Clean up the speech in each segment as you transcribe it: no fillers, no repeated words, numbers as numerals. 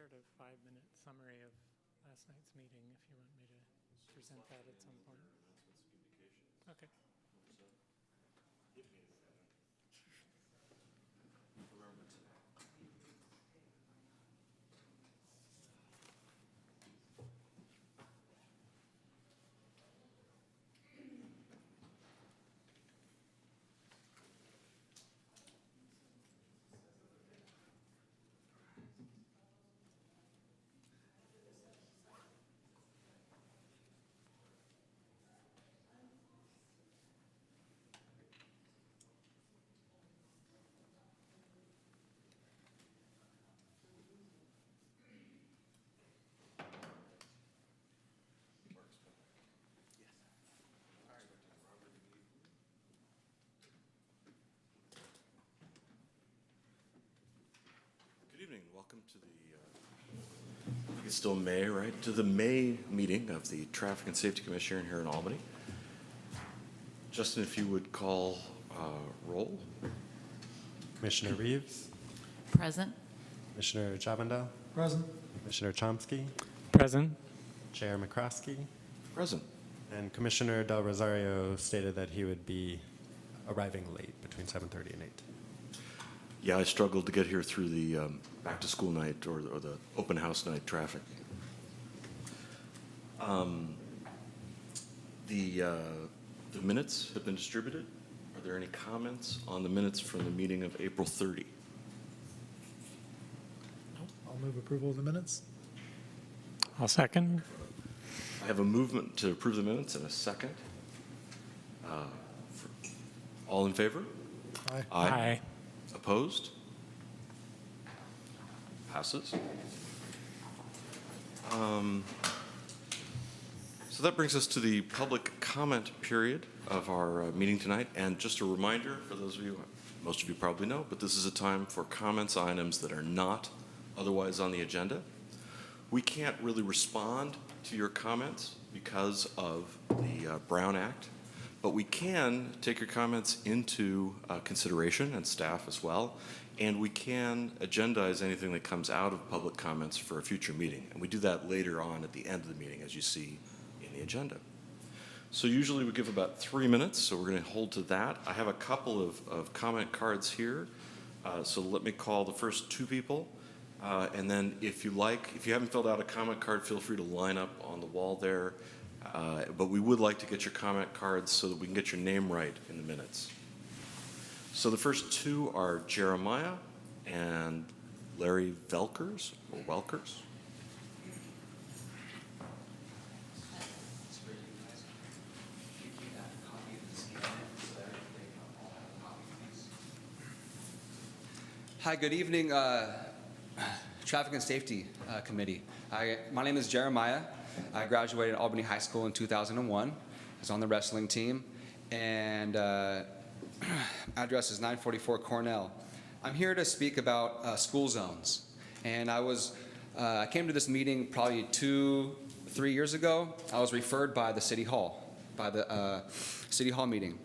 prepared a 5-minute summary of last night's meeting if you want me to present that at some point. Okay. Good evening. Welcome to the, it's still May, right? To the May meeting of the Traffic and Safety Commission here in Albany. Justin, if you would call roll. Commissioner Reeves, Present. Commissioner Javandel, Present. Commissioner Chomsky, Present. Chair McCroskey, Present. and Commissioner Del Rosario stated that he would be arriving late between 7:30 and 8. Yeah, I struggled to get here through the back-to-school night or the open house night traffic. The minutes have been distributed. Are there any comments on the minutes from the meeting of April 30? I'll move approval of the minutes. I'll second. I have a movement to approve the minutes and a second. All in favor? Aye. Aye. Opposed? Passes. So that brings us to the public comment period of our meeting tonight. And just a reminder for those of you, most of you probably know, but this is a time for comments on items that are not otherwise on the agenda. We can't really respond to your comments because of the Brown Act, but we can take your comments into consideration, and staff as well, and we can agendize anything that comes out of public comments for a future meeting. And we do that later on at the end of the meeting, as you see in the agenda. So usually we give about 3 minutes, so we're going to hold to that. I have a couple of comment cards here, so let me call the first two people. And then if you haven't filled out a comment card, feel free to line up on the wall there. But we would like to get your comment cards so that we can get your name right in the minutes. So the first two are Jeremiah and Larry Velkers, or Welkers. Hi, good evening, Traffic and Safety Committee. My name is Jeremiah. I graduated Albany High School in 2001. I was on the wrestling team, and address is 944 Cornell. I'm here to speak about school zones. And I came to this meeting probably 2-3 years ago. I was referred by the City Hall, by the City Hall meeting.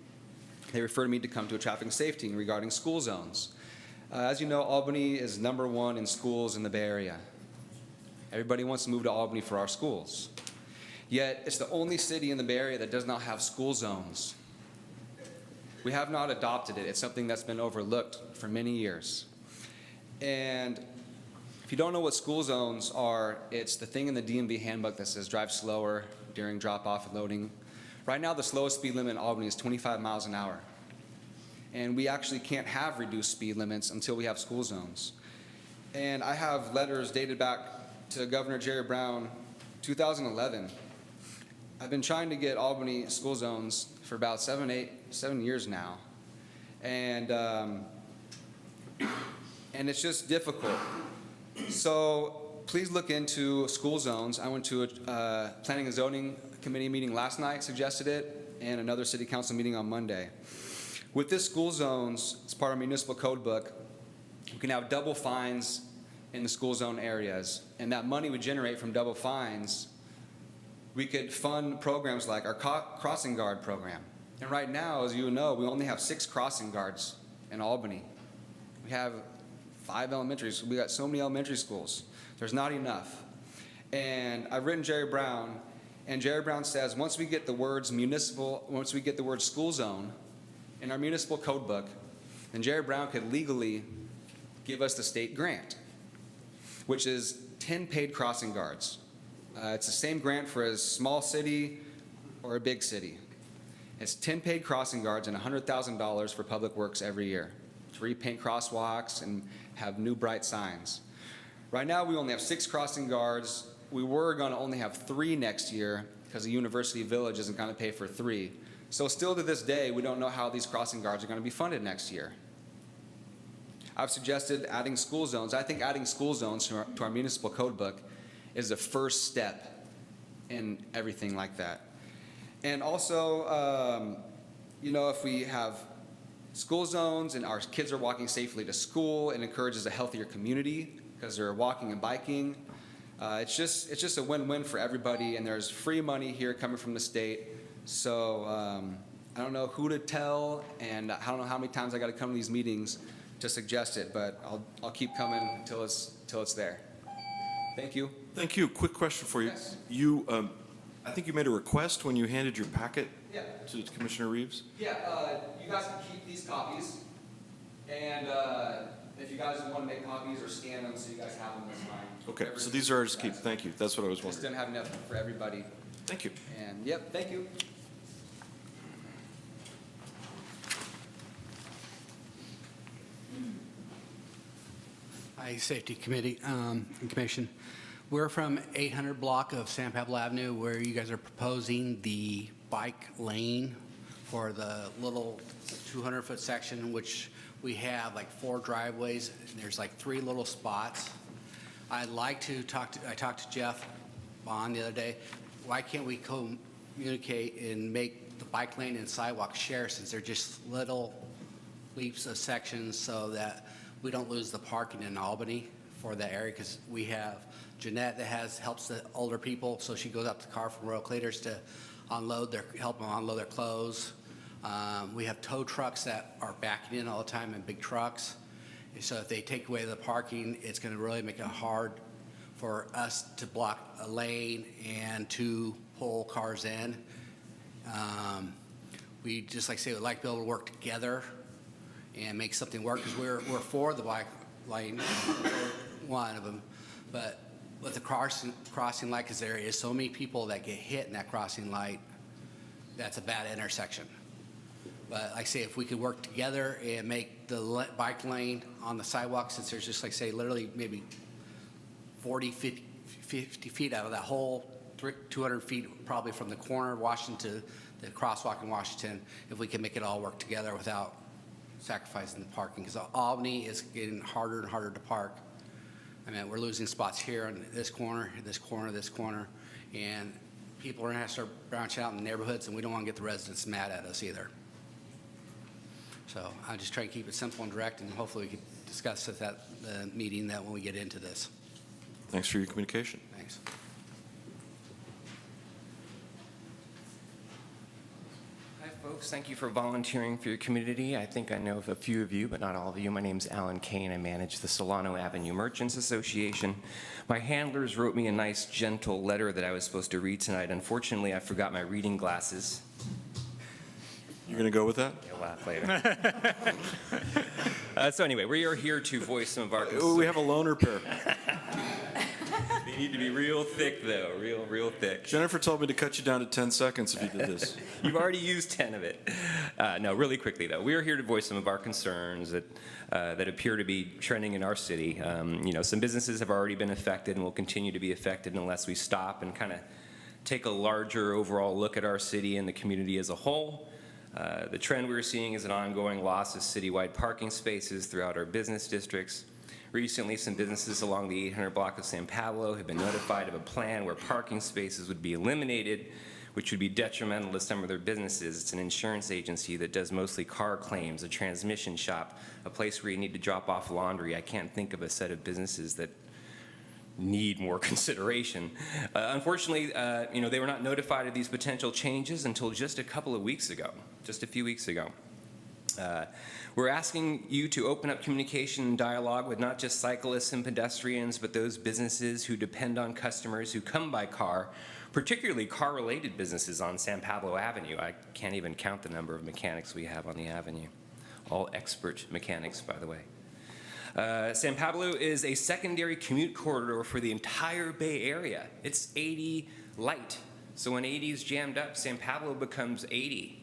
They referred me to come to a traffic and safety regarding school zones. As you know, Albany is #1 in schools in the Bay Area. Everybody wants to move to Albany for our schools. Yet, it's the only city in the Bay Area that does not have school zones. We have not adopted it. It's something that's been overlooked for many years. And if you don't know what school zones are, it's the thing in the DMV handbook that says drive slower during drop-off and loading. Right now, the slowest speed limit in Albany is 25 miles an hour. And we actually can't have reduced speed limits until we have school zones. And I have letters dated back to Governor Jerry Brown, 2011. I've been trying to get Albany school zones for about 7 years now. And it's just difficult. So please look into school zones. I went to a Planning and Zoning Committee meeting last night, suggested it, and another City Council meeting on Monday. With this school zones, as part of our municipal code book, we can have double fines in the school zone areas. And that money we generate from double fines, we could fund programs like our crossing guard program. And right now, as you know, we only have 6 crossing guards in Albany. We have 5 elementary schools. We got so many elementary schools. There's not enough. And I've written Jerry Brown, and Jerry Brown says once we get the words school zone in our municipal code book, then Jerry Brown could legally give us the state grant, which is 10 paid crossing guards. It's the same grant for a small city or a big city. It's 10 paid crossing guards and $100,000 for public works every year to repaint crosswalks and have new bright signs. Right now, we only have 6 crossing guards. We were going to only have 3 next year because the University Village isn't going to pay for 3. So still to this day, we don't know how these crossing guards are going to be funded next year. I've suggested adding school zones. I think adding school zones to our municipal code book is the first step in everything like that. And also, if we have school zones and our kids are walking safely to school, it encourages a healthier community because they're walking and biking. It's just a win-win for everybody, and there's free money here coming from the state. So I don't know who to tell, and I don't know how many times I got to come to these meetings to suggest it, but I'll keep coming until it's there. Thank you. Thank you. Quick question for you. Yes. I think you made a request when you handed your packet Yeah. to Commissioner Reeves. Yeah, you guys can keep these copies, and if you guys want to make copies or scan them so you guys have them, that's fine. Okay, Whatever so it these is are for ours to you keep. guys. Thank you. That's what I was Just wondering. didn't have enough for everybody. Thank you. And yep, thank you. Hi, Safety Committee and Commission. We're from 800 block of San Pablo Avenue where you guys are proposing the bike lane for the little 200-foot section, which we have like 4 driveways. And there's like 3 little spots. I'd like to I talked to Jeff Bond the other day. Why can't we communicate and make the bike lane and sidewalk share, since they're just little leaps of sections, so that we don't lose the parking in Albany for that area? Because we have Jeanette that helps the older people, so she goes up to the car from Royal Cleaners to help them unload their clothes. We have tow trucks that are backing in all the time, and big trucks. So if they take away the parking, it's going to really make it hard for us to block a lane and to pull cars in. We just would like to be able to work together and make something work, because we're for the bike lane, one of them, but with the crossing light, because there is so many people that get hit in that crossing light, that's a bad intersection. But like I say, if we could work together and make the bike lane on the sidewalk, since there's just literally maybe 40, 50 feet out of that whole 200 feet probably from the corner of Washington to the crosswalk in Washington, if we can make it all work together without sacrificing the parking, because Albany is getting harder and harder to park. I mean, we're losing spots here in this corner, this corner, this corner, and people are going to have to start branching out in the neighborhoods, and we don't want to get the residents mad at us either. So I'm just trying to keep it simple and direct, and hopefully we can discuss at the meeting that when we get into this. Thanks for your communication. Thanks. Hi, folks. Thank you for volunteering for your community. I think I know of a few of you, but not all of you. My name's Alan Kane. I manage the Solano Avenue Merchants Association. My handlers wrote me a nice, gentle letter that I was supposed to read tonight. Unfortunately, I forgot my reading glasses. You're going to go with that? You'll laugh later. So anyway, we are here to voice some of our concerns. We have a loaner pair. They need to be real thick, though, real thick. Jennifer told me to cut you down to 10 seconds if you did this. You've already used 10 of it. No, really quickly, though. We are here to voice some of our concerns that appear to be trending in our city. Some businesses have already been affected and will continue to be affected unless we stop and kind of take a larger overall look at our city and the community as a whole. The trend we're seeing is an ongoing loss of citywide parking spaces throughout our business districts. Recently, some businesses along the 800 block of San Pablo have been notified of a plan where parking spaces would be eliminated, which would be detrimental to some of their businesses. It's an insurance agency that does mostly car claims, a transmission shop, a place where you need to drop off laundry. I can't think of a set of businesses that need more consideration. Unfortunately, they were not notified of these potential changes until just a few weeks ago. We're asking you to open up communication and dialogue with not just cyclists and pedestrians, but those businesses who depend on customers who come by car, particularly car-related businesses on San Pablo Avenue. I can't even count the number of mechanics we have on the avenue. All expert mechanics, by the way. San Pablo is a secondary commute corridor for the entire Bay Area. It's 80 light. So when 80 is jammed up, San Pablo becomes 80.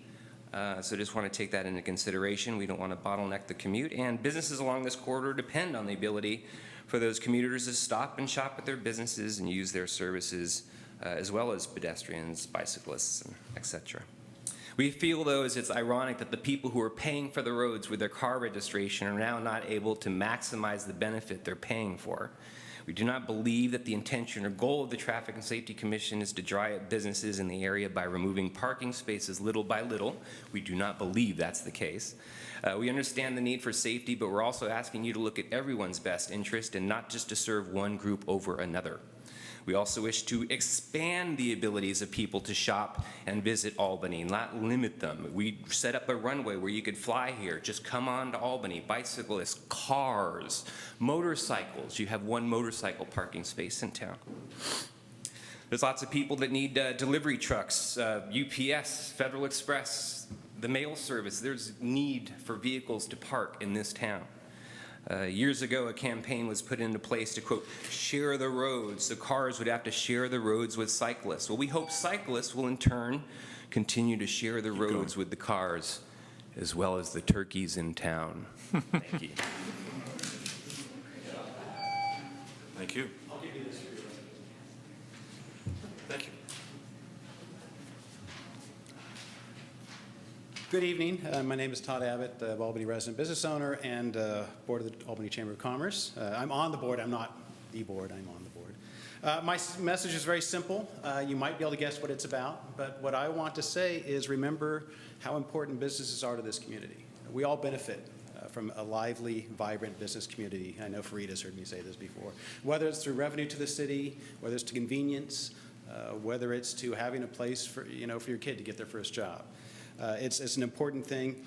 So just want to take that into consideration. We don't want to bottleneck the commute. And businesses along this corridor depend on the ability for those commuters to stop and shop at their businesses and use their services, as well as pedestrians, bicyclists, and et cetera. We feel, though, as it's ironic that the people who are paying for the roads with their car registration are now not able to maximize the benefit they're paying for. We do not believe that the intention or goal of the Traffic and Safety Commission is to dry up businesses in the area by removing parking spaces little by little. We do not believe that's the case. We understand the need for safety, but we're also asking you to look at everyone's best interest and not just to serve one group over another. We also wish to expand the abilities of people to shop and visit Albany, not limit them. We set up a runway where you could fly here. Just come on to Albany. Bicyclists, cars, motorcycles. You have one motorcycle parking space in town. There's lots of people that need delivery trucks, UPS, Federal Express, the mail service. There's need for vehicles to park in this town. Years ago, a campaign was put into place to, quote, share the roads. So cars would have to share the roads with cyclists. Well, we hope cyclists will, in turn, continue to share the roads with the cars, as well as the turkeys in town. Thank you. Thank you. Thank you. Good evening. My name is Todd Abbott, Albany resident business owner and board of the Albany Chamber of Commerce. I'm on the board. I'm not the board. I'm on the board. My message is very simple. You might be able to guess what it's about, but what I want to say is remember how important businesses are to this community. We all benefit from a lively, vibrant business community. I know Farida's heard me say this before. Whether it's through revenue to the city, whether it's to convenience, whether it's to having a place for, for your kid to get their first job. It's an important thing,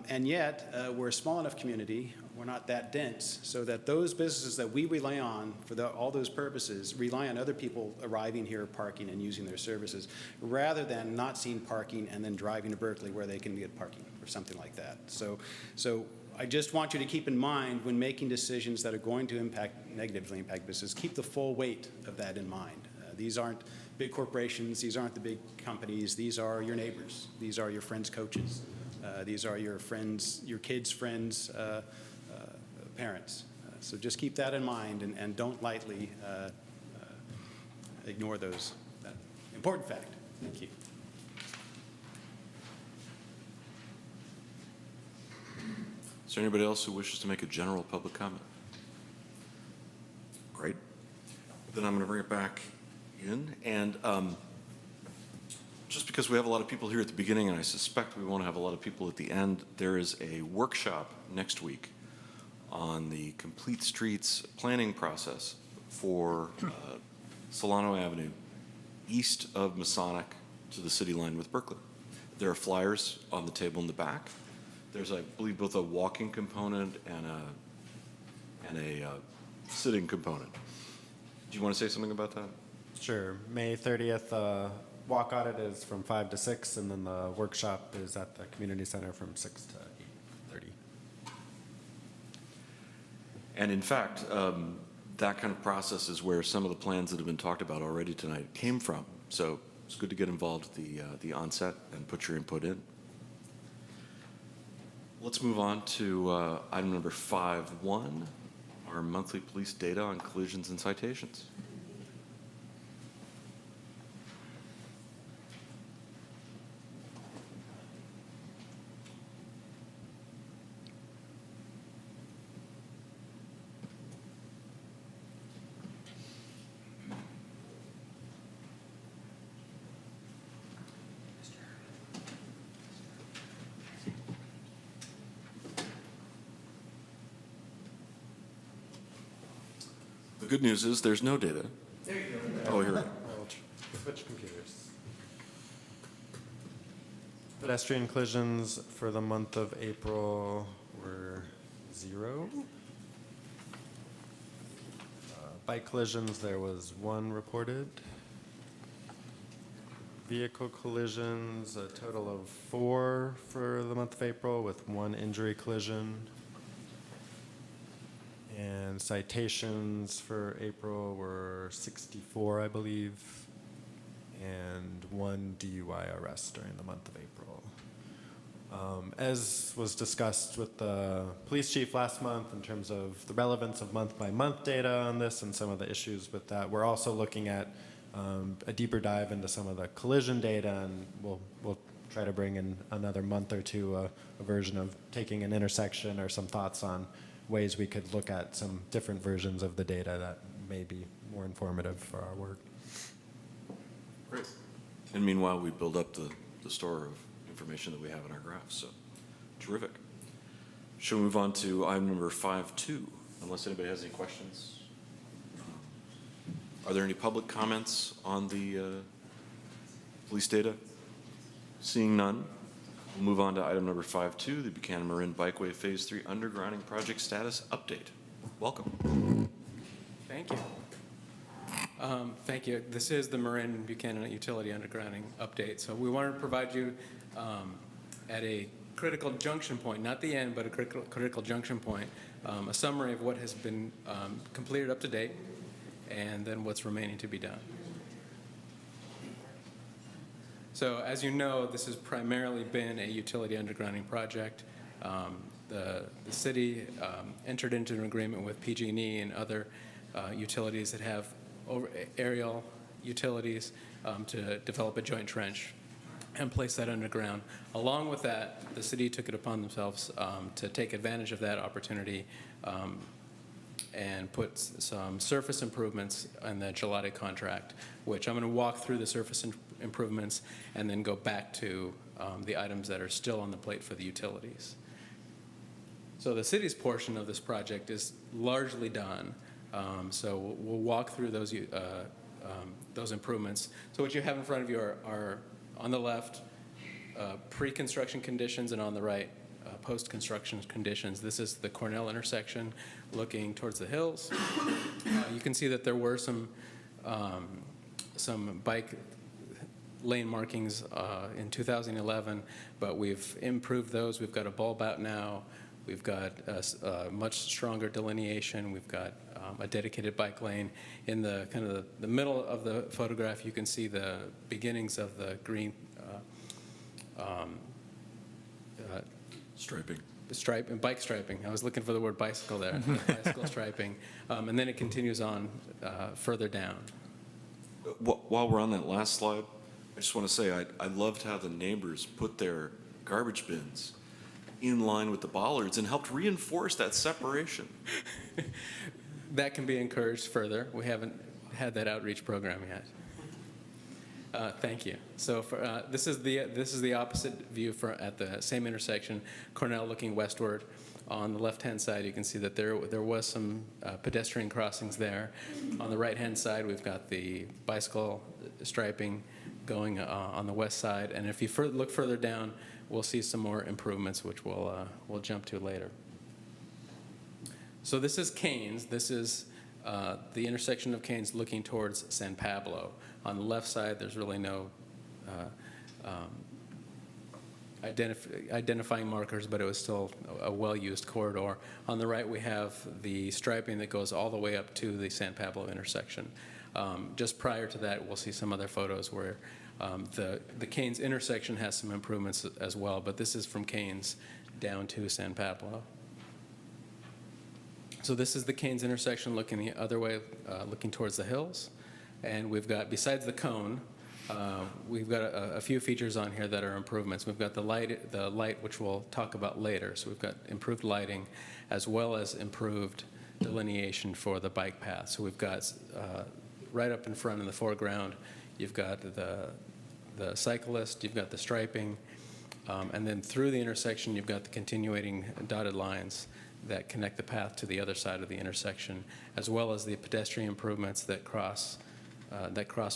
and yet we're a small enough community, we're not that dense, so that those businesses that we rely on for all those purposes rely on other people arriving here, parking, and using their services, rather than not seeing parking and then driving to Berkeley where they can get parking or something like that. So I just want you to keep in mind when making decisions that are going to negatively impact business, keep the full weight of that in mind. These aren't big corporations, these aren't the big companies, these are your neighbors, these are your friends' coaches, these are your friends, your kids' friends' parents. So just keep that in mind and don't lightly ignore that important fact. Thank you. Is there anybody else who wishes to make a general public comment? Great. Then I'm going to bring it back in. And just because we have a lot of people here at the beginning, and I suspect we want to have a lot of people at the end, there is a workshop next week on the Complete Streets planning process for Solano Avenue, east of Masonic to the city line with Berkeley. There are flyers on the table in the back. There's, I believe, both a walking component and a sitting component. Do you want to say something about that? Sure. May 30th, walk audit is from 5 to 6, and then the workshop is at the community center from 6 to 8:30. And in fact, that kind of process is where some of the plans that have been talked about already tonight came from. So it's good to get involved at the onset and put your input in. Let's move on to item number 5.1, our monthly police data on collisions and citations. The good news is there's no data. There you go. Oh, here we go. Switch computers. Pedestrian collisions for the month of April were 0. Bike collisions, there was 1 reported. Vehicle collisions, a total of 4 for the month of April, with 1 injury collision. And citations for April were 64, I believe, and 1 DUI arrest during the month of April. As was discussed with the police chief last month in terms of the relevance of month-by-month data on this and some of the issues with that, we're also looking at a deeper dive into some of the collision data, and we'll try to bring in another month or two a version of taking an intersection or some thoughts on ways we could look at some different versions of the data that may be more informative for our work. Great. And meanwhile, we build up the store of information that we have in our graphs, so terrific. Shall we move on to item number 5.2, unless anybody has any questions? Are there any public comments on the police data? Seeing none, we'll move on to item number 5.2, the Buchanan Marin Bikeway Phase 3 undergrounding project status update. Welcome. Thank you. Thank you. This is the Marin Buchanan Utility Undergrounding update. So we wanted to provide you at a critical junction point, not the end, but a critical junction point, a summary of what has been completed up to date, and then what's remaining to be done. So as you know, this has primarily been a utility undergrounding project. The city entered into an agreement with PG&E and other utilities that have aerial utilities to develop a joint trench and place that underground. Along with that, the city took it upon themselves to take advantage of that opportunity and put some surface improvements in the Gelati contract, which I'm going to walk through the surface improvements and then go back to the items that are still on the plate for the utilities. So the city's portion of this project is largely done. So we'll walk through those improvements. So what you have in front of you are on the left, pre-construction conditions, and on the right, post-construction conditions. This is the Cornell intersection looking towards the hills. You can see that there were some bike lane markings in 2011, but we've improved those. We've got a bulb out now. We've got a much stronger delineation. We've got a dedicated bike lane. In the kind of the middle of the photograph, you can see the beginnings of the green Striping. bike striping. I was looking for the word bicycle there. Bicycle striping, and then it continues on further down. While we're on that last slide, I just want to say I loved how the neighbors put their garbage bins in line with the bollards and helped reinforce that separation. That can be encouraged further. We haven't had that outreach program yet. Thank you. So this is the opposite view at the same intersection, Cornell looking westward. On the left-hand side, you can see that there was some pedestrian crossings there. On the right-hand side, we've got the bicycle striping going on the west side. And if you look further down, we'll see some more improvements, which we'll jump to later. So this is Canes. This is the intersection of Canes looking towards San Pablo. On the left side, there's really no identifying markers, but it was still a well-used corridor. On the right, we have the striping that goes all the way up to the San Pablo intersection. Just prior to that, we'll see some other photos where the Canes intersection has some improvements as well, but this is from Canes down to San Pablo. So this is the Canes intersection looking the other way, looking towards the hills. And we've got, besides the cone, we've got a few features on here that are improvements. We've got the light, which we'll talk about later. So we've got improved lighting as well as improved delineation for the bike path. So we've got right up in front in the foreground, you've got the cyclist, you've got the striping, and then through the intersection, you've got the continuating dotted lines that connect the path to the other side of the intersection, as well as the pedestrian improvements that cross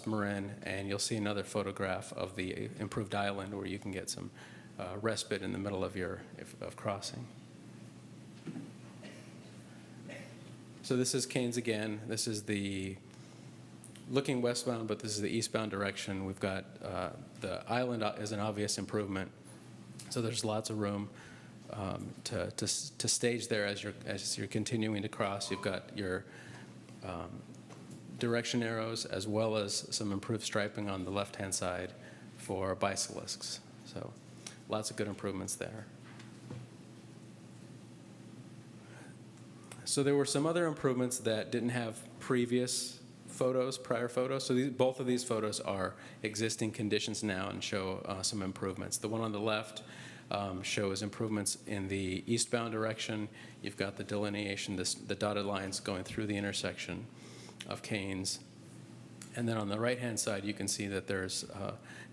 Marin. And you'll see another photograph of the improved island where you can get some respite in the middle of of crossing. So this is Canes again. This is the looking westbound, but this is the eastbound direction. We've got the island is an obvious improvement. So there's lots of room to stage there as you're continuing to cross. You've got your direction arrows as well as some improved striping on the left-hand side for bicyclists. So lots of good improvements there. So there were some other improvements that didn't have prior photos. So both of these photos are existing conditions now and show some improvements. The one on the left shows improvements in the eastbound direction. You've got the delineation, the dotted lines going through the intersection of Canes. And then on the right-hand side, you can see that there's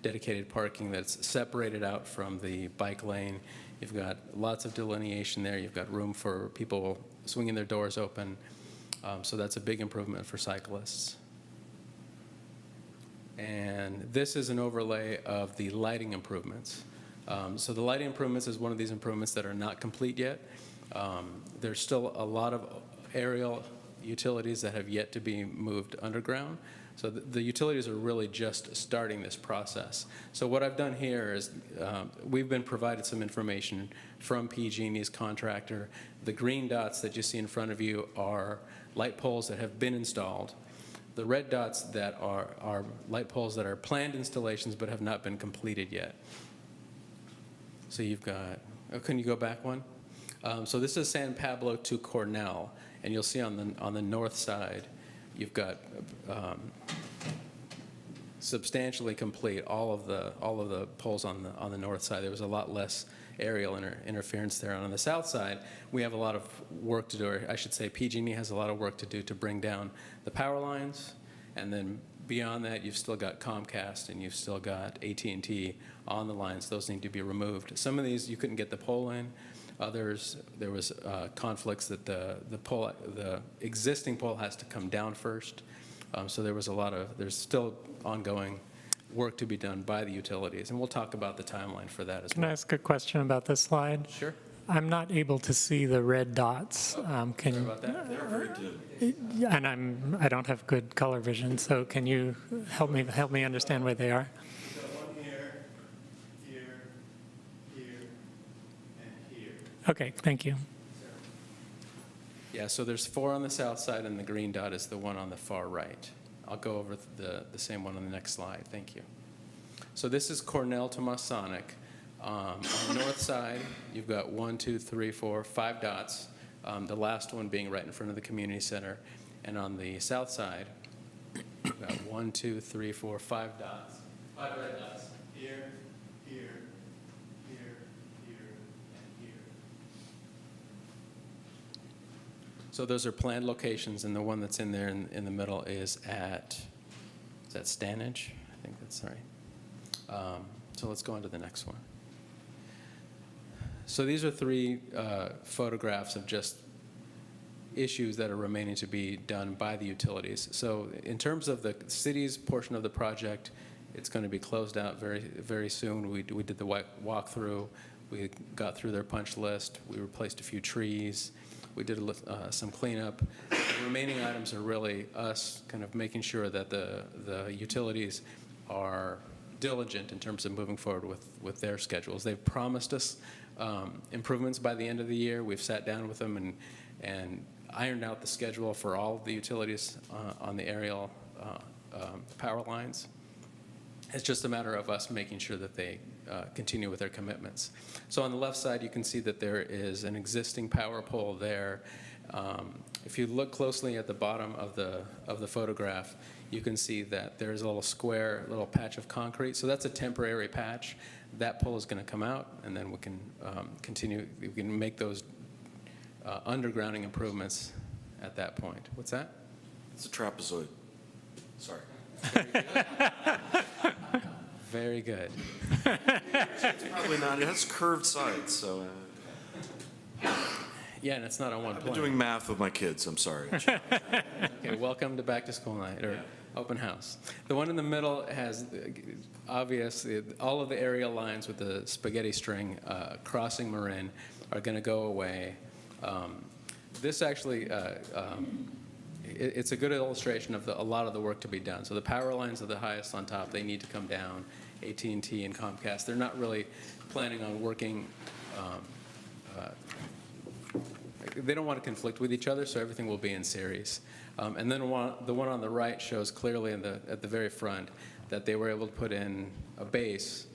dedicated parking that's separated out from the bike lane. You've got lots of delineation there. You've got room for people swinging their doors open. So that's a big improvement for cyclists. And this is an overlay of the lighting improvements. So the lighting improvements is one of these improvements that are not complete yet. There's still a lot of aerial utilities that have yet to be moved underground. So the utilities are really just starting this process. So what I've done here is we've been provided some information from PG&E's contractor. The green dots that you see in front of you are light poles that have been installed. The red dots that are light poles that are planned installations but have not been completed yet. So you've got, can you go back one? So this is San Pablo to Cornell, and you'll see on the north side, you've got substantially complete all of the poles on the north side. There was a lot less aerial interference there. And on the south side, we have a lot of work to do, or I should say PG&E has a lot of work to do to bring down the power lines. And then beyond that, you've still got Comcast and you've still got AT&T on the lines. Those need to be removed. Some of these you couldn't get the pole in. Others, there was conflicts that the existing pole has to come down first. So there's still ongoing work to be done by the utilities, and we'll talk about the timeline for that as Can I well. ask a question about this slide? Sure. I'm not able to see the red dots. Sorry about that. They're very dim. Yeah, and I don't have good color vision, so can you help me understand where they are? One here, here, and here. Okay, thank you. Yeah, so there's 4 on the south side, and the green dot is the one on the far right. I'll go over the same one on the next slide. Thank you. So this is Cornell to Masonic. On the north side, you've got 1, 2, 3, 4, 5 dots, the last one being right in front of the community center. And on the south side, you've got 1, 2, 3, 4, 5 dots, 5 red dots. Here, here, here, here, and here. So those are planned locations, and the one that's in there in the middle is that Stanage? I think that's right. So let's go on to the next one. So these are 3 photographs of just issues that are remaining to be done by the utilities. So in terms of the city's portion of the project, it's going to be closed out very, very soon. We did the walkthrough. We got through their punch list. We replaced a few trees. We did some cleanup. The remaining items are really us kind of making sure that the utilities are diligent in terms of moving forward with their schedules. They've promised us improvements by the end of the year. We've sat down with them and ironed out the schedule for all of the utilities on the aerial power lines. It's just a matter of us making sure that they continue with their commitments. So on the left side, you can see that there is an existing power pole there. If you look closely at the bottom of the photograph, you can see that there's a little patch of concrete. So that's a temporary patch. That pole is going to come out, and then we can continue. We can make those undergrounding improvements at that point. What's that? It's a trapezoid. Sorry. Very good. It's probably not. It has curved sides, so. Yeah, and it's not on one I've been point. doing math with my kids. I'm sorry. Okay, welcome to back to school night. Open house. The one in the middle has obviously all of the aerial lines with the spaghetti string crossing Marin are going to go away. This actually, it's a good illustration of a lot of the work to be done. So the power lines are the highest on top. They need to come down. AT&T and Comcast, they're not really planning on working. They don't want to conflict with each other, so everything will be in series. And then the one on the right shows clearly at the very front that they were able to put in a base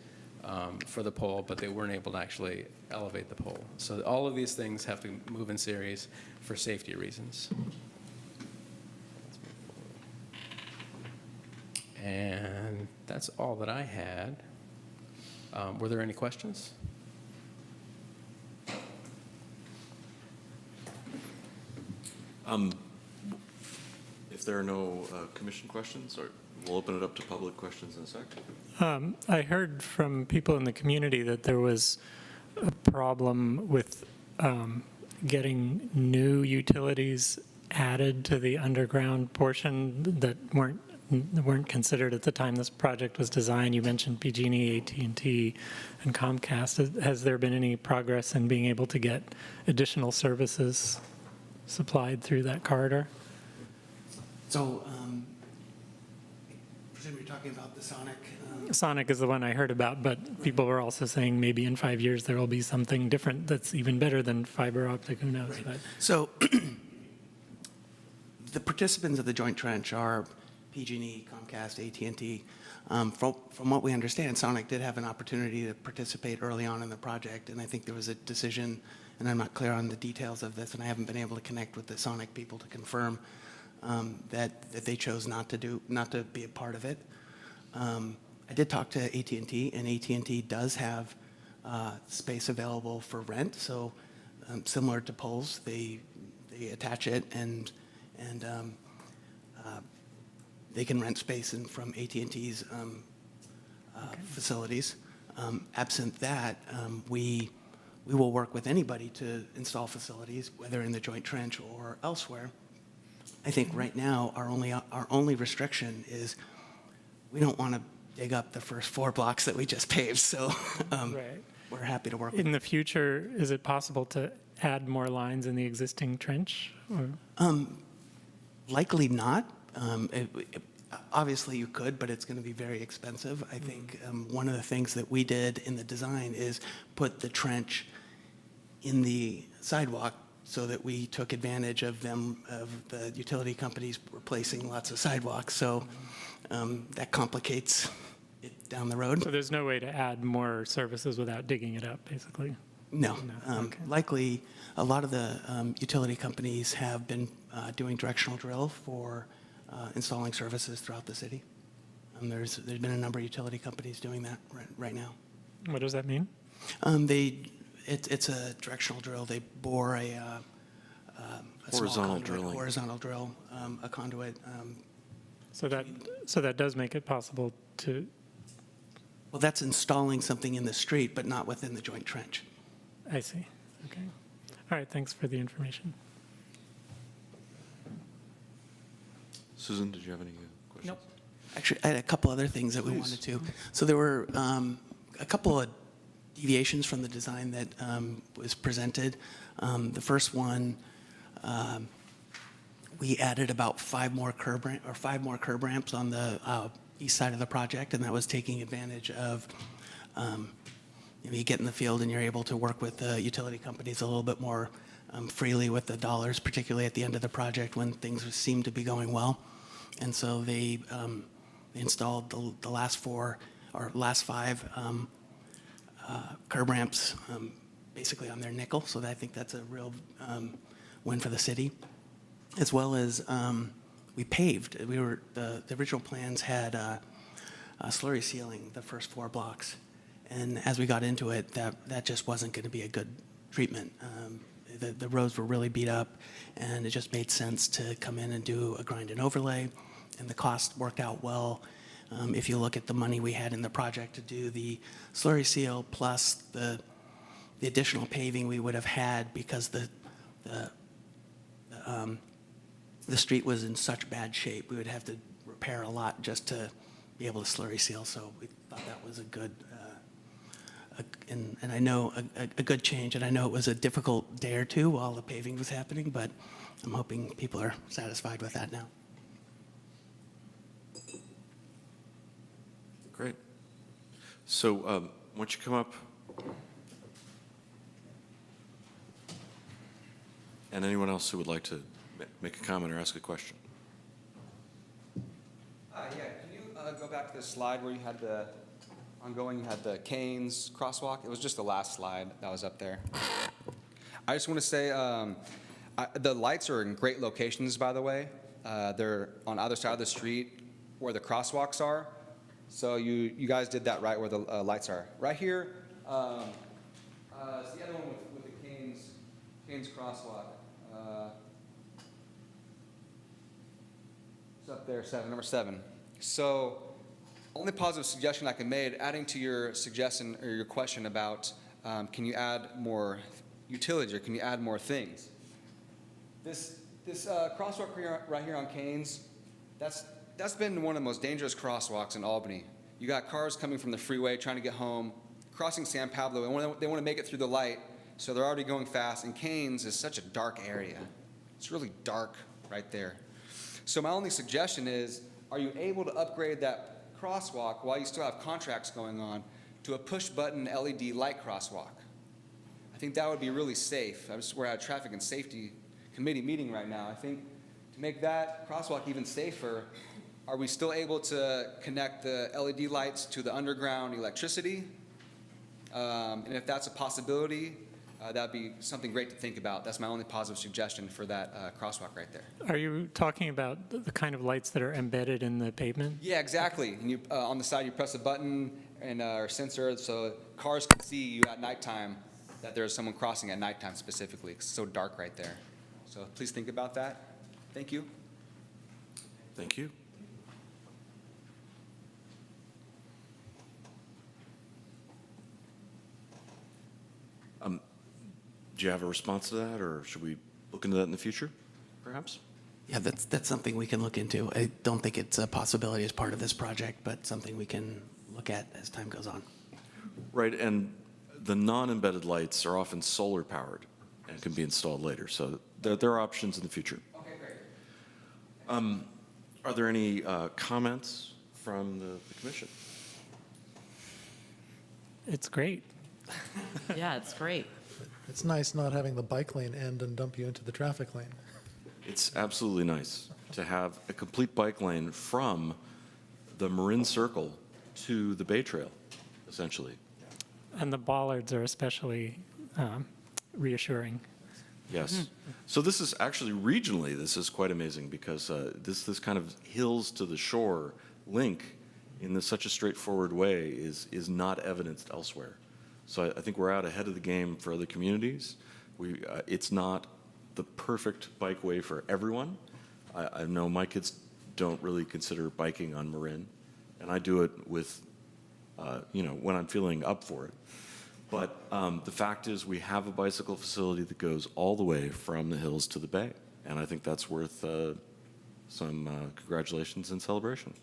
for the pole, but they weren't able to actually elevate the pole. So all of these things have to move in series for safety reasons. And that's all that I had. Were there any questions? If there are no commission questions, we'll open it up to public questions in a sec. I heard from people in the community that there was a problem with getting new utilities added to the underground portion that weren't considered at the time this project was designed. You mentioned PG&E, AT&T, and Comcast. Has there been any progress in being able to get additional services supplied through that corridor? So, I presume you're talking about the Sonic. Sonic is the one I heard about, but people were also saying maybe in 5 years there will be something different that's even better than fiber optic, who knows? But So the participants of the joint trench are PG&E, Comcast, AT&T. From what we understand, Sonic did have an opportunity to participate early on in the project, and I think there was a decision, and I'm not clear on the details of this, and I haven't been able to connect with the Sonic people to confirm that they chose not to be a part of it. I did talk to AT&T, and AT&T does have space available for rent. So similar to poles, they attach it and they can rent space from AT&T's facilities. Absent that, we will work with anybody to install facilities, whether in the joint trench or elsewhere. I think right now our only restriction is we don't want to dig up the first 4 blocks that we just paved. So right. we're happy to work with In the future, is it possible to add more lines in the existing trench? Or? Likely not. Obviously you could, but it's going to be very expensive. I think one of the things that we did in the design is put the trench in the sidewalk so that we took advantage of the utility companies replacing lots of sidewalks. So that complicates it down the road. So there's no way to add more services without digging it up, basically? No. Okay. Likely, a lot of the utility companies have been doing directional drill for installing services throughout the city. There's been a number of utility companies doing that right now. What does that mean? It's a directional drill. They bore a small Horizontal conduit, drilling. horizontal drill, a conduit. So that does make it possible to. Well, that's installing something in the street, but not within the joint trench. I see. Okay. All right. Thanks for the information. Susan, did you have any questions? Nope. Actually, I had a couple other things that we wanted to. So there were a couple of deviations from the design that was presented. The first one, we added about 5 more curb ramps on the east side of the project, and that was taking advantage of you get in the field and you're able to work with the utility companies a little bit more freely with the dollars, particularly at the end of the project when things seem to be going well. And so they installed the last 5 curb ramps basically on their nickel. So I think that's a real win for the city. As well as we paved. The original plans had slurry sealing the first 4 blocks. And as we got into it, that just wasn't going to be a good treatment. The roads were really beat up, and it just made sense to come in and do a grind and overlay, and the cost worked out well. If you look at the money we had in the project to do the slurry seal plus the additional paving we would have had because the street was in such bad shape, we would have to repair a lot just to be able to slurry seal. So we thought that was a good, and I know a good change. And I know it was a difficult day or two while the paving was happening, but I'm hoping people are satisfied with that now. Great. So why don't you come up? And anyone else who would like to make a comment or ask a question? Yeah, can you go back to the slide where you had the ongoing, you had the Canes crosswalk? It was just the last slide that was up there. I just want to say the lights are in great locations, by the way. They're on either side of the street where the crosswalks are. So you guys did that right where the lights are. Right here, it's the other one with the Canes crosswalk. It's up there, number 7. So only positive suggestion I can make, adding to your suggestion or your question about can you add more utilities or can you add more things? This crosswalk right here on Canes, that's been one of the most dangerous crosswalks in Albany. You got cars coming from the freeway trying to get home, crossing San Pablo. They want to make it through the light, so they're already going fast. And Canes is such a dark area. It's really dark right there. So my only suggestion is, are you able to upgrade that crosswalk while you still have contracts going on to a push-button LED light crosswalk? I think that would be really safe. We're at a traffic and safety committee meeting right now. I think to make that crosswalk even safer, are we still able to connect the LED lights to the underground electricity? And if that's a possibility, that'd be something great to think about. That's my only positive suggestion for that crosswalk right there. Are you talking about the kind of lights that are embedded in the pavement? Yeah, exactly. And you, on the side, you press a button and or sensor so cars can see you at nighttime that there's someone crossing at nighttime specifically. It's so dark right there. So please think about that. Thank you. Thank you. Do you have a response to that, or should we look into that in the future, perhaps? Yeah, that's something we can look into. I don't think it's a possibility as part of this project, but something we can look at as time goes on. Right, and the non-embedded lights are often solar powered and can be installed later, so there are options in the future. Okay, great. Are there any comments from the commission? It's great. Yeah, it's great. It's nice not having the bike lane end and dump you into the traffic lane. It's absolutely nice to have a complete bike lane from the Marin Circle to the Bay Trail, essentially. And the bollards are especially reassuring. Yes. So this is actually regionally, this is quite amazing because this kind of hills to the shore link in such a straightforward way is not evidenced elsewhere. So I think we're out ahead of the game for other communities. It's not the perfect bike way for everyone. I know my kids don't really consider biking on Marin, and I do it with, when I'm feeling up for it. But the fact is we have a bicycle facility that goes all the way from the hills to the bay, and I think that's worth some congratulations and celebration.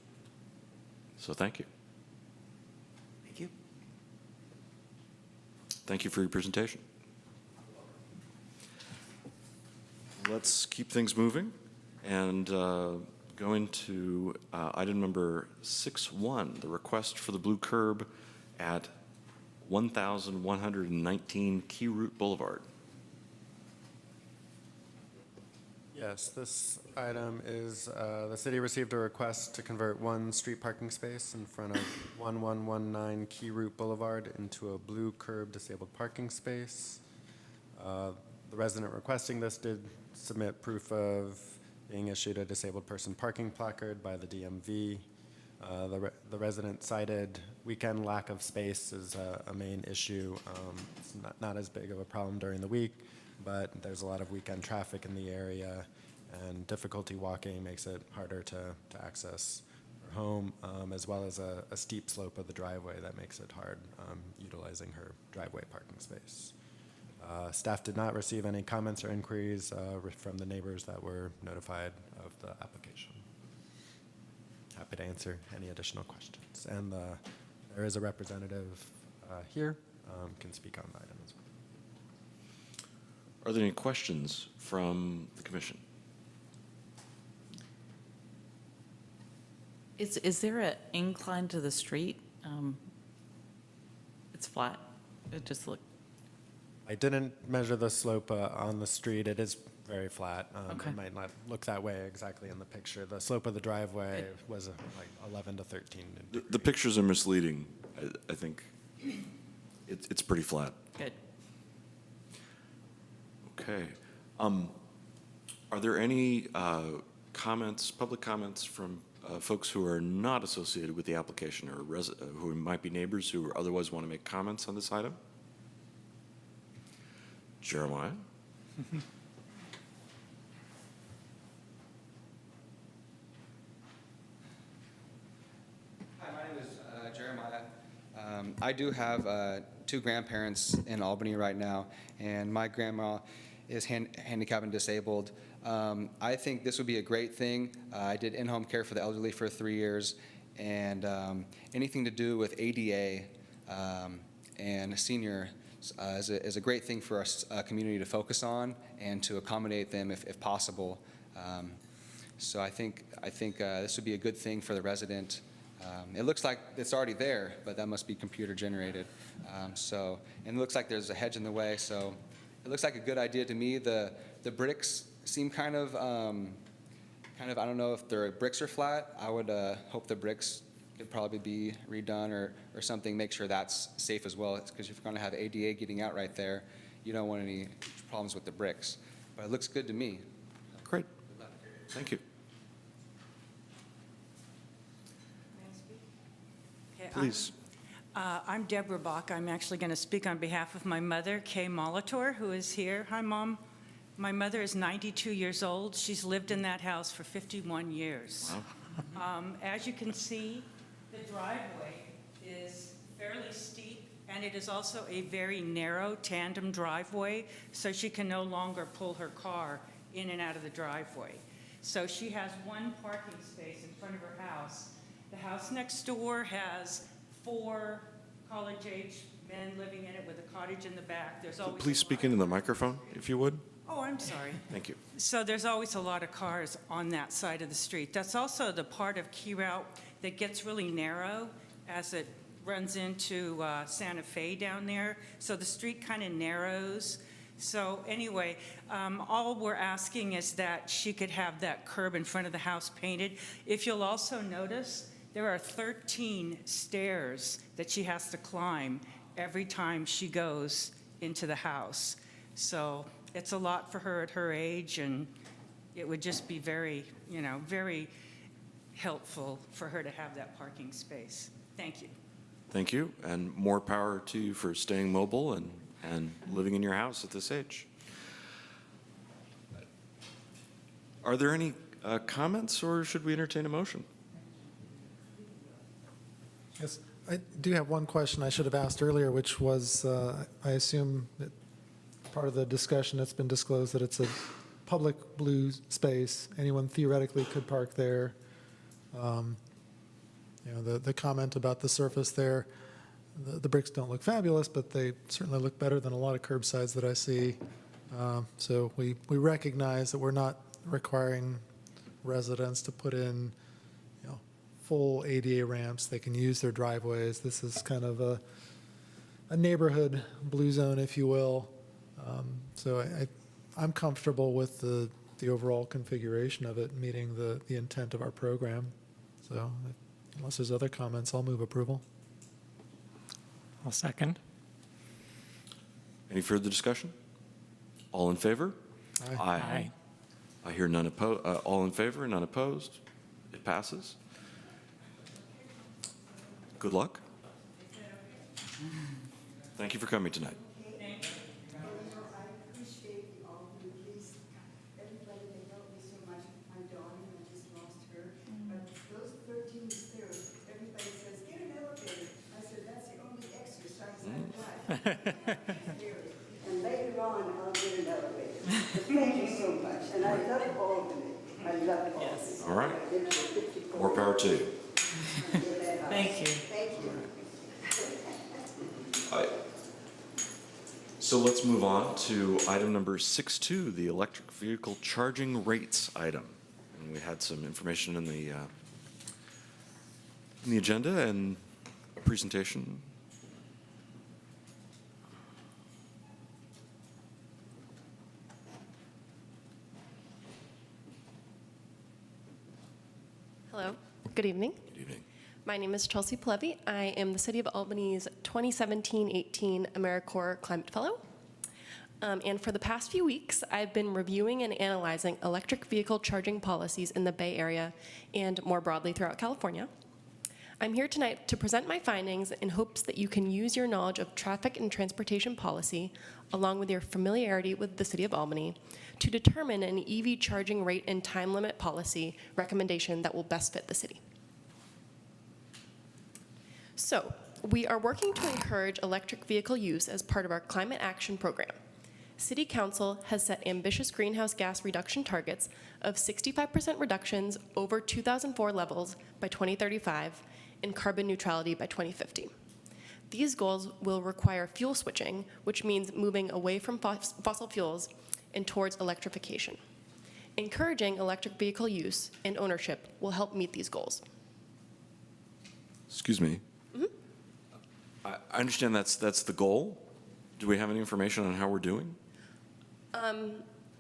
So thank you. Thank you. Thank you for your presentation. Let's keep things moving and go into item number 6.1, the request for the blue curb at 1119 Key Route Boulevard. Yes, this item is, the city received a request to convert one street parking space in front of 1119 Key Route Boulevard into a blue curb disabled parking space. The resident requesting this did submit proof of being issued a disabled person parking placard by the DMV. The resident cited weekend lack of space as a main issue. It's not as big of a problem during the week, but there's a lot of weekend traffic in the area, and difficulty walking makes it harder to access her home, as well as a steep slope of the driveway that makes it hard utilizing her driveway parking space. Staff did not receive any comments or inquiries from the neighbors that were notified of the application. happy to answer any additional questions. And there is a representative here, can speak on the item as well. Are there any questions from the commission? Is there an incline to the street? It's flat. It just looked, I didn't measure the slope on the street. It is very flat. Okay. It might not look that way exactly in the picture. The slope of the driveway was like 11 to 13. The pictures are misleading. I think it's pretty flat. good. Okay. Are there any comments, public comments from folks who are not associated with the application or who might be neighbors who otherwise want to make comments on this item? Jeremiah? Hi, my name is Jeremiah. I do have two grandparents in Albany right now, and my grandma is handicapped and disabled. I think this would be a great thing. I did in-home care for the elderly for 3 years, and anything to do with ADA and senior is a great thing for our community to focus on and to accommodate them if possible. So I think this would be a good thing for the resident. It looks like it's already there, but that must be computer generated. And it looks like there's a hedge in the way, so it looks like a good idea to me. The bricks seem kind of I don't know if their bricks are flat. I would hope the bricks could probably be redone or something, make sure that's safe as well, because if you're going to have ADA getting out right there, you don't want any problems with the bricks. But it looks good to me. Great. Thank you. Okay, Please. I'm Deborah Bach. I'm actually going to speak on behalf of my mother, Kay Molitor, who is here. Hi, Mom. My mother is 92 years old. She's lived in that house for 51 years. Wow. As you can see, the driveway is fairly steep, and it is also a very narrow tandem driveway, so she can no longer pull her car in and out of the driveway. So she has one parking space in front of her house. The house next door has 4 college-age men living in it with a cottage in the back. There's always Please speak into the microphone, if you would. Oh, I'm sorry. Thank you. So there's always a lot of cars on that side of the street. That's also the part of Key Route that gets really narrow as it runs into Santa Fe down there. So the street kind of narrows. So anyway, all we're asking is that she could have that curb in front of the house painted. If you'll also notice, there are 13 stairs that she has to climb every time she goes into the house. So it's a lot for her at her age, and it would just be very, very helpful for her to have that parking space. Thank you. Thank you, and more power to you for staying mobile and living in your house at this age. Are there any comments, or should we entertain a motion? Yes, I do have one question I should have asked earlier, which was, I assume that part of the discussion that's been disclosed that it's a public blue space. Anyone theoretically could park there. The comment about the surface there, the bricks don't look fabulous, but they certainly look better than a lot of curbsides that I see. So we recognize that we're not requiring residents to put in full ADA ramps. They can use their driveways. This is kind of a neighborhood blue zone, if you will. So I'm comfortable with the overall configuration of it, meeting the intent of our program. So unless there's other comments, I'll move approval. I'll second. Any further discussion? All in favor? Aye. Aye. I hear none opposed. All in favor, none opposed. It passes. Good luck. Thank you for coming tonight. I appreciate the Albany police, everybody, they helped me so much. My daughter, I just lost her. But those 13 stairs, everybody says, get an elevator. I said, that's the only exercise I've got. And later on, I'll get an elevator. But thank you so much. And I love Albany. I love Albany. All right. I've been here 55 More power to you. Thank you. So let's move on to item number 6.2, the electric vehicle charging rates item. And we had some information in the agenda and a presentation. Hello, good evening. Good evening. My name is Chelsea Plevy. I am the City of Albany's 2017-18 AmeriCorps Climate Fellow. And for the past few weeks, I've been reviewing and analyzing electric vehicle charging policies in the Bay Area and more broadly throughout California. I'm here tonight to present my findings in hopes that you can use your knowledge of traffic and transportation policy, along with your familiarity with the City of Albany, to determine an EV charging rate and time limit policy recommendation that will best fit the city. So, we are working to encourage electric vehicle use as part of our climate action program. City Council has set ambitious greenhouse gas reduction targets of 65% reductions over 2004 levels by 2035 and carbon neutrality by 2050. These goals will require fuel switching, which means moving away from fossil fuels and towards electrification. Encouraging electric vehicle use and ownership will help meet these goals. Excuse me. I understand that's the goal. Do we have any information on how we're doing?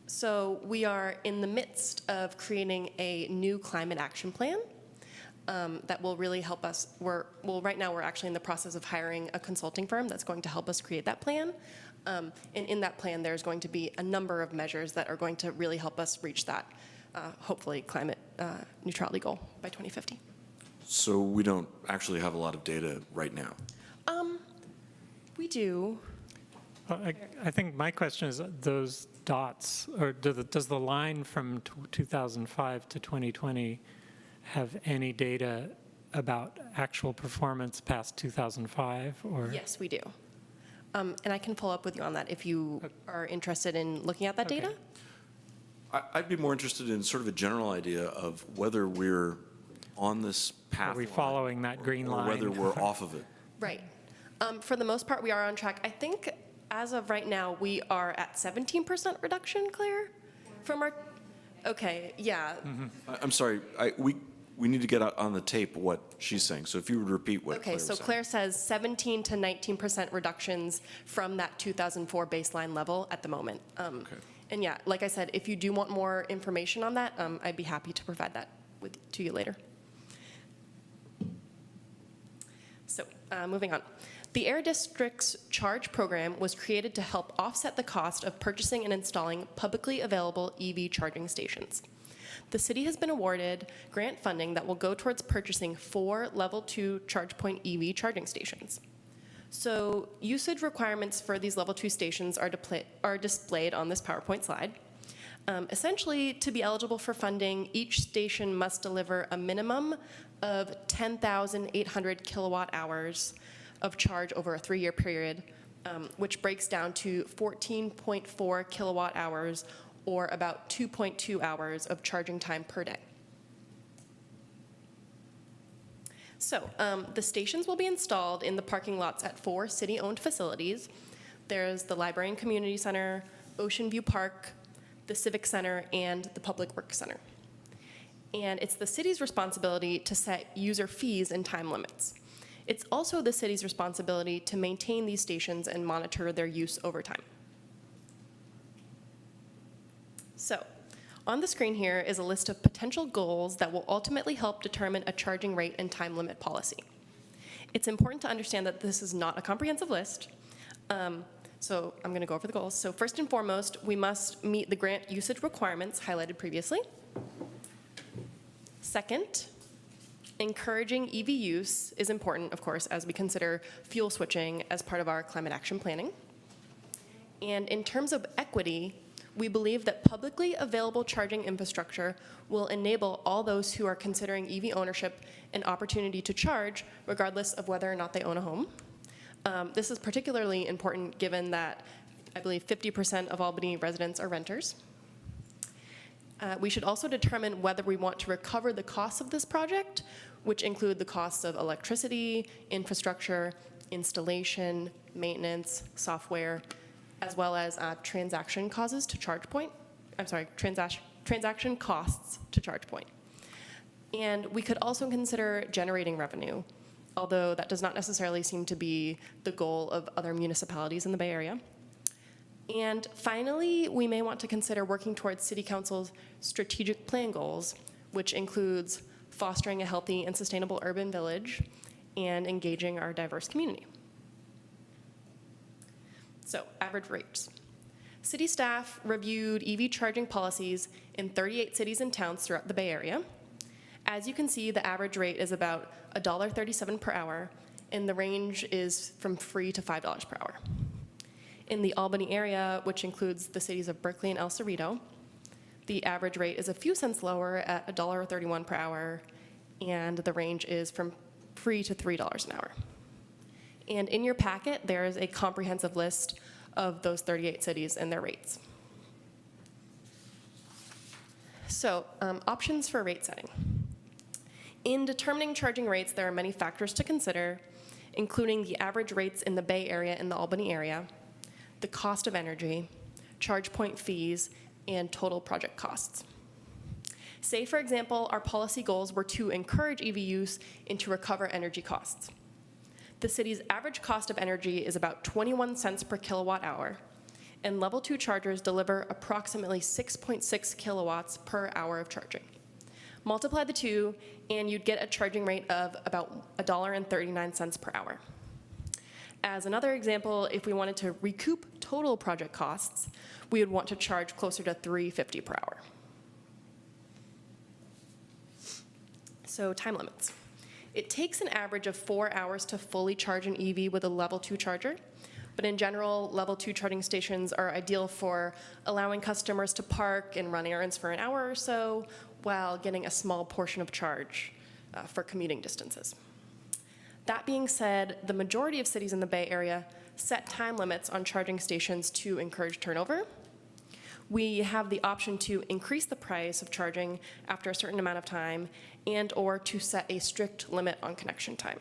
So we are in the midst of creating a new climate action plan that will really help us. Right now we're actually in the process of hiring a consulting firm that's going to help us create that plan. And in that plan, there's going to be a number of measures that are going to really help us reach that, hopefully, climate neutrality goal by 2050. So we don't actually have a lot of data right now. We do. Well, I think my question is those dots, or does the line from 2005 to 2020 have any data about actual performance past 2005? Or? Yes, we do. And I can follow up with you on that if you are interested in looking at that data. I'd be more interested in sort of a general idea of whether we're on this path. Are we following that green line? Or whether we're off of it. Right. For the most part, we are on track. I think as of right now, we are at 17% reduction, Claire, from our. Okay, yeah. I'm sorry. We need to get out on the tape what she's saying. So if you would repeat what Claire was saying. Claire says 17 to 19% reductions from that 2004 baseline level at the moment. And yeah, like I said, if you do want more information on that, I'd be happy to provide that to you later. So moving on. The Air District's CHARGE program was created to help offset the cost of purchasing and installing publicly available EV charging stations. The city has been awarded grant funding that will go towards purchasing 4 Level 2 ChargePoint EV charging stations. So usage requirements for these Level 2 stations are displayed on this PowerPoint slide. Essentially, to be eligible for funding, each station must deliver a minimum of 10,800 kilowatt hours of charge over a 3-year period, which breaks down to 14.4 kilowatt hours or about 2.2 hours of charging time per day. So the stations will be installed in the parking lots at 4 city-owned facilities. There's the Library and Community Center, Ocean View Park, the Civic Center, and the Public Works Center. And it's the city's responsibility to set user fees and time limits. It's also the city's responsibility to maintain these stations and monitor their use over time. So, on the screen here is a list of potential goals that will ultimately help determine a charging rate and time limit policy. It's important to understand that this is not a comprehensive list. So I'm going to go over the goals. So first and foremost, we must meet the grant usage requirements highlighted previously. Second, encouraging EV use is important, of course, as we consider fuel switching as part of our climate action planning. And in terms of equity, we believe that publicly available charging infrastructure will enable all those who are considering EV ownership an opportunity to charge, regardless of whether or not they own a home. This is particularly important given that I believe 50% of Albany residents are renters. We should also determine whether we want to recover the costs of this project, which include the costs of electricity, infrastructure, installation, maintenance, software, as well as transaction costs to ChargePoint. Transaction costs to ChargePoint. And we could also consider generating revenue, although that does not necessarily seem to be the goal of other municipalities in the Bay Area. And finally, we may want to consider working towards City Council's strategic plan goals, which includes fostering a healthy and sustainable urban village and engaging our diverse community. So, average rates. City staff reviewed EV charging policies in 38 cities and towns throughout the Bay Area. As you can see, the average rate is about $1.37 per hour, and the range is from free to $5 per hour. In the Albany area, which includes the cities of Berkeley and El Cerrito, the average rate is a few cents lower at $1.31 per hour, and the range is from free to $3 an hour. And in your packet, there is a comprehensive list of those 38 cities and their rates. So, options for rate setting. In determining charging rates, there are many factors to consider, including the average rates in the Bay Area and the Albany area, the cost of energy, charge point fees, and total project costs. Say, for example, our policy goals were to encourage EV use and to recover energy costs. The city's average cost of energy is about 21 cents per kilowatt hour, and level 2 chargers deliver approximately 6.6 kilowatts per hour of charging. Multiply the two, and you'd get a charging rate of about $1.39 per hour. As another example, if we wanted to recoup total project costs, we would want to charge closer to $3.50 per hour. So, time limits. It takes an average of 4 hours to fully charge an EV with a level 2 charger, but in general, level 2 charging stations are ideal for allowing customers to park and run errands for an hour or so while getting a small portion of charge for commuting distances. That being said, the majority of cities in the Bay Area set time limits on charging stations to encourage turnover. We have the option to increase the price of charging after a certain amount of time and or to set a strict limit on connection time.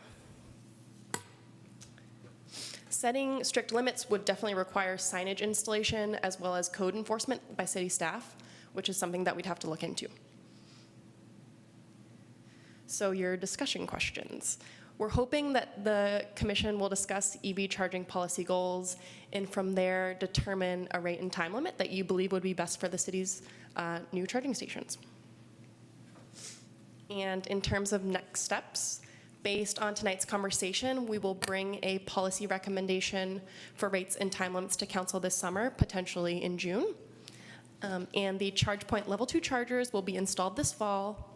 Setting strict limits would definitely require signage installation as well as code enforcement by city staff, which is something that we'd have to look into. So, your discussion questions. We're hoping that the commission will discuss EV charging policy goals and from there determine a rate and time limit that you believe would be best for the city's new charging stations. And in terms of next steps, based on tonight's conversation, we will bring a policy recommendation for rates and time limits to council this summer, potentially in June. And the ChargePoint Level 2 chargers will be installed this fall.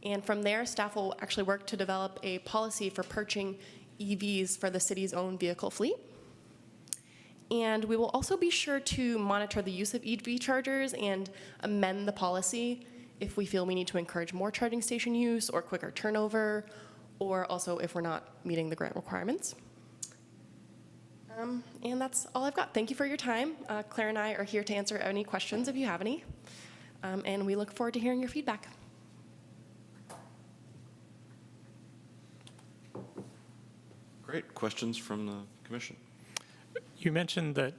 And from there, staff will actually work to develop a policy for purchasing EVs for the city's own vehicle fleet. And we will also be sure to monitor the use of EV chargers and amend the policy if we feel we need to encourage more charging station use or quicker turnover, or also if we're not meeting the grant requirements. And that's all I've got. Thank you for your time. Claire and I are here to answer any questions if you have any. And we look forward to hearing your feedback. Great. Questions from the commission? You mentioned that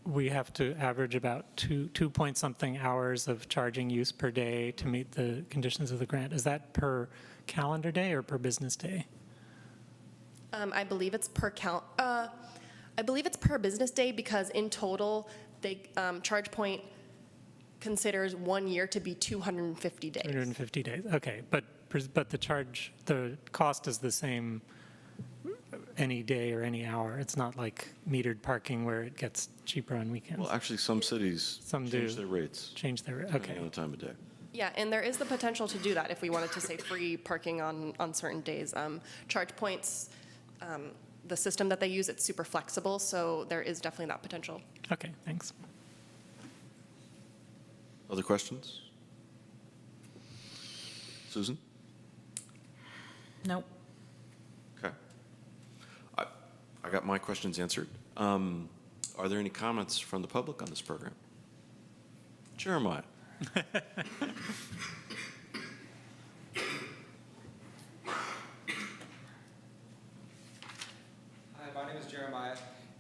we have to average about 2-point-something hours of charging use per day to meet the conditions of the grant. Is that per calendar day or per business day? I believe it's per business day because in total, ChargePoint considers 1 year to be 250 days. 250 days. Okay, but the cost is the same any day or any hour. It's not like metered parking where it gets cheaper on weekends. Well, actually, some cities change their rates. Change their depending okay. on the time of day. Yeah, and there is the potential to do that if we wanted to say free parking on certain days. ChargePoint's, the system that they use, it's super flexible, so there is definitely that potential. Okay, thanks. Other questions? Susan? Nope. Okay. I got my questions answered. Are there any comments from the public on this program? Jeremiah. Hi, my name is Jeremiah,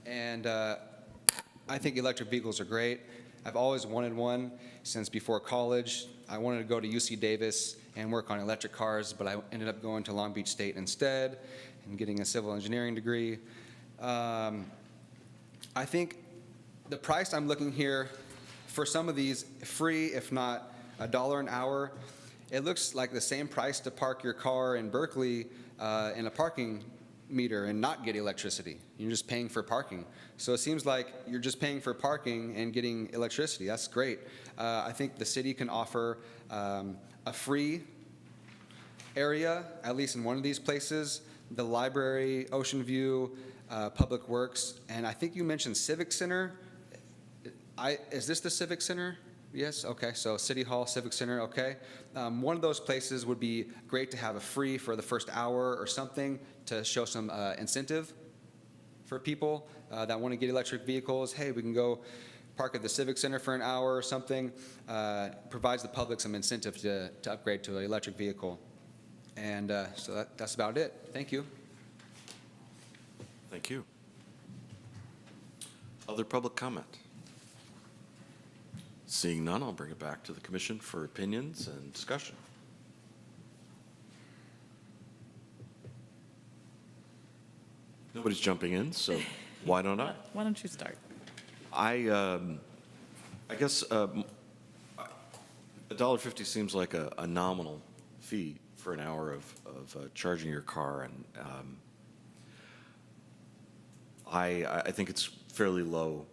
and I think electric vehicles are great. I've always wanted one since before college. I wanted to go to UC Davis and work on electric cars, but I ended up going to Long Beach State instead and getting a civil engineering degree. I think the price I'm looking here for some of these, free, if not $1 an hour, it looks like the same price to park your car in Berkeley in a parking meter and not get electricity. You're just paying for parking. So it seems like you're just paying for parking and getting electricity. That's great. I think the city can offer a free area, at least in one of these places, the library, Ocean View, Public Works, and I think you mentioned Civic Center. Is this the Civic Center? Yes, okay, so City Hall, Civic Center, okay. One of those places would be great to have a free for the first hour or something to show some incentive for people that want to get electric vehicles. Hey, we can go park at the Civic Center for an hour or something. Provides the public some incentive to upgrade to an electric vehicle. And so that's about it. Thank you. Thank you. Other public comment? Seeing none, I'll bring it back to the commission for opinions and discussion. Nobody's jumping in, so why don't I? Why don't you start? I guess $1.50 seems like a nominal fee for an hour of charging your car, and I think it's fairly low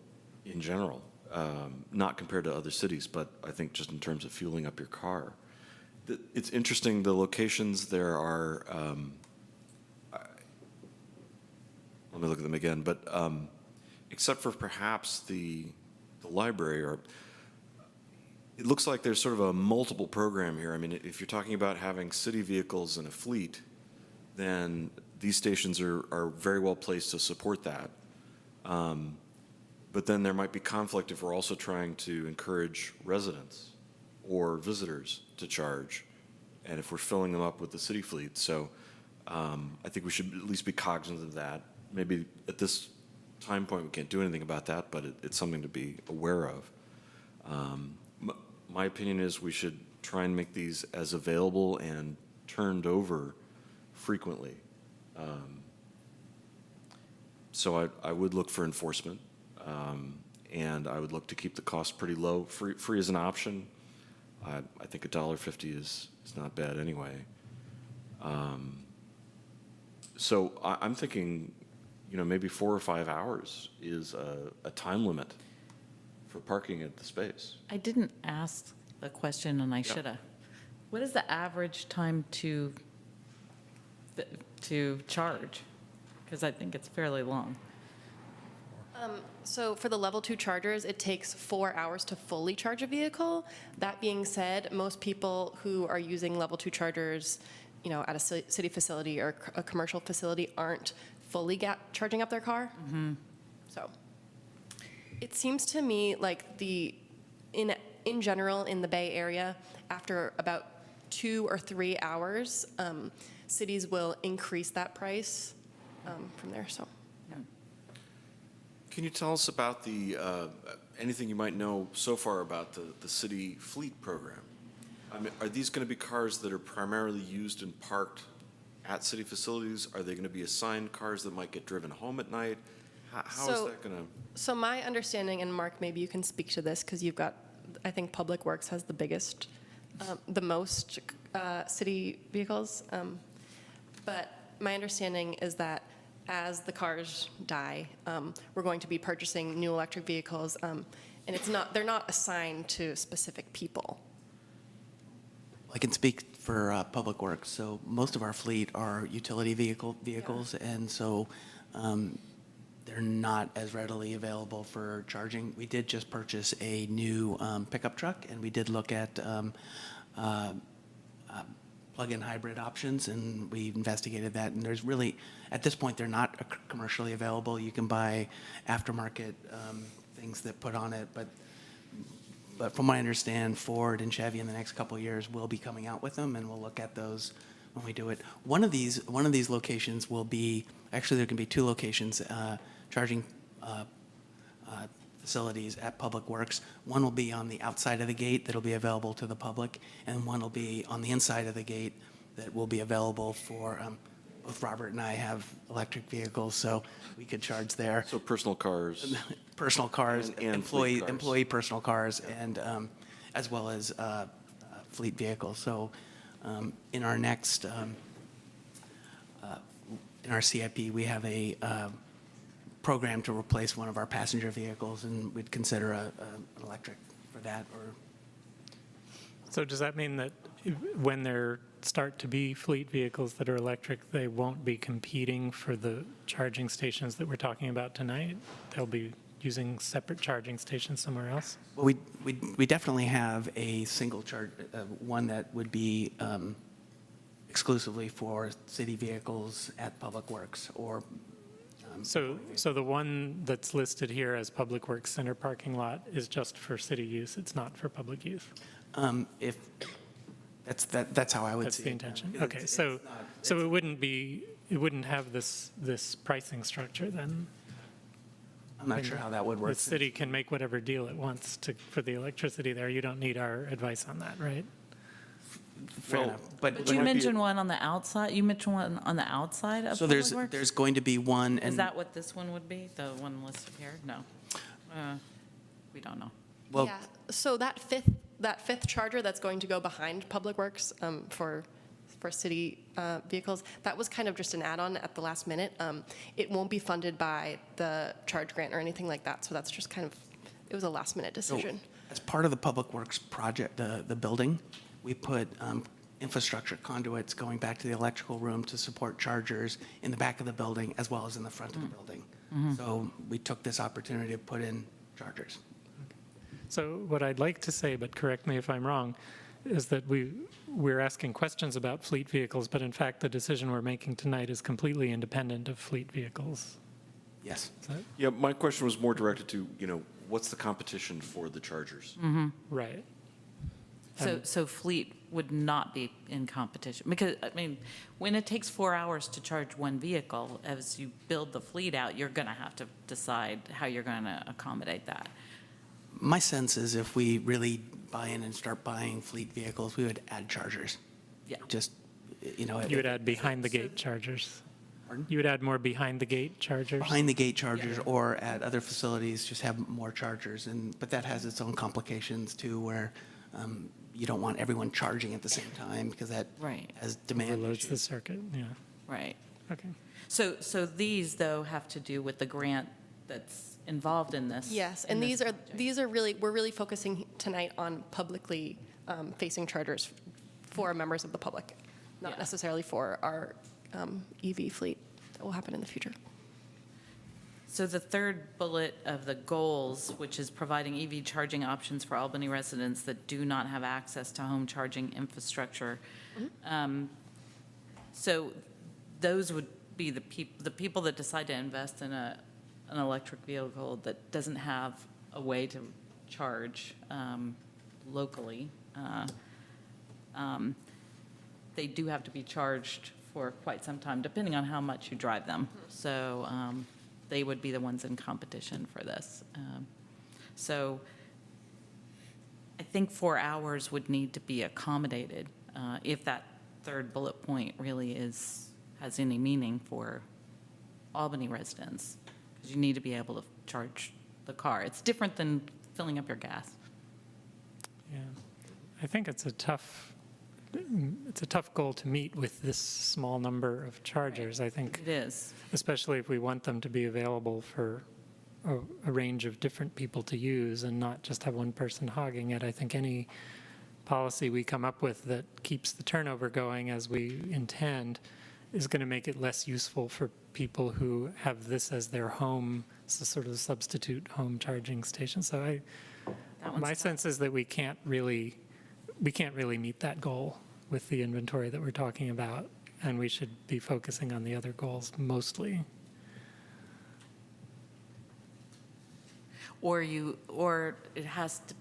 in general, not compared to other cities, but I think just in terms of fueling up your car. It's interesting, the locations there are, let me look at them again, but except for perhaps the library, or it looks like there's sort of a multiple program here. I mean, if you're talking about having city vehicles in a fleet, then these stations are very well placed to support that. But then there might be conflict if we're also trying to encourage residents or visitors to charge, and if we're filling them up with the city fleet. So I think we should at least be cognizant of that. Maybe at this time point we can't do anything about that, but it's something to be aware of. My opinion is we should try and make these as available and turned over frequently. So I would look for enforcement, and I would look to keep the cost pretty low. Free is an option. I think $1.50 is not bad anyway. So I'm thinking, maybe 4 or 5 hours is a time limit for parking at the space. I didn't ask the question, and I should have. What is the average time to charge? Because I think it's fairly long. So for the level 2 chargers, it takes 4 hours to fully charge a vehicle. That being said, most people who are using level 2 chargers, at a city facility or a commercial facility aren't fully charging up their car. Mm-hmm. So it seems to me like in general in the Bay Area, after about 2 or 3 hours, cities will increase that price from there. So. Can you tell us about anything you might know so far about the city fleet program? I mean, are these going to be cars that are primarily used and parked at city facilities? Are they going to be assigned cars that might get driven home at night? How is that going to? So my understanding, and Mark, maybe you can speak to this because you've got, I think Public Works has the biggest, the most city vehicles. But my understanding is that as the cars die, we're going to be purchasing new electric vehicles, and they're not assigned to specific people. I can speak for Public Works. So most of our fleet are utility vehicles, and so they're not as readily available for charging. We did just purchase a new pickup truck, and we did look at plug-in hybrid options, and we investigated that. And there's really, at this point, they're not commercially available. You can buy aftermarket things that put on it, but But from what I understand, Ford and Chevy in the next couple of years will be coming out with them, and we'll look at those when we do it. One of these locations will be, actually there can be two locations, charging facilities at Public Works. One will be on the outside of the gate that'll be available to the public, and one will be on the inside of the gate that will be available for, both Robert and I have electric vehicles, so we could charge there. So personal cars. Personal cars, And fleet cars. employee personal cars, and as well as fleet vehicles. So in our next, in our CIP, we have a program to replace one of our passenger vehicles, and we'd consider an electric for that. Or So does that mean that when there start to be fleet vehicles that are electric, they won't be competing for the charging stations that we're talking about tonight? They'll be using separate charging stations somewhere else? well, we definitely have a single charge, one that would be exclusively for city vehicles at Public Works, or So the one that's listed here as Public Works Center parking lot is just for city use, it's not for public use? if that's how I would That's see the it. intention? It's- Okay, it's so not- it wouldn't have this pricing structure then? I'm not sure how that would work. The city can make whatever deal it wants for the electricity there. You don't need our advice on that, right? Fair Well, enough. But But you mentioned one on the outside, you mentioned one on the outside of so Public Works? there's going to be one, Is and that what this one would be, the one listed here? No. We don't know. well, Yeah, so that fifth charger that's going to go behind Public Works for city vehicles, that was kind of just an add-on at the last minute. It won't be funded by the charge grant or anything like that, so that's just kind of, it was a last-minute decision. as part of the Public Works project, the building, we put infrastructure conduits going back to the electrical room to support chargers in the back of the building as well as in the front of the building. So we took this opportunity to put in chargers. So what I'd like to say, but correct me if I'm wrong, is that we're asking questions about fleet vehicles, but in fact, the decision we're making tonight is completely independent of fleet vehicles. Yes. Is that Yeah, my question was more directed to, what's the competition for the chargers? right? So fleet would not be in competition? Because, I mean, when it takes 4 hours to charge one vehicle, as you build the fleet out, you're going to have to decide how you're going to accommodate that. My sense is if we really buy in and start buying fleet vehicles, we would add chargers. Yeah. Just, You would add behind-the-gate chargers? Pardon? You would add more behind-the-gate chargers? behind the gate chargers, or at other facilities, just have more chargers. But that has its own complications too, where you don't want everyone charging at the same time, because that Right. has demand Overloads the issues. circuit, yeah. Right. Okay. So these, though, have to do with the grant that's involved in this? Yes, in and this these are really, we're really focusing tonight on publicly facing chargers for members of the public, not Yeah. necessarily for our EV fleet that will happen in the future. So the third bullet of the goals, which is providing EV charging options for Albany residents that do not have access to home charging infrastructure. So those would be the people that decide to invest in an electric vehicle that doesn't have a way to charge locally. They do have to be charged for quite some time, depending on how much you drive them. So they would be the ones in competition for this. So I think 4 hours would need to be accommodated if that third bullet point really has any meaning for Albany residents, because you need to be able to charge the car. It's different than filling up your gas. Yeah, I think it's a tough goal to meet with this small number of chargers. I think, It is. especially if we want them to be available for a range of different people to use and not just have one person hogging it. I think any policy we come up with that keeps the turnover going as we intend is going to make it less useful for people who have this as their home, sort of substitute home charging station. So That one's my tough. sense is that we can't really meet that goal with the inventory that we're talking about, and we should be focusing on the other goals mostly. Or it has to,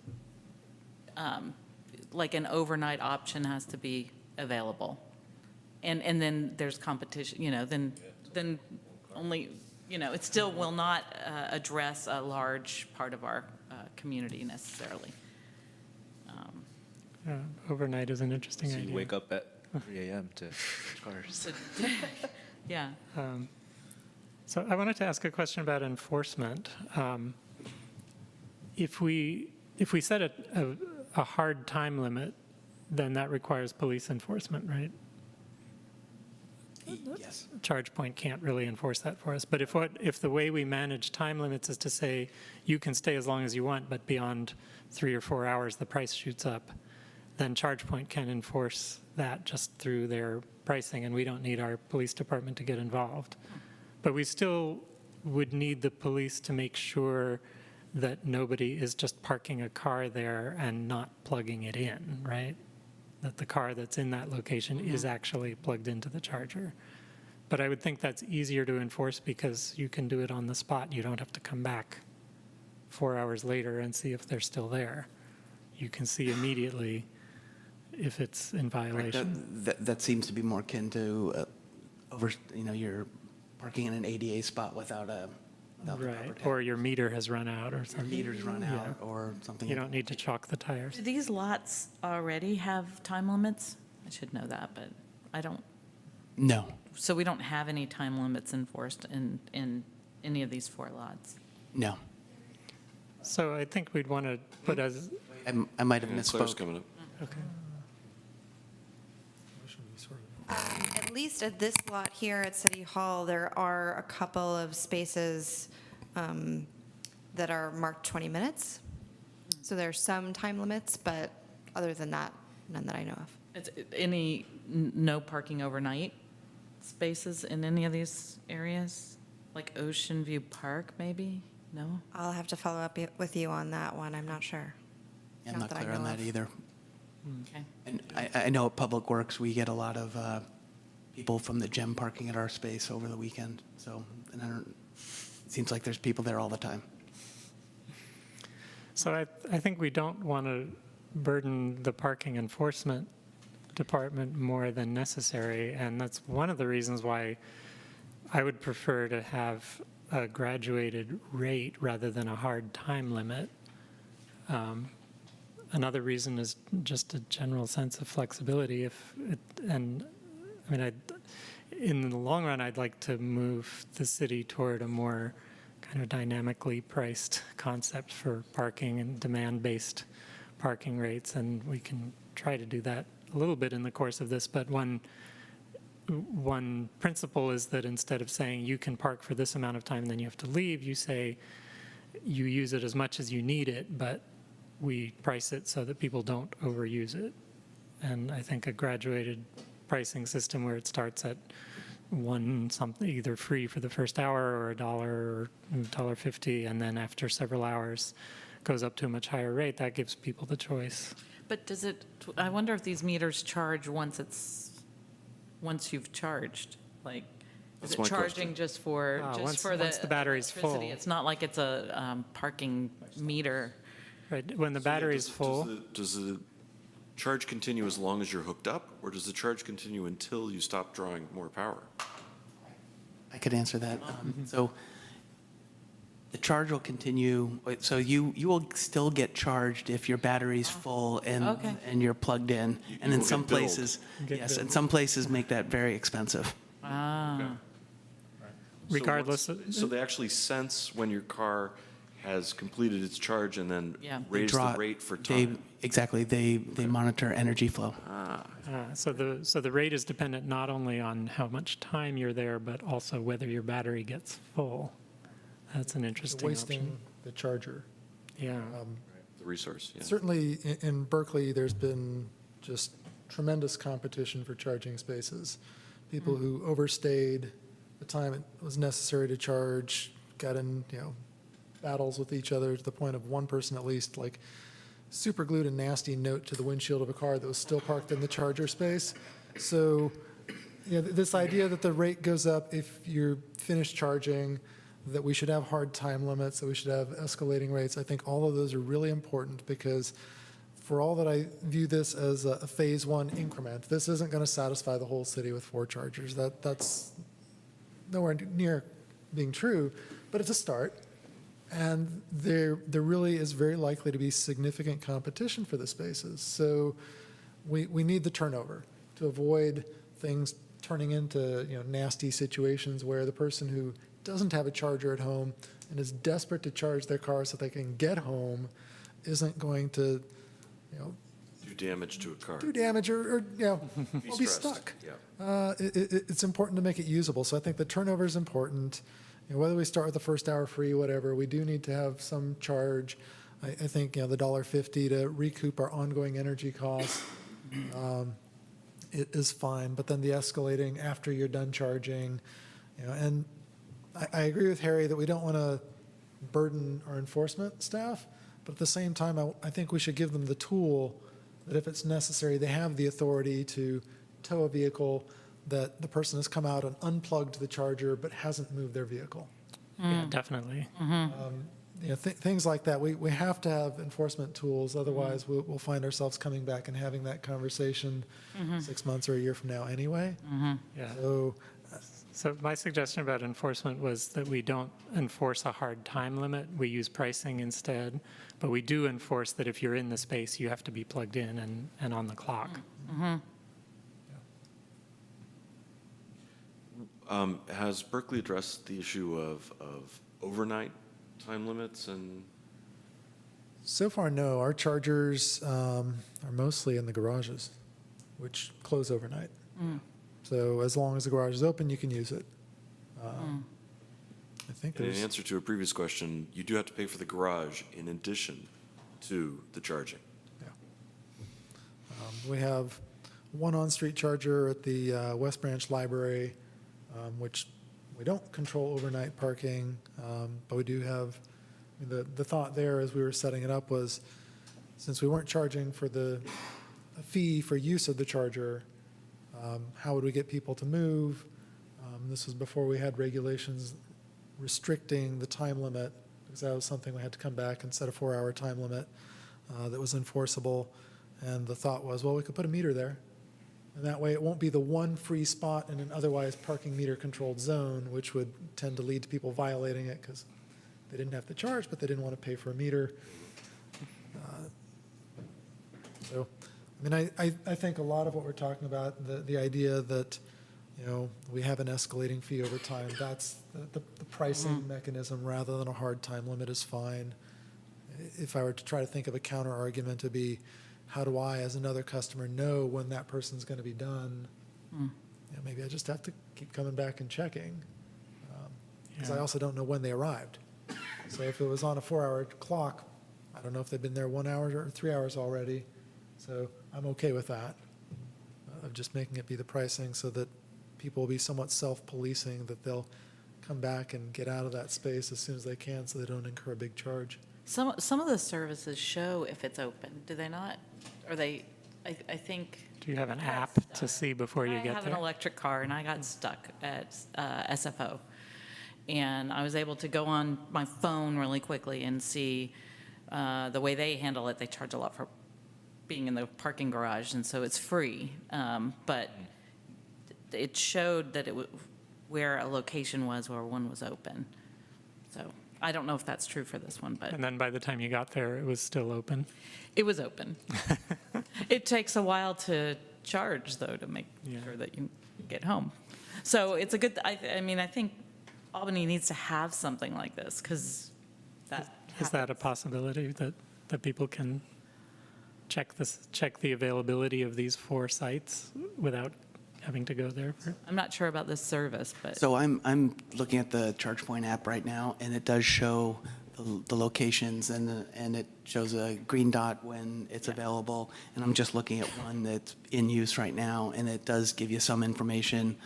like an overnight option has to be available. And then there's competition, then only, it still will not address a large part of our community necessarily. Overnight is an interesting So idea. you wake up at 3 a.m. to switch cars. Yeah. So I wanted to ask a question about enforcement. If we set a hard time limit, then that requires police enforcement, right? Yes. ChargePoint can't really enforce that for us. But if the way we manage time limits is to say you can stay as long as you want, but beyond 3 or 4 hours the price shoots up, then ChargePoint can enforce that just through their pricing, and we don't need our police department to get involved. But we still would need the police to make sure that nobody is just parking a car there and not plugging it in, right? That the car that's in that location is actually plugged into the charger. But I would think that's easier to enforce because you can do it on the spot. You don't have to come back 4 hours later and see if they're still there. You can see immediately if it's in violation. That seems to be more akin to you're parking in an ADA spot without the proper Right, tag. or your meter has run out or Or something. meters run Yeah. out or something. You don't need to chalk the tires. Do these lots already have time limits? I should know that, but I don't. No. So we don't have any time limits enforced in any of these 4 lots? No. So I think we'd want to put as, I might have Yeah, Claire's misspoke. coming up. okay. At least at this lot here at City Hall, there are a couple of spaces that are marked 20 minutes. So there are some time limits, but other than that, none that I know of. It's no parking overnight spaces in any of these areas? Like Ocean View Park, maybe? No? I'll have to follow up with you on that one. I'm not sure. I'm not that I clear on know that of. either. Okay. And I know at Public Works, we get a lot of people from the gym parking at our space over the weekend. So, and it seems like there's people there all the time. So I think we don't want to burden the parking enforcement department more than necessary, and that's one of the reasons why I would prefer to have a graduated rate rather than a hard time limit. Another reason is just a general sense of flexibility. In the long run, I'd like to move the city toward a more kind of dynamically priced concept for parking and demand-based parking rates, and we can try to do that a little bit in the course of this. But one principle is that instead of saying you can park for this amount of time and then you have to leave, you say you use it as much as you need it, but we price it so that people don't overuse it. And I think a graduated pricing system where it starts at something either free for the first hour or $1 or $1.50, and then after several hours goes up to a much higher rate, that gives people the choice. But I wonder if these meters charge once you've charged? Like, That's is my it charging question. just for Once the the battery's electricity? full. It's not like it's a parking meter. Right, when the battery's full, Does the charge continue as long as you're hooked up, or does the charge continue until you stop drawing more power? I could answer that. So the charge will continue. So you will still get charged if your battery's full Okay. and you're plugged in. And will in some get billed. places, Get yes, billed. and some places make that very expensive. Ah. regardless So of, so they actually sense when your car has completed its charge and then Yeah. They raise the rate for time? Exactly. They monitor energy flow. so the rate is dependent not only on how much time you're there, but also whether your battery gets full. That's an interesting Wasting option. the charger. Yeah. The resource, yeah. Certainly, in Berkeley, there's been just tremendous competition for charging spaces. People who overstayed the time it was necessary to charge, got in, battles with each other to the point of one person at least, like, super glued a nasty note to the windshield of a car that was still parked in the charger space. So, this idea that the rate goes up if you're finished charging, that we should have hard time limits, that we should have escalating rates, I think all of those are really important because for all that I view this as a phase one increment, this isn't going to satisfy the whole city with 4 chargers. That's nowhere near being true, but it's a start. And there really is very likely to be significant competition for the spaces. So we need the turnover to avoid things turning into nasty situations where the person who doesn't have a charger at home and is desperate to charge their car so they can get home isn't going to Do damage to a car. do damage or be stressed. stuck. Yeah. It's important to make it usable. So I think the turnover is important. Whether we start with the first hour free, whatever, we do need to have some charge. I think the $1.50 to recoup our ongoing energy costs it is fine. But then the escalating after you're done charging, and I agree with Harry that we don't want to burden our enforcement staff. But at the same time, I think we should give them the tool that if it's necessary, they have the authority to tow a vehicle that the person has come out and unplugged the charger but hasn't moved their vehicle. Yeah, definitely. Things like that. We have to have enforcement tools. Otherwise, we'll find ourselves coming back and having that conversation 6 months or a year from now anyway. Yeah. So So my suggestion about enforcement was that we don't enforce a hard time limit. We use pricing instead, but we do enforce that if you're in the space, you have to be plugged in and on the clock. Has Berkeley addressed the issue of overnight time limits and? so far, no. Our chargers are mostly in the garages, which close overnight. So as long as the garage is open, you can use it. I think And in there's answer to a previous question, you do have to pay for the garage in addition to the charging. we have one on-street charger at the West Branch Library, which we don't control overnight parking, but we do have. The thought there as we were setting it up was, since we weren't charging for a fee for use of the charger, how would we get people to move? This was before we had regulations restricting the time limit, because that was something we had to come back and set a 4-hour time limit that was enforceable. And the thought was, well, we could put a meter there. And that way it won't be the one free spot in an otherwise parking meter controlled zone, which would tend to lead to people violating it because they didn't have to charge, but they didn't want to pay for a meter. So, I think a lot of what we're talking about, the idea that, we have an escalating fee over time, that's the pricing mechanism rather than a hard time limit is fine. If I were to try to think of a counter argument, to be, how do I, as another customer, know when that person's going to be done? Maybe I just have to keep coming back and checking, because I also don't know when they arrived. So if it was on a 4-hour clock, I don't know if they've been there 1 hour or 3 hours already. So I'm okay with that, of just making it be the pricing so that people will be somewhat self-policing, that they'll come back and get out of that space as soon as they can so they don't incur a big charge. Some of the services show if it's open, do they not? Or I think. Do you have an app to see before you I get have there? an electric car, and I got stuck at SFO. And I was able to go on my phone really quickly and see the way they handle it. They charge a lot for being in the parking garage, and so it's free. But it showed that where a location was where one was open. So I don't know if that's true for this one, but And then by the time you got there, it was still open. it was open. It takes a while to charge, though, to make Yeah. sure that you get home. So it's a good, I think Albany needs to have something like this, because that Is that a possibility that people can check the availability of these 4 sites without having to go there? I'm not sure about this service, but. So I'm looking at the ChargePoint app right now, and it does show the locations, and it shows a green dot when it's available. And I'm just looking at one that's in use right now, and it does give you some information.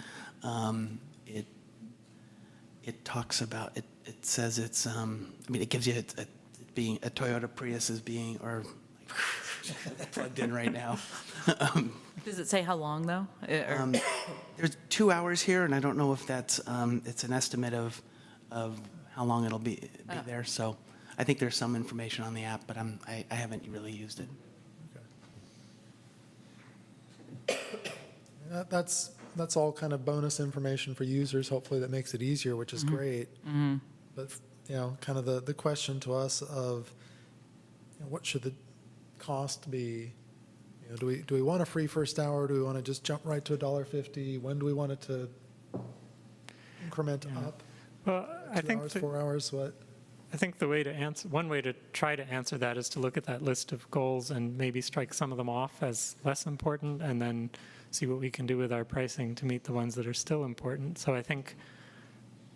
It talks about it. It says it's. It gives you being a Toyota Prius is being plugged in right now. Does it say how long, though? There's 2 hours here, and I don't know if that's it's an estimate of how long it'll be there. So I think there's some information on the app, but I haven't really used it. That's all kind of bonus information for users, hopefully that makes it easier, which is great. But, kind of the question to us of, what should the cost be? Do we want a free first hour? Do we want to just jump right to $1.50? When do we want it to increment up? Well, I 2 think hours, 4 hours, what? I think the way to answer, one way to try to answer that is to look at that list of goals and maybe strike some of them off as less important, and then see what we can do with our pricing to meet the ones that are still important. So I think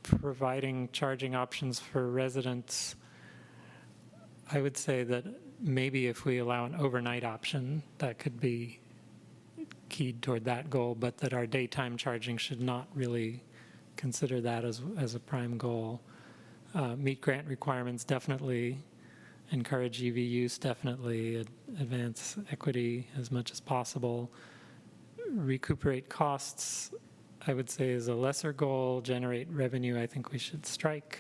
providing charging options for residents, I would say that maybe if we allow an overnight option, that could be keyed toward that goal, but that our daytime charging should not really consider that as a prime goal. Meet grant requirements, definitely. Encourage EV use, definitely. Advance equity as much as possible. Recuperate costs, I would say, is a lesser goal. Generate revenue, I think we should strike.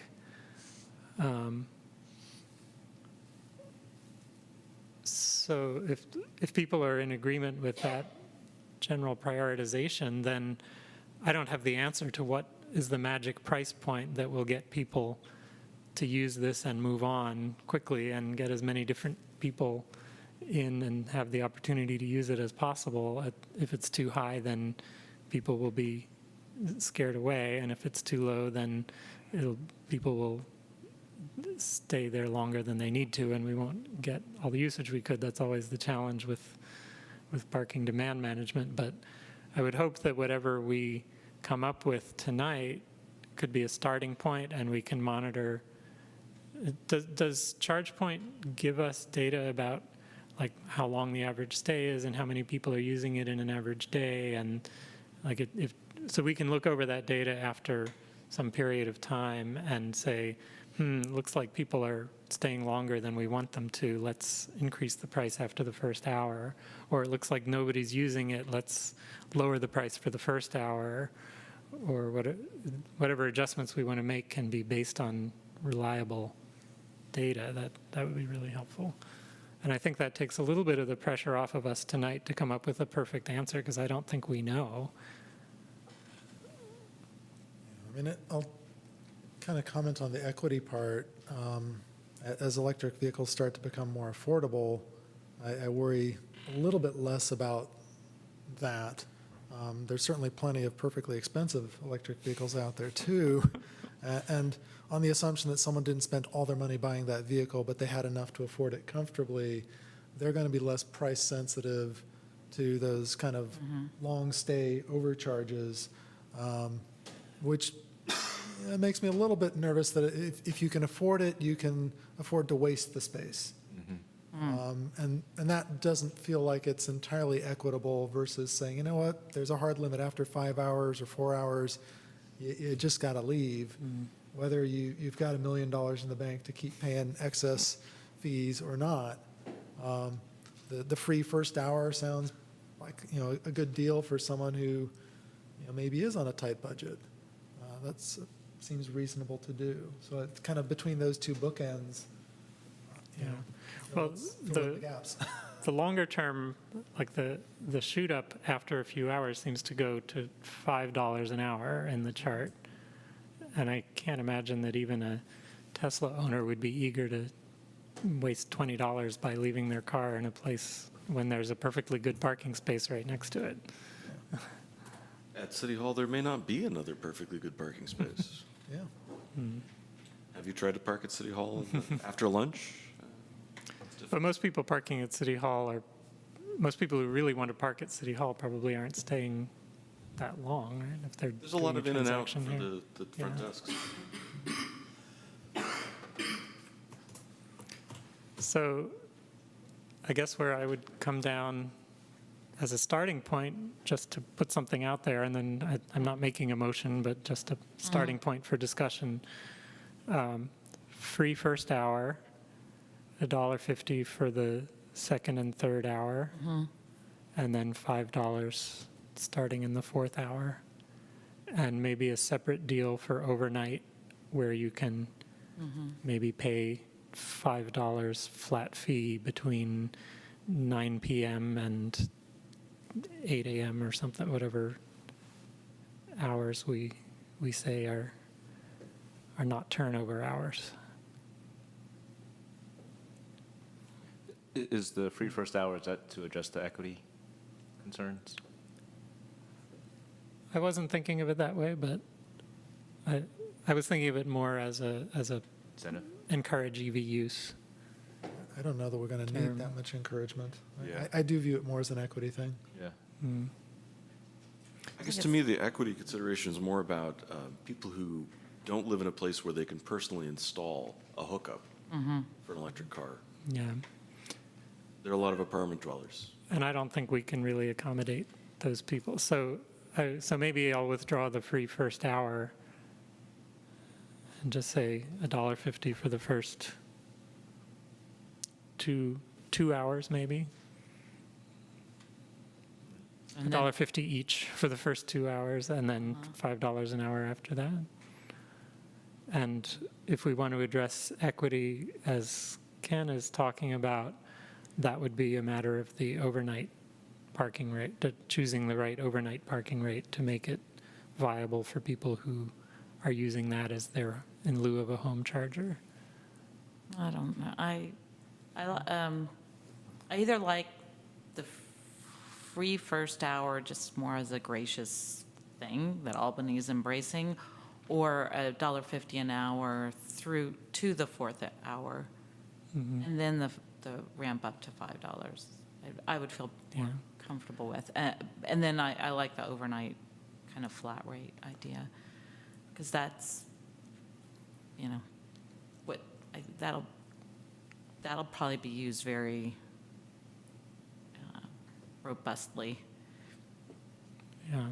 So if people are in agreement with that general prioritization, then I don't have the answer to what is the magic price point that will get people to use this and move on quickly and get as many different people in and have the opportunity to use it as possible. If it's too high, then people will be scared away, and if it's too low, then people will stay there longer than they need to, and we won't get all the usage we could. That's always the challenge with parking demand management. But I would hope that whatever we come up with tonight could be a starting point, and we can monitor. Does ChargePoint give us data about like how long the average stay is and how many people are using it in an average day? And like so we can look over that data after some period of time and say, looks like people are staying longer than we want them to. Let's increase the price after the first hour. Or it looks like nobody's using it. Let's lower the price for the first hour. Or whatever adjustments we want to make can be based on reliable data. That would be really helpful. And I think that takes a little bit of the pressure off of us tonight to come up with a perfect answer, because I don't think we know. I'll kind of comment on the equity part. As electric vehicles start to become more affordable, I worry a little bit less about that. There's certainly plenty of perfectly expensive electric vehicles out there too. And on the assumption that someone didn't spend all their money buying that vehicle, but they had enough to afford it comfortably, they're going to be less price sensitive to those kind of long stay overcharges, which makes me a little bit nervous that if you can afford it, you can afford to waste the space. And that doesn't feel like it's entirely equitable versus saying, you know what, there's a hard limit after 5 hours or 4 hours, you just got to leave. Whether you've got $1 million in the bank to keep paying excess fees or not. The free first hour sounds like a good deal for someone who maybe is on a tight budget. That seems reasonable to do. So it's kind of between those two bookends. Well, the gaps. The longer term, like the shoot up after a few hours seems to go to $5 an hour in the chart. And I can't imagine that even a Tesla owner would be eager to waste $20 by leaving their car in a place when there's a perfectly good parking space right next to it. At City Hall, there may not be another perfectly good parking space. Yeah. Have you tried to park at City Hall after lunch? But most people parking at City Hall most people who really want to park at City Hall probably aren't staying that long, right? If they're There's a lot of in and out for here. the front desks. So I guess where I would come down as a starting point, just to put something out there, and then I'm not making a motion, but just a starting point for discussion. Free first hour, $1.50 for the second and third hour, and then $5 starting in the fourth hour, and maybe a separate deal for overnight where you can maybe pay $5 flat fee between 9 p.m. and 8 a.m. or something, whatever hours we say are not turnover hours. Is the free first hour, is that to address the equity concerns? I wasn't thinking of it that way, but I was thinking of it more as a Incentive? encourage EV use. I don't know that we're going to Term. need that much encouragement. Yeah. I do view it more as an equity thing. Yeah. I guess to me, the equity consideration is more about people who don't live in a place where they can personally install a hookup for an electric car. Yeah. There are a lot of apartment dwellers. And I don't think we can really accommodate those people. So maybe I'll withdraw the free first hour and just say $1.50 for the first two hours, maybe. And then- $1.50 each for the first 2 hours, and then $5 an hour after that. And if we want to address equity, as Ken is talking about, that would be a matter of the overnight parking rate, choosing the right overnight parking rate to make it viable for people who are using that as their, in lieu of a home charger. I don't know. I either like the free first hour just more as a gracious thing that Albany is embracing, or $1.50 an hour through to the fourth hour, and then the ramp up to $5. I would feel more comfortable with, and then I like the overnight kind of flat rate idea, because that's, what that'll probably be used very robustly. Yeah.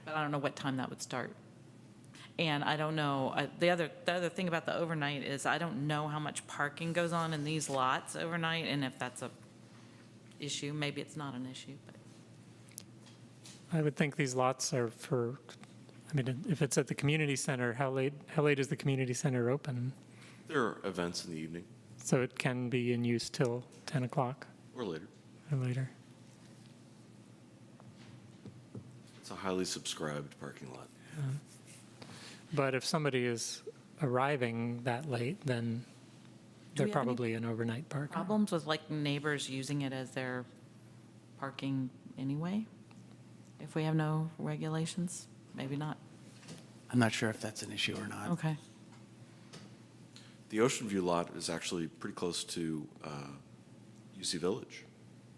But I don't know what time that would start. And I don't know, the other thing about the overnight is I don't know how much parking goes on in these lots overnight, and if that's a issue. Maybe it's not an issue, but. I would think these lots are for, I mean, if it's at the community center, how late is the community center open? There are events in the evening So it can be in use till 10 o'clock or later. or later. It's a highly subscribed parking lot. But if somebody is arriving that late, then Do they're we have any probably an overnight parker. Problems with like neighbors using it as their parking anyway? If we have no regulations? Maybe not. I'm not sure if that's an issue or not. Okay. The Ocean View lot is actually pretty close to UC Village.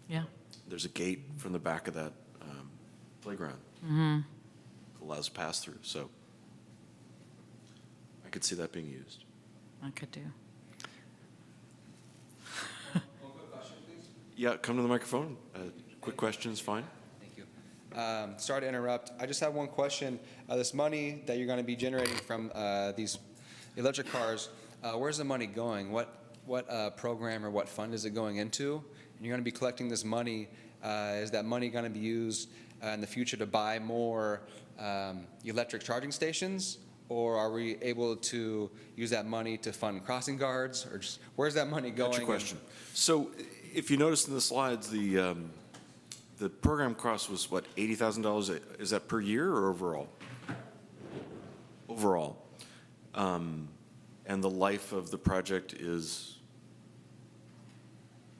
Yeah. There's a gate from the back of that playground. Allows pass through, so I could see that being used. I could do. One quick question, please. Yeah, come to the microphone. Quick question is fine. Thank you. Sorry to interrupt. I just have one question. This money that you're going to be generating from these electric cars, where's the money going? What program or what fund is it going into? And you're going to be collecting this money. Is that money going to be used in the future to buy more electric charging stations? Or are we able to use that money to fund crossing guards? Or just where's that money going? That's your question. So if you noticed in the slides, the program cost was what, $80,000? Is that per year or overall? Overall. And the life of the project is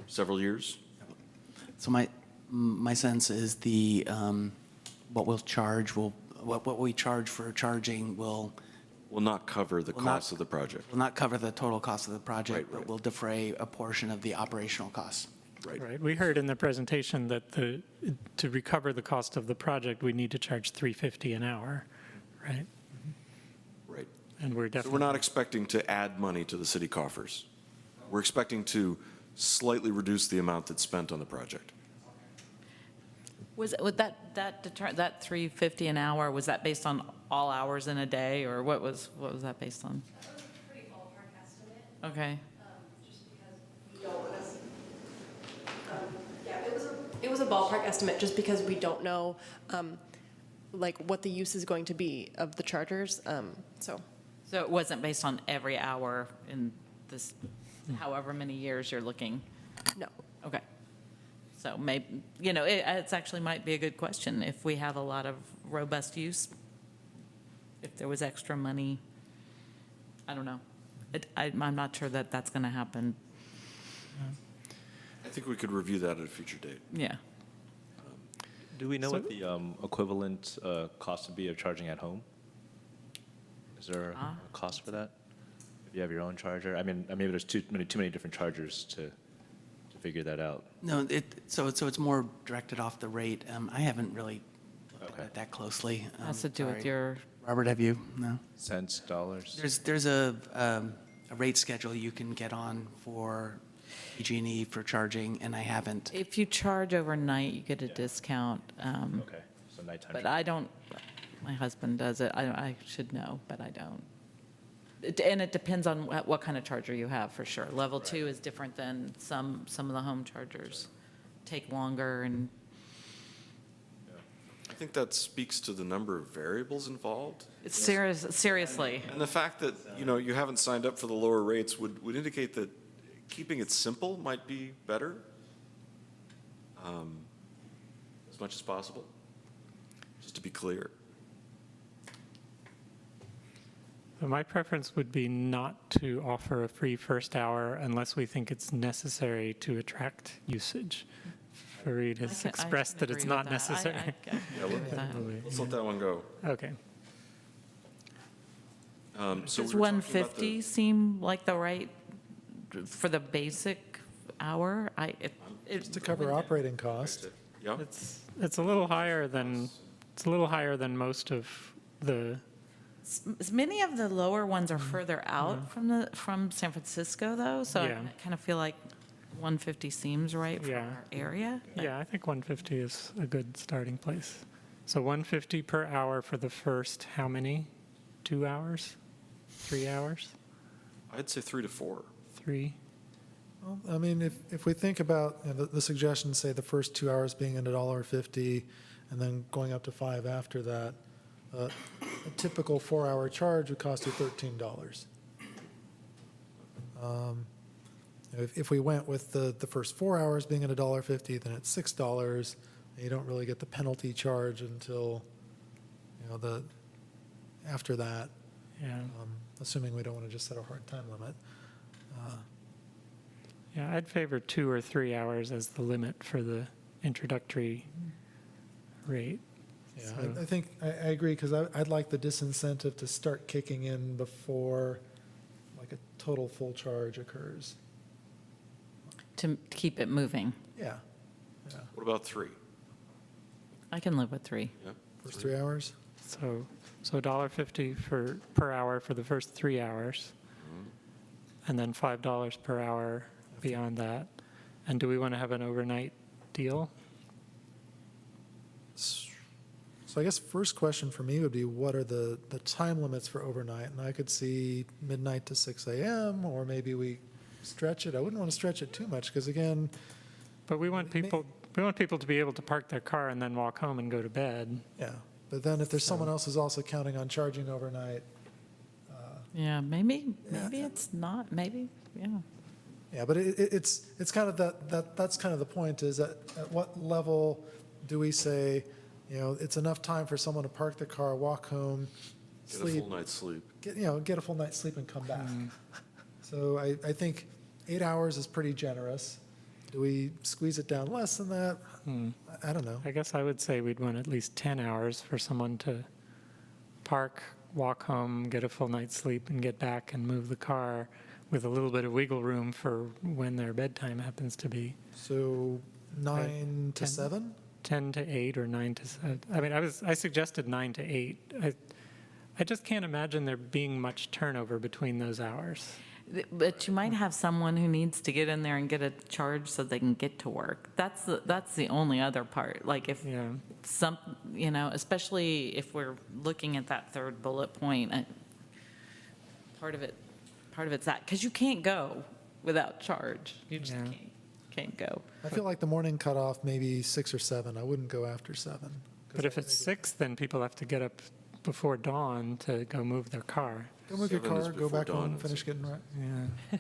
several years? So my sense is the what we'll charge will what we charge for charging will not cover the cost of the project. Will not cover the total cost of the project, Right, but right. will defray a portion of the operational costs. Right. We heard in the presentation that to recover the cost of the project, we need to charge $3.50 an hour, right? Right. And we're So definitely. we're not expecting to add money to the city coffers. We're expecting to slightly reduce the amount that's spent on the project. Was that $3.50 an hour, was that based on all hours in a day, or what was that based on? That was a pretty ballpark estimate. Okay. Just because we don't want to. It was a ballpark estimate just because we don't know, like what the use is going to be of the chargers. So So it wasn't based on every hour in this, however many years you're looking? no. Okay. So maybe, it's actually might be a good question if we have a lot of robust use, if there was extra money. I don't know. I'm not sure that that's going to happen. I think we could review that at a future date. Yeah. Do we know what the equivalent cost would be of charging at home? Is there a cost for that? If you have your own charger? I mean, maybe there's too many different chargers to figure that out. No, so it's more directed off the rate. I haven't really looked Okay. at that closely. Has to do with Sorry. your, Robert, have you? No? Cents, dollars? There's a rate schedule you can get on for PG&E for charging, and I haven't. if you charge overnight, you get a discount. Okay, so nighttime. But I don't, my husband does it. I should know, but I don't. And it depends on what kind of charger you have, for sure. Level 2 is different than some of the home chargers. Take longer and, I think that speaks to the number of variables involved. it's seriously. And the fact that, you haven't signed up for the lower rates would indicate that keeping it simple might be better, as much as possible, just to be clear. My preference would be not to offer a free first hour unless we think it's necessary to attract usage. Fareed has expressed that it's not necessary. Let's let that one go. Okay. So Does we were talking about 150 seem like the right, for the basic hour? Just to cover operating cost. Yeah, It's a little higher than most of the. Many of the lower ones are further out from San Francisco, though, so Yeah. I kind of feel like 150 seems right for our area. Yeah, I think 150 is a good starting place. So 150 per hour for the first, how many? 2 hours? 3 hours? I'd say 3 to 4. 3? Well, I mean, if we think about the suggestion, say the first 2 hours being at $1.50 and then going up to 5 after that, a typical 4-hour charge would cost you $13. If we went with the first 4 hours being at $1.50, then it's $6. And you don't really get the penalty charge until, after that. Yeah. Assuming we don't want to just set a hard time limit. Yeah, I'd favor 2 or 3 hours as the limit for the introductory rate. Yeah, So- I think, I agree, because I'd like the disincentive to start kicking in before like a total full charge occurs. To keep it moving. Yeah, What about 3? I can live with 3. Yeah. first 3 hours. So $1.50 per hour for the first 3 hours, and then $5 per hour beyond that. And do we want to have an overnight deal? So I guess first question for me would be, what are the time limits for overnight? And I could see midnight to 6 a.m., or maybe we stretch it. I wouldn't want to stretch it too much, because again, But we want people to be able to park their car and then walk home and go to bed. yeah. But then if there's someone else who's also counting on charging overnight, Yeah, maybe it's not, maybe, yeah. yeah, but it's kind of that's kind of the point, is at what level do we say, it's enough time for someone to park the car, walk home, Get a sleep, full night's sleep. get a full night's sleep and come back. So I think 8 hours is pretty generous. Do we squeeze it down less than that? I don't know. I guess I would say we'd want at least 10 hours for someone to park, walk home, get a full night's sleep, and get back and move the car with a little bit of wiggle room for when their bedtime happens to be. So 9 to 10? 7? 10 to 8 or 9 to 7. I mean, I suggested 9 to 8. I just can't imagine there being much turnover between those hours. But you might have someone who needs to get in there and get a charge so they can get to work. That's the only other part. Like if some, especially if we're looking at that third bullet point, part of it's that, because you can't go without charge. You just can't go. I feel like the morning cutoff, maybe 6 or 7. I wouldn't go after 7. But if it's 6, then people have to get up before dawn to go move their car. Go move your 7 is car, go before back home, dawn, finish getting right. Yeah.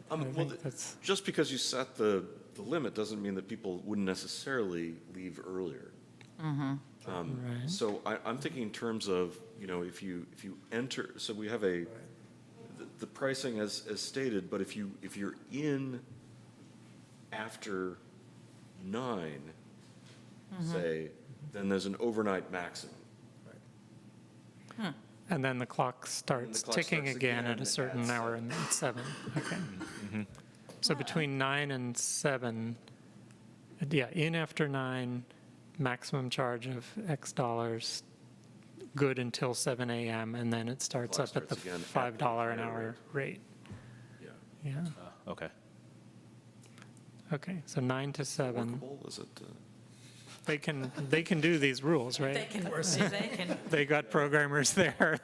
I Well, think that's, just because you set the limit doesn't mean that people wouldn't necessarily leave earlier. Right. So I'm thinking in terms of, if you enter, so we have the pricing as stated, but if you're in after 9, say, then there's an overnight maximum. and then the clock starts clock ticking starts again at again a certain at hour and 7. Okay. So between 9 and 7, yeah, in after 9, maximum charge of X dollars, good until 7 a.m., and then it starts Clock up at the starts again at the $5 an higher hour rate. Yeah. Yeah, Okay. okay, so 9 to 7. Workable, is it? They can do these rules, right? They can. They got programmers there.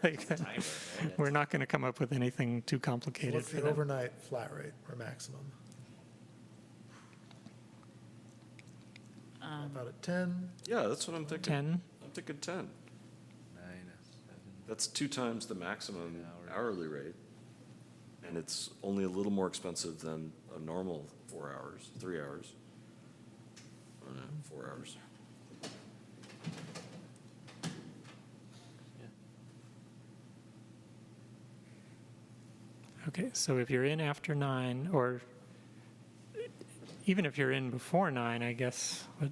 We're not going to come up with anything too complicated What's for the them. overnight flat rate or maximum? About at 10? Yeah, that's what I'm thinking. 10? I'm thinking 10. 9, 7. That's 2 times the maximum hourly rate, and it's only a little more expensive than a normal 4 hours, 3 hours. Oh, no, 4 hours. Okay, so if you're in after 9, or even if you're in before 9, I guess, what,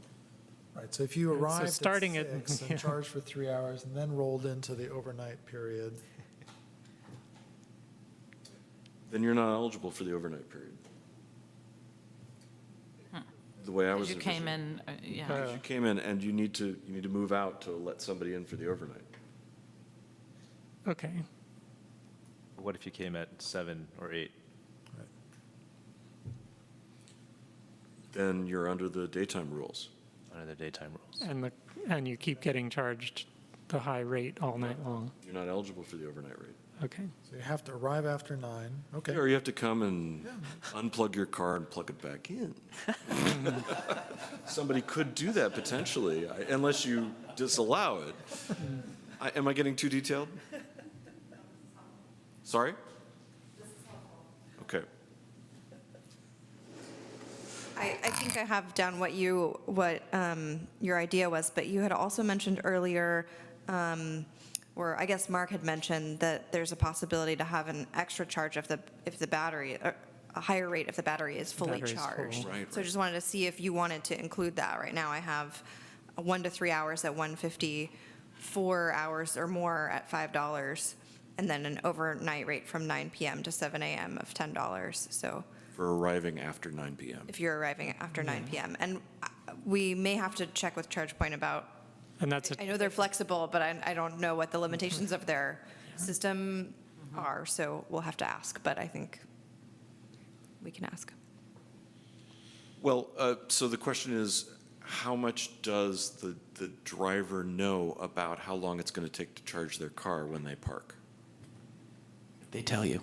Right, so if you So arrived at starting at- 6 yeah. and charged for 3 hours and then rolled into the overnight period, Then you're not eligible for the overnight period. The way I was Because you came envisioning. in, yeah. Because you came in and you need to move out to let somebody in for the overnight. okay. What if you came at 7 or 8? Then you're under the daytime rules. Under the daytime rules. And you keep getting charged the high rate all night long. You're not eligible for the overnight rate. Okay. so you have to arrive after 9, okay. Or you have to come and unplug your car and plug it back in. Somebody could do that potentially, unless you disallow it. Am I getting too detailed? Sorry? Okay. I think I have down what your idea was, but you had also mentioned earlier, or I guess Mark had mentioned that there's a possibility to have an extra charge if the battery, or a higher rate if the battery is fully Battery's full. charged. Right, So I just wanted to see if you wanted to include that. Right now I have 1 to 3 hours at $1.50, 4 hours or more at $5, and then an overnight rate from 9 p.m. to 7 a.m. of $10. So For arriving after 9 p.m. if you're arriving after 9 p.m. And we may have to check with ChargePoint about, And that's I know they're flexible, but I don't know what the limitations of their system are, so we'll have to ask, but I think we can ask. Well, so the question is, how much does the driver know about how long it's going to take to charge their car when they park? They tell you.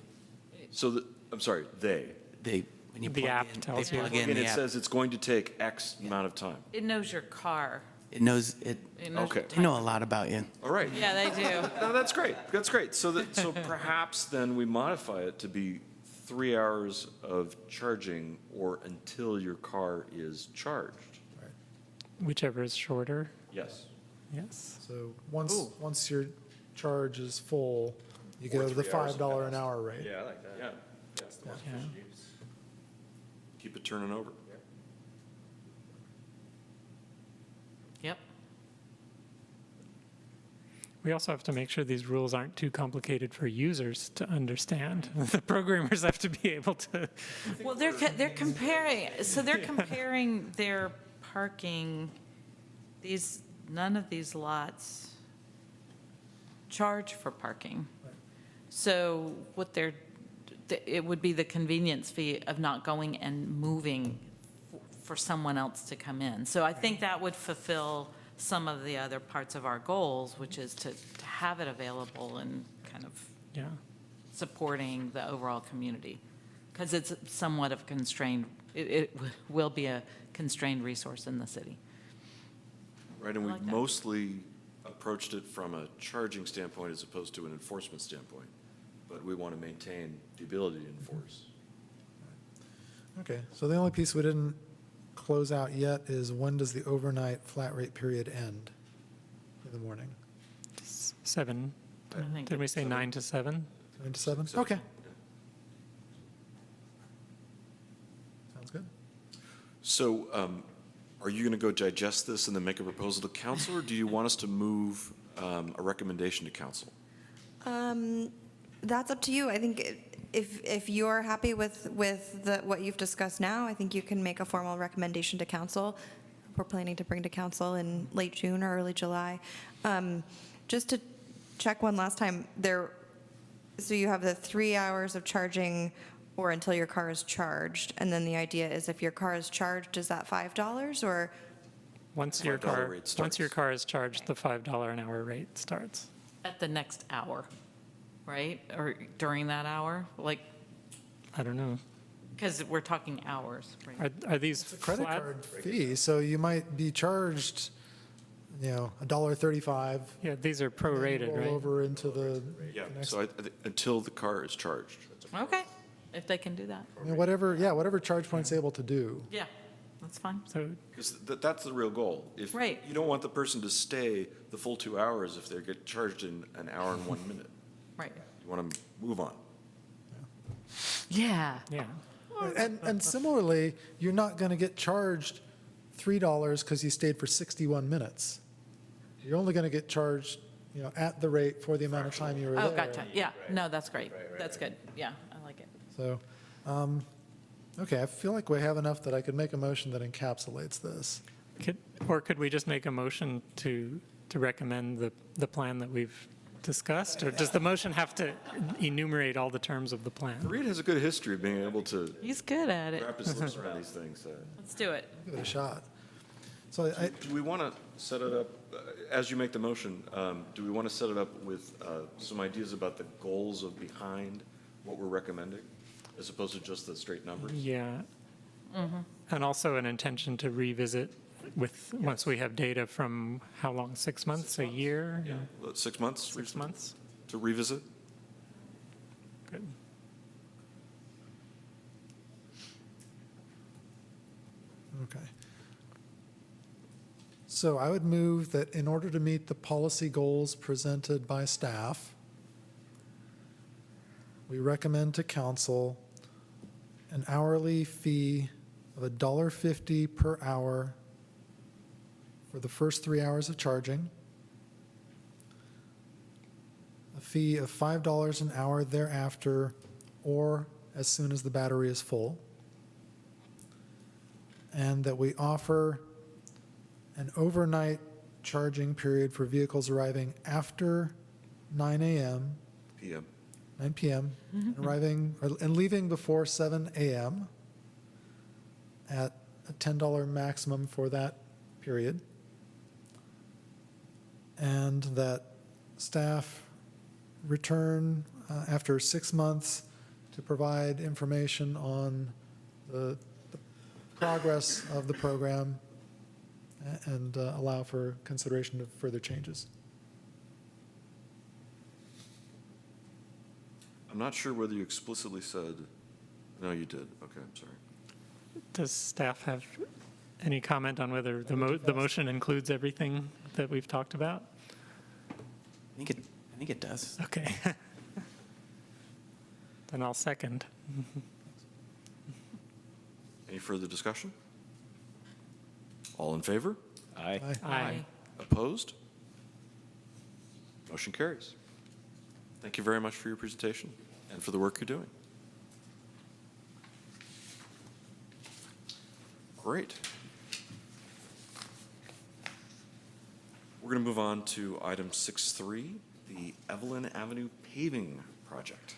So, I'm sorry, When you The plug app in, tells they you. plug in and the it app. says it's going to take X amount of time. It knows your car. It knows it. It knows Okay. your They know a lot about you. All right. Yeah, they do. No, that's great. That's great. So perhaps then we modify it to be 3 hours of charging or until your car is charged. whichever is shorter. Yes. Yes. So once your charge is full, you Or go to the 3 hours $5 an past. hour rate. Yeah, I like that. Yeah. Yeah. Keep it turning over. Yep. We also have to make sure these rules aren't too complicated for users to understand. The programmers have to be able to. Well, they're comparing, so they're comparing their parking, none of these lots charge for parking. So it would be the convenience fee of not going and moving for someone else to come in. So I think that would fulfill some of the other parts of our goals, which is to have it available and kind of Yeah. supporting the overall community. Because it's somewhat of constrained, it will be a constrained resource in the city. Right, and I we've like that. mostly approached it from a charging standpoint as opposed to an enforcement standpoint. But we want to maintain the ability to enforce. Okay, so the only piece we didn't close out yet is when does the overnight flat rate period end in the morning? 7. I think Did we say 9 to 7? 9 to 7? Okay. Sounds good. So are you going to go digest this and then make a proposal to council, or do you want us to move a recommendation to council? That's up to you. I think if you're happy with what you've discussed now, I think you can make a formal recommendation to council. We're planning to bring to council in late June or early July. Just to check one last time, so you have the 3 hours of charging or until your car is charged, and then the idea is if your car is charged, is that $5 or? Once your $5 car, rate starts. once your car is charged, the $5 an hour rate starts. At the next hour, right? Or during that hour? Like, I don't know. because we're talking hours, right? Are these It's a credit flat? card fee, so you might be charged, $1.35. Yeah, these are prorated, Roll right? over into the next, So until the car is charged. Okay, if they can do that. whatever charge point's able to do. Yeah, that's fine. So Because that's the real goal. If Right. you don't want the person to stay the full 2 hours if they get charged in an hour and 1 minute. Right. You want to move on. Yeah. yeah, And similarly, you're not going to get charged $3 because you stayed for 61 minutes. You're only going to get charged, at the rate for the amount of time you were there. Oh, gotcha. Yeah, no, that's great. That's good. Yeah, I like it. So, okay, I feel like we have enough that I could make a motion that encapsulates this. could we just make a motion to recommend the plan that we've discussed? Or does the motion have to enumerate all the terms of the plan? Reed has a good history of being able to He's good at it. wrap his lips around these things. Let's do it. Give it a shot. So Do we want to set it up, as you make the motion, do we want to set it up with some ideas about the goals behind what we're recommending, as opposed to just the straight numbers? Yeah. And also an intention to revisit once we have data from how long, 6 months, a year? 6 months? 6 months? To revisit? Good. Okay. So I would move that in order to meet the policy goals presented by staff, we recommend to council an hourly fee of $1.50 per hour for the first 3 hours of charging, a fee of $5 an hour thereafter or as soon as the battery is full, and that we offer an overnight charging period for vehicles arriving after 9 a.m., PM. 9 p.m., and leaving before 7 a.m. at a $10 maximum for that period, and that staff return after 6 months to provide information on the progress of the program and allow for consideration of further changes. I'm not sure whether you explicitly said, no, you did. Okay, I'm sorry. Does staff have any comment on whether the motion includes everything that we've talked about? I think it does. Okay. Then I'll second. Any further discussion? All in favor? Aye. Aye. Opposed? Motion carries. Thank you very much for your presentation and for the work you're doing. Great. We're going to move on to item 6.3, the Evelyn Avenue Paving Project.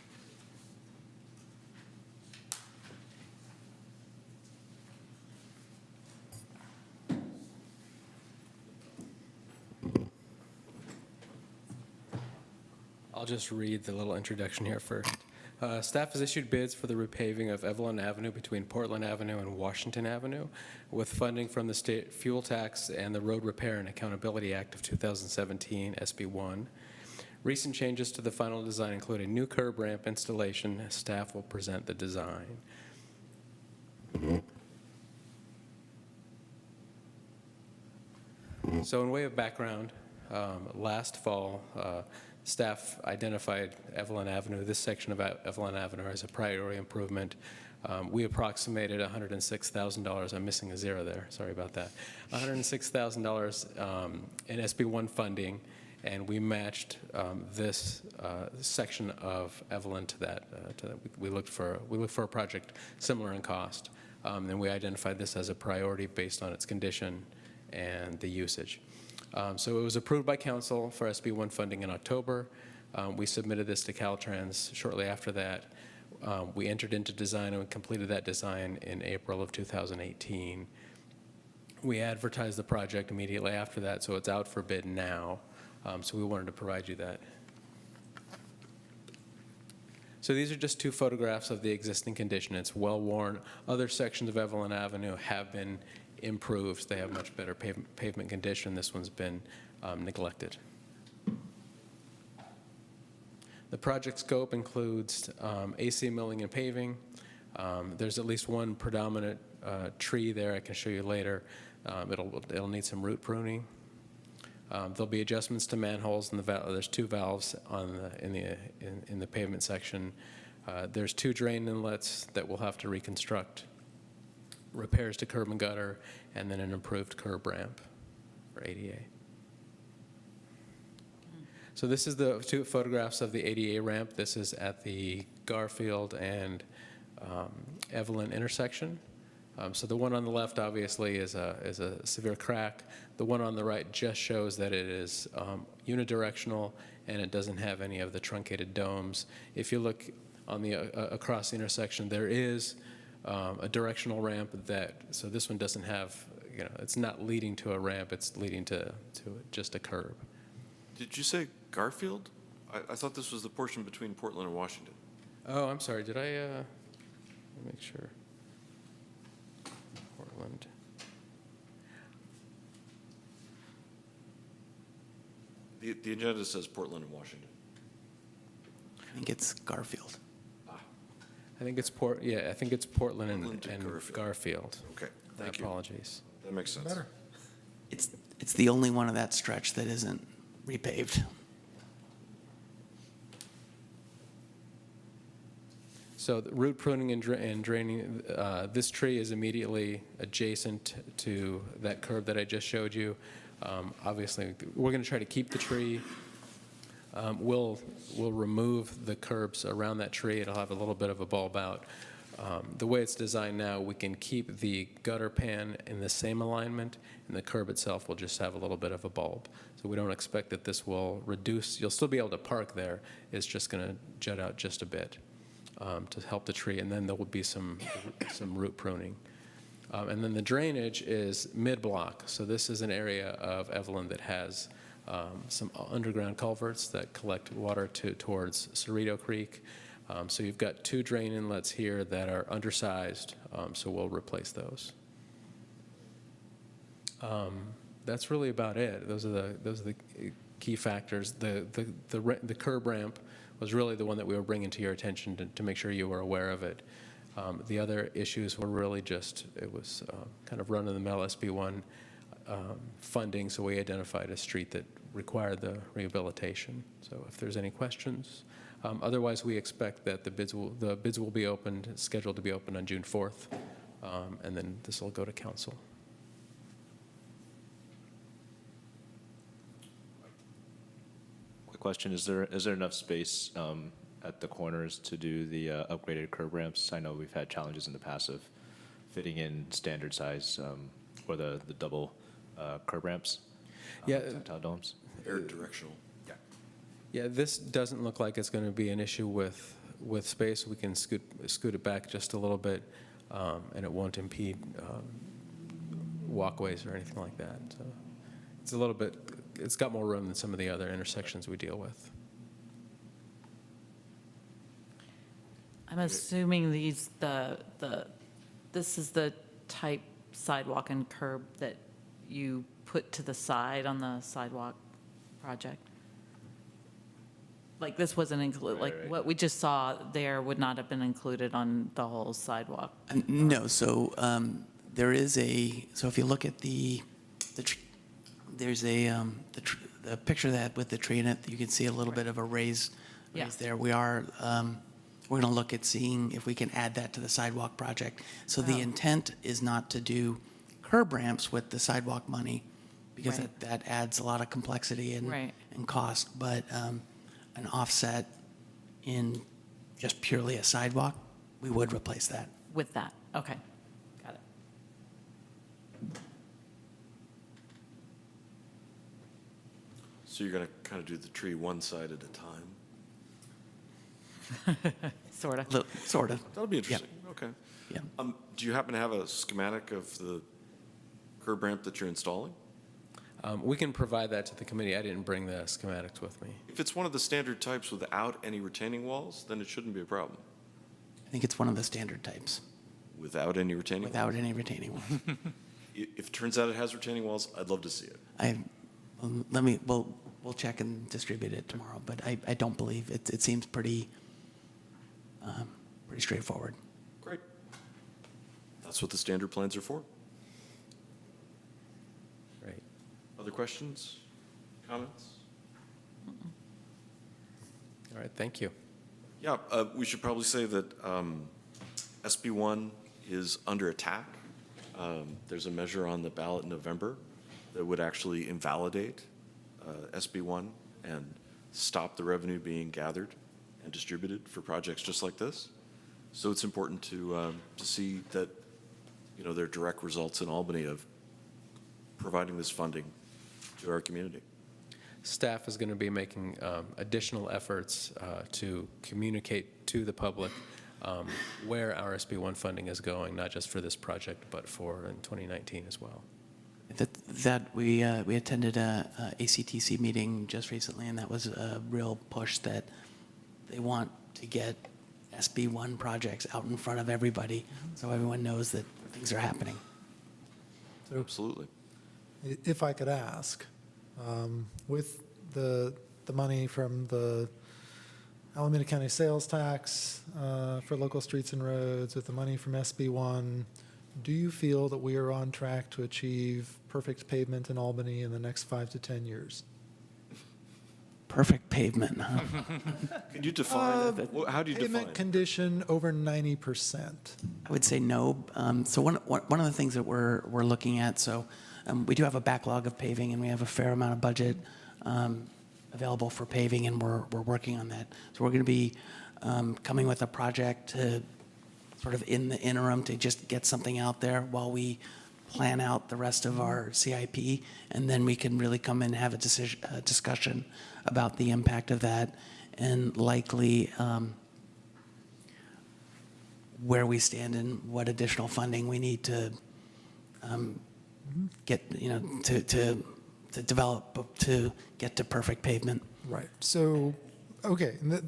I'll just read the little introduction here first. Staff has issued bids for the repaving of Evelyn Avenue between Portland Avenue and Washington Avenue with funding from the state fuel tax and the Road Repair and Accountability Act of 2017, SB 1. Recent changes to the final design include a new curb ramp installation. Staff will present the design. So in way of background, last fall, staff identified Evelyn Avenue, this section of Evelyn Avenue, as a priority improvement. We approximated $106,000. I'm missing a zero there. Sorry about that. $106,000 in SB1 funding, and we matched this section of Evelyn to that. We looked for a project similar in cost, and we identified this as a priority based on its condition and the usage. So it was approved by council for SB1 funding in October. We submitted this to Caltrans shortly after that. We entered into design and we completed that design in April of 2018. We advertised the project immediately after that, so it's out for bid now. So we wanted to provide you that. So these are just two photographs of the existing condition. It's well worn. Other sections of Evelyn Avenue have been improved. They have much better pavement condition. This one's been neglected. The project scope includes AC milling and paving. There's at least one predominant tree there I can show you later. It'll need some root pruning. There'll be adjustments to manholes, and there's two valves in the pavement section. There's two drain inlets that we'll have to reconstruct, repairs to curb and gutter, and then an improved curb ramp for ADA. So this is the two photographs of the ADA ramp. This is at the Garfield and Evelyn intersection. So the one on the left obviously is a severe crack. The one on the right just shows that it is unidirectional and it doesn't have any of the truncated domes. If you look on the across the intersection, there is a directional ramp so this one doesn't have, it's not leading to a ramp, it's leading to just a curb. Did you say Garfield? I thought this was the portion between Portland and Washington. Oh, I'm sorry, did I, let me make sure. Portland. The agenda says Portland and Washington. I think it's Garfield. I think it's Portland and Garfield. Garfield. Okay, My thank you. apologies. That makes sense. Better. It's the only one of that stretch that isn't repaved. So the root pruning and draining, this tree is immediately adjacent to that curb that I just showed you. Obviously, we're going to try to keep the tree. We'll remove the curbs around that tree. It'll have a little bit of a bulb out. The way it's designed now, we can keep the gutter pan in the same alignment, and the curb itself will just have a little bit of a bulb. So we don't expect that this will reduce. You'll still be able to park there. It's just going to jut out just a bit to help the tree, and then there will be some root pruning. And then the drainage is mid-block. So this is an area of Evelyn that has some underground culverts that collect water towards Cerrito Creek. So you've got two drain inlets here that are undersized, so we'll replace those. That's really about it. Those are the key factors. The curb ramp was really the one that we were bringing to your attention to make sure you were aware of it. The other issues were really just, it was kind of run-of-the-mill SB1 funding, so we identified a street that required the rehabilitation. So if there's any questions. Otherwise, we expect that the bids will be opened, scheduled to be opened on June 4th, and then this will go to council. Quick question, is there enough space at the corners to do the upgraded curb ramps? I know we've had challenges in the past of fitting in standard size or the double curb ramps, tactile domes. Air directional. Yeah, this doesn't look like it's going to be an issue with space. We can scoot it back just a little bit, and it won't impede walkways or anything like that. So it's a little bit, it's got more room than some of the other intersections we deal with. I'm assuming this is the type sidewalk and curb that you put to the side on the sidewalk project? like this wasn't included, like what we just saw there would not have been included on the whole sidewalk. No, so there is so if you look at there's the picture that with the tree in it, you can see a little bit of a raise Yeah. there. We're going to look at seeing if we can add that to the sidewalk project. So the Oh. intent is not to do curb ramps with the sidewalk money, because Right. that adds a lot of complexity Right. and cost, but an offset in just purely a sidewalk, we would replace that. With that, okay, got it. So you're going to kind of do the tree one side at a time? Sort of. Sort of. That'll be interesting. Okay. Yeah. Do you happen to have a schematic of the curb ramp that you're installing? We can provide that to the committee. I didn't bring the schematics with me. If it's one of the standard types without any retaining walls, then it shouldn't be a problem. I think it's one of the standard types, Without any retaining walls? without any retaining walls. If it turns out it has retaining walls, I'd love to see it. We'll check and distribute it tomorrow, but I don't believe, it seems pretty straightforward. Great. That's what the standard plans are for. Right. Other questions, comments? All right, thank you. Yeah, we should probably say that SB1 is under attack. There's a measure on the ballot in November that would actually invalidate SB1 and stop the revenue being gathered and distributed for projects just like this. So it's important to see that, you know, there are direct results in Albany of providing this funding to our community. Staff is going to be making additional efforts to communicate to the public where our SB1 funding is going, not just for this project, but for in 2019 as well. We attended a ACTC meeting just recently, and that was a real push that they want to get SB1 projects out in front of everybody, so everyone knows that things are happening. Absolutely. If I could ask, with the money from the Alameda County sales tax for local streets and roads, with the money from SB1, do you feel that we are on track to achieve perfect pavement in Albany in the next 5 to 10 years? Perfect pavement, huh? Could you define that? How do you define Pavement it? condition over 90%. I would say no. So one of the things that we're looking at, so we do have a backlog of paving, and we have a fair amount of budget available for paving, and we're working on that. So we're going to be coming with a project to sort of in the interim to just get something out there while we plan out the rest of our CIP, and then we can really come in and have a discussion about the impact of that, and likely where we stand and what additional funding we need to get, to develop, to get to perfect pavement. Right. So, okay. And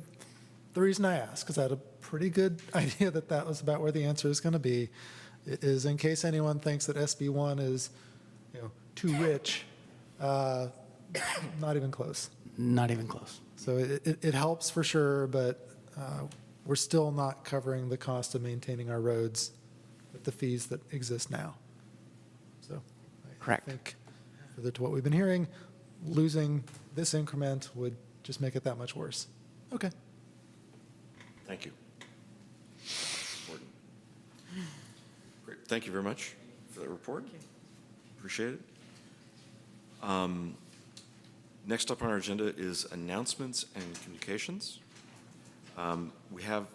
the reason I asked, because I had a pretty good idea that that was about where the answer is going to be, is in case anyone thinks that SB1 is, too rich, not even close. Not even close. So it helps for sure, but we're still not covering the cost of maintaining our roads with the fees that exist now. So Correct. I think, further to what we've been hearing, losing this increment would just make it that much worse. Okay. Thank you. Important. Great. Thank you very much for that report. Appreciate it. Next up on our agenda is announcements and communications. We have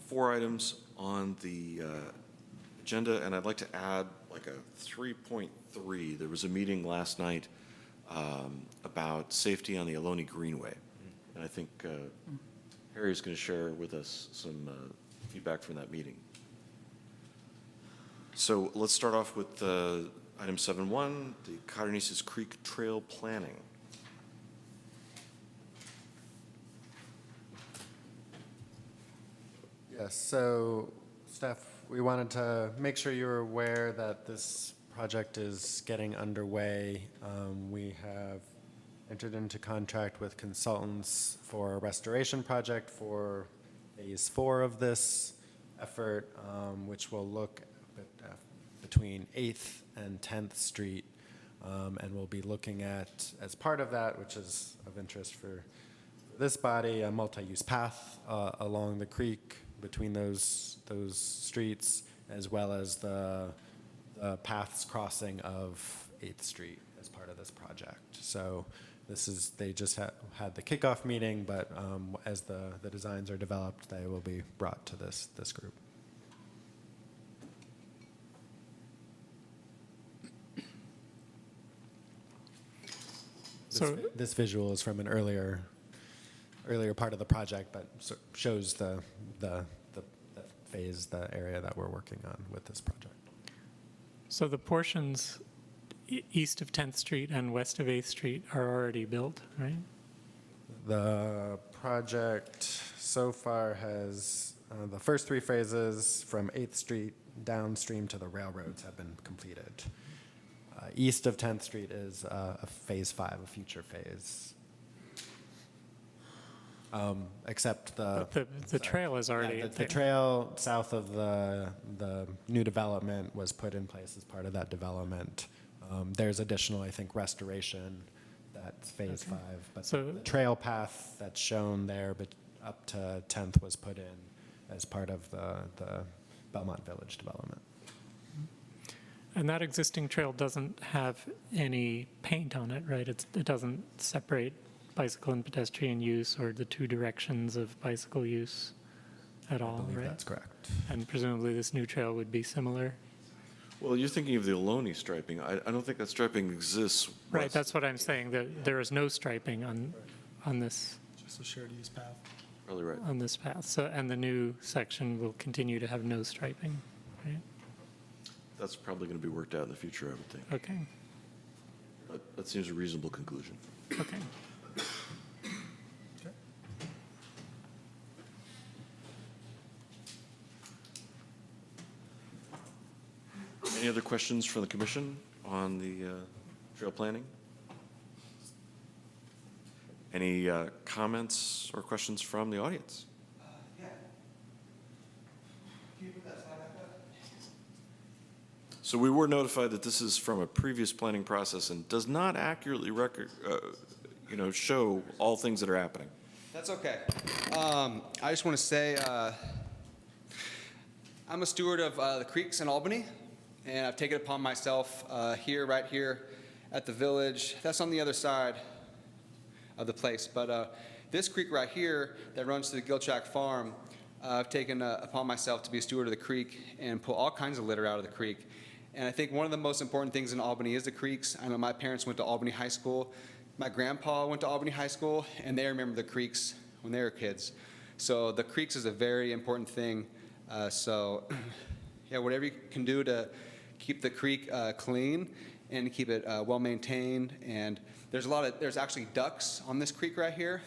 4 items on the agenda, and I'd like to add like a 3.3. There was a meeting last night about safety on the Ohlone Greenway, and I think Harry is going to share with us some feedback from that meeting. So let's start off with item 7.1, the Codornices Creek Trail Planning. Yes, so staff, we wanted to make sure you were aware that this project is getting underway. We have entered into contract with consultants for a restoration project for phase 4 of this effort, which will look between 8th and 10th Street. And we'll be looking at, as part of that, which is of interest for this body, a multi-use path along the creek between those streets, as well as the paths crossing of 8th Street as part of this project. So they just had the kickoff meeting, but as the designs are developed, they will be brought to this group. This visual is from an earlier part of the project, but shows the phase, the area that we're working on with this project. So the portions east of 10th Street and west of 8th Street are already built, right? The project so far has the first 3 phases from 8th Street downstream to the railroads have been completed. East of 10th Street is phase 5, a future phase. Except the trail is already the trail south of the new development was put in place as part of that development. There's additional, I think, restoration. That's phase 5. But So- the trail path that's shown there, but up to 10th was put in as part of the Belmont Village development. And that existing trail doesn't have any paint on it, right? It doesn't separate bicycle and pedestrian use or the 2 directions of bicycle use at all, I believe right? that's correct. And presumably this new trail would be similar? Well, you're thinking of the Ohlone striping. I don't think that striping exists. Right, west. that's what I'm saying, that there is no striping on this, Just a shared use path. Probably right. on this path. So, and the new section will continue to have no striping, right? That's probably going to be worked out in the future, I would think. Okay, That seems a reasonable conclusion. okay. Any other questions from the commission on the trail planning? Any comments or questions from the audience? So we were notified that this is from a previous planning process and does not accurately show all things that are happening. That's okay. I just want to say I'm a steward of the creeks in Albany, and I've taken it upon myself right here at the village. That's on the other side of the place. But this creek right here that runs to the Gilchak Farm, I've taken upon myself to be a steward of the creek and pull all kinds of litter out of the creek. And I think one of the most important things in Albany is the creeks. I know my parents went to Albany High School. My grandpa went to Albany High School, and they remember the creeks when they were kids. So the creeks is a very important thing. Yeah, whatever you can do to keep the creek clean and keep it well maintained. And there's actually ducks on this creek right here,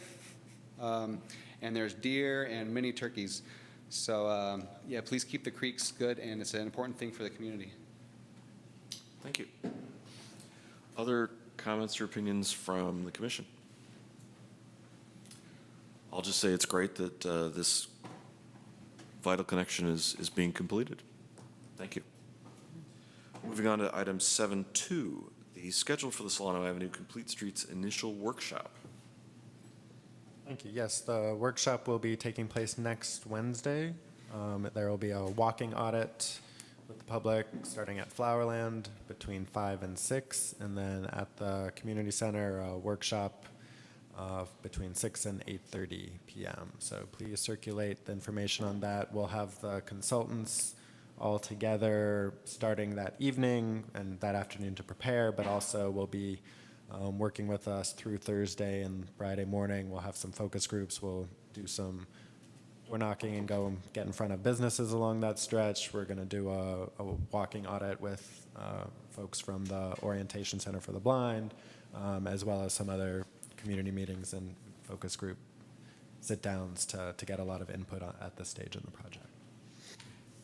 and there's deer and many turkeys. So yeah, please keep the creeks good, and it's an important thing for the community. Thank you. Other comments or opinions from the commission? I'll just say it's great that this vital connection is being completed. Thank you. Moving on to item 7.2, the schedule for the Solano Avenue Complete Streets initial workshop. Thank you. Yes, the workshop will be taking place next Wednesday. There will be a walking audit with the public starting at Flowerland between 5 and 6, and then at the community center, a workshop between 6 and 8:30 p.m. So please circulate the information on that. We'll have the consultants all together starting that evening and that afternoon to prepare, but also we'll be working with us through Thursday and Friday morning. We'll have some focus groups. We'll do some door knocking and go and get in front of businesses along that stretch. We're going to do a walking audit with folks from the Orientation Center for the Blind, as well as some other community meetings and focus group sit-downs to get a lot of input at this stage in the project.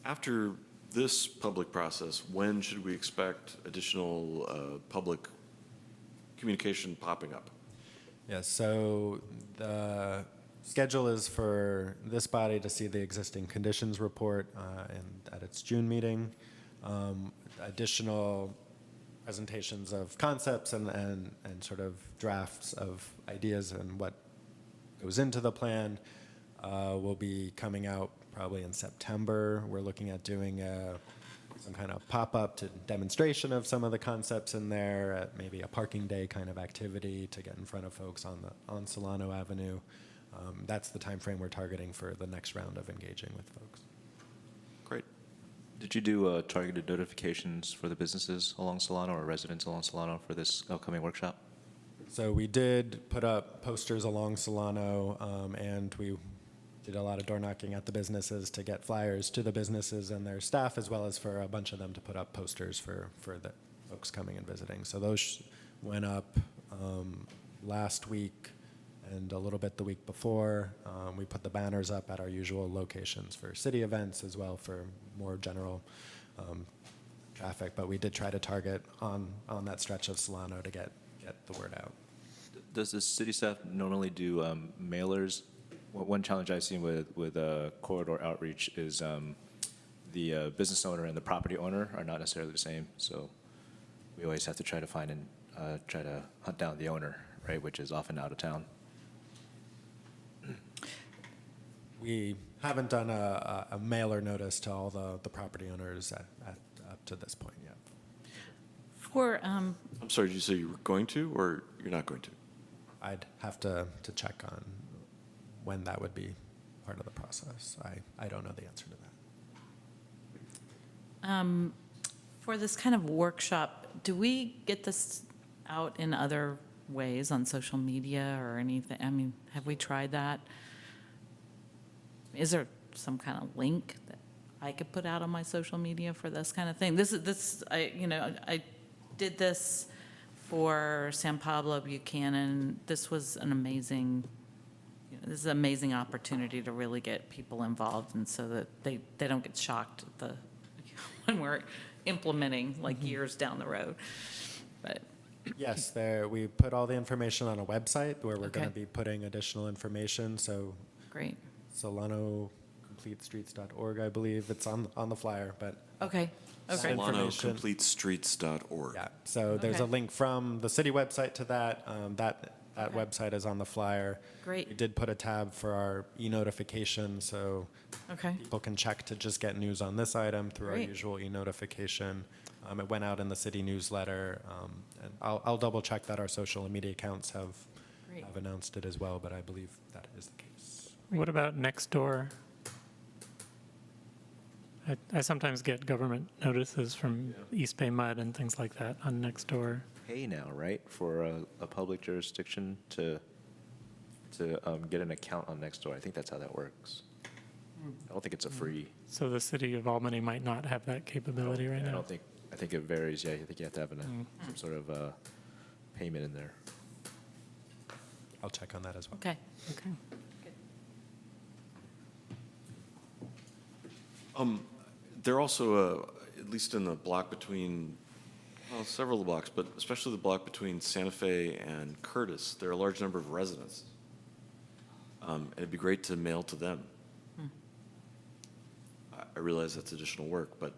After this public process, when should we expect additional public communication popping up? Yes, so the schedule is for this body to see the existing conditions report at its June meeting. Additional presentations of concepts and sort of drafts of ideas and what goes into the plan will be coming out probably in September. We're looking at doing some kind of pop-up to demonstration of some of the concepts in there, at maybe a parking day kind of activity to get in front of folks on Solano Avenue. That's the time frame we're targeting for the next round of engaging with folks. Great. Did you do targeted notifications for the businesses along Solano or residents along Solano for this upcoming workshop? So we did put up posters along Solano, and we did a lot of door knocking at the businesses to get flyers to the businesses and their staff, as well as for a bunch of them to put up posters for the folks coming and visiting. So those went up last week and a little bit the week before. We put the banners up at our usual locations for city events as well for more general traffic, but we did try to target on that stretch of Solano to get the word out. Does the city staff normally do mailers? One challenge I've seen with corridor outreach is the business owner and the property owner are not necessarily the same. So we always have to try to find and try to hunt down the owner, right, which is often out of town. We haven't done a mailer notice to all the property owners up to this point yet. For, I'm sorry, did you say you were going to, or you're not going to? I'd have to check on when that would be part of the process. I don't know the answer to that. for this kind of workshop, do we get this out in other ways on social media or anything? I mean, have we tried that? Is there some kind of link that I could put out on my social media for this kind of thing? I did this for San Pablo Buchanan. This was an amazing, this is an amazing opportunity to really get people involved, and so that they don't get shocked at when we're implementing like years down the road. But Yes, we put all the information on a website where we're going to Okay. be putting additional information. So great. SolanoCompleteStreets.org, I believe. It's on the flyer, but Okay. Okay. information- SolanoCompleteStreets.org. yeah. So there's a Okay. link from the city website to that. That website is on the flyer. Great. We did put a tab for our e-notification, so Okay. people can check to just get news on this item through our Great. usual e-notification. It went out in the city newsletter, and I'll double check that our social media accounts have Great. announced it as well, but I believe that is the case. What about next door? I sometimes get government notices from East Bay Mud and things like that on next door. Pay now, right, for a public jurisdiction to get an account on Nextdoor. I think that's how that works. I don't think it's a free. So the city of Albany might not have that capability right I now. don't think. I think it varies. Yeah, I think you have to have some sort of payment in there. I'll check on that as well. Okay. Okay. They're also, at least in the block between, well, several of the blocks, but especially the block between Santa Fe and Curtis, there are a large number of residents. And it'd be great to mail to them. I realize that's additional work, but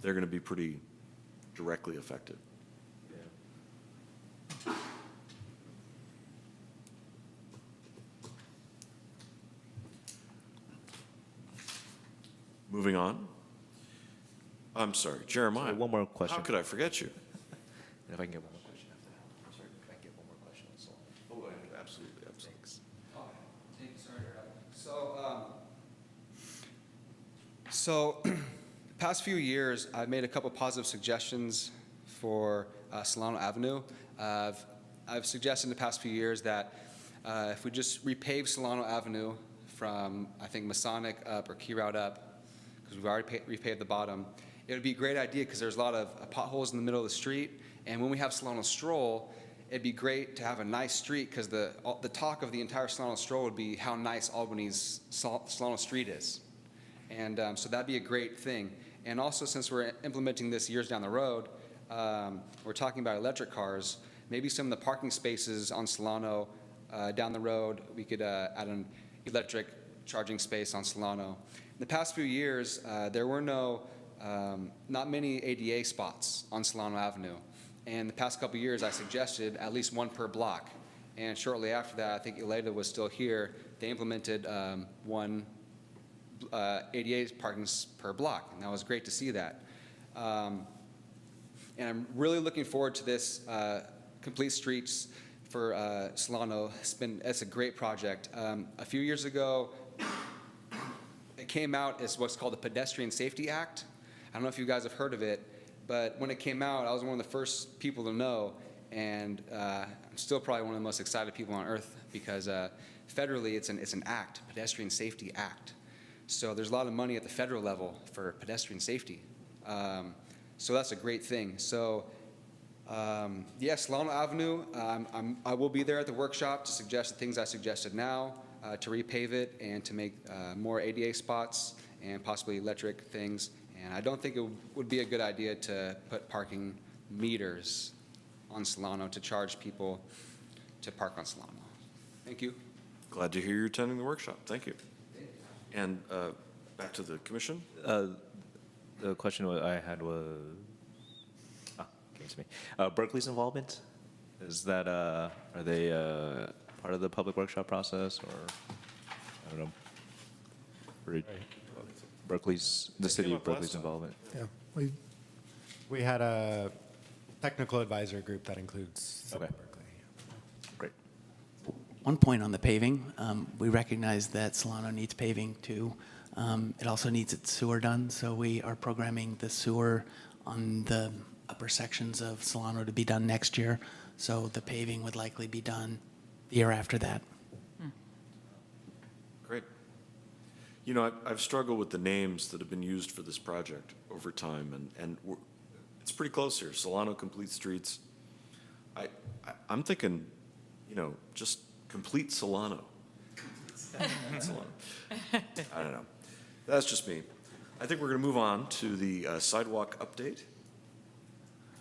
they're going to be pretty directly affected. Moving on. I'm sorry, Jeremiah. Sorry, one more question. How could I forget you? If I can get one more question after that. I'm sorry, if I can get one more question on Solon. Oh, absolutely, absolutely. Thanks. So, the past few years, I've made a couple positive suggestions for Solano Avenue. I've suggested in the past few years that if we just repave Solano Avenue from, I think, Masonic up or Key Route up, because we've already repaved the bottom, it would be a great idea because there's a lot of potholes in the middle of the street. And when we have Solano Stroll, it'd be great to have a nice street because the talk of the entire Solano Stroll would be how nice Albany's Solano Street is. And so that'd be a great thing. And also, since we're implementing this years down the road, we're talking about electric cars. Maybe some of the parking spaces on Solano down the road, we could add an electric charging space on Solano. In the past few years, there were not many ADA spots on Solano Avenue. And the past couple of years, I suggested at least one per block. And shortly after that, I think Eleda was still here, they implemented one ADA parking per block, and that was great to see that. And I'm really looking forward to this Complete Streets for Solano. It's a great project. A few years ago, it came out as what's called the Pedestrian Safety Act. I don't know if you guys have heard of it, but when it came out, I was one of the first people to know, and I'm still probably one of the most excited people on earth because federally it's an act, Pedestrian Safety Act. So there's a lot of money at the federal level for pedestrian safety. So that's a great thing. So yeah, Solano Avenue, I will be there at the workshop to suggest the things I suggested now, to repave it and to make more ADA spots and possibly electric things. And I don't think it would be a good idea to put parking meters on Solano to charge people to park on Solano. Thank you. Glad to hear you're attending the workshop. Thank you. And back to the commission. The question I had was, came to me. Berkeley's involvement, is that, are they part of the public workshop process, or, I don't know, the city of Berkeley's involvement? Yeah, We had a technical advisor group that includes Berkeley. Great. One point on the paving, we recognize that Solano needs paving too. It also needs its sewer done, so we are programming the sewer on the upper sections of Solano to be done next year. So the paving would likely be done the year after that. Great. You know, I've struggled with the names that have been used for this project over time, and it's pretty close here. Solano Complete Streets. I'm thinking, you know, just complete Solano. Solano. I don't know. That's just me. I think we're going to move on to the sidewalk update.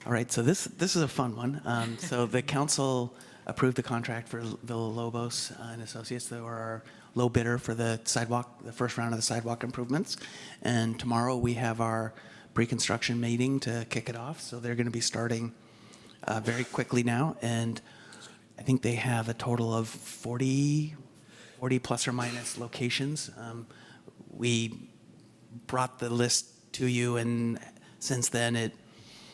All right, so this is a fun one. So the council approved the contract for Villa Lobos and Associates. They were our low bidder for the sidewalk, the first round of the sidewalk improvements. And tomorrow we have our pre-construction meeting to kick it off. So they're going to be starting very quickly now. And I think they have a total of 40 plus or minus locations. We brought the list to you, and since then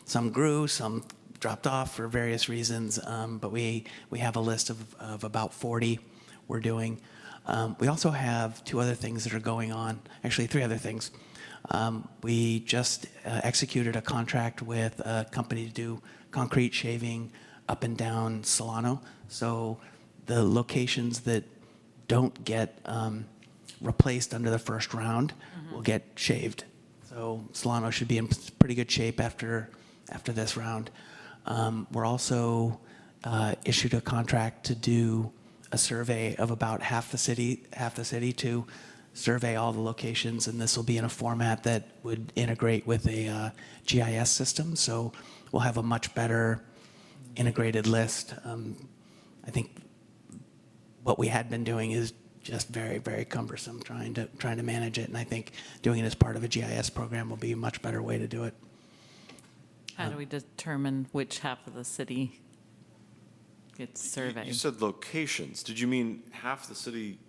some grew, some dropped off for various reasons, but we have a list of about 40 we're doing. We also have two other things that are going on, actually three other things. We just executed a contract with a company to do concrete shaving up and down Solano. So the locations that don't get replaced under the first round will get shaved. So Solano should be in pretty good shape after this round. We're also issued a contract to do a survey of about half the city to survey all the locations, and this will be in a format that would integrate with a GIS system. So we'll have a much better integrated list. I think what we had been doing is just very, very cumbersome trying to manage it, and I think doing it as part of a GIS program will be a much better way to do it. How do we determine which half of the city gets surveyed? You said locations. Did you mean half the city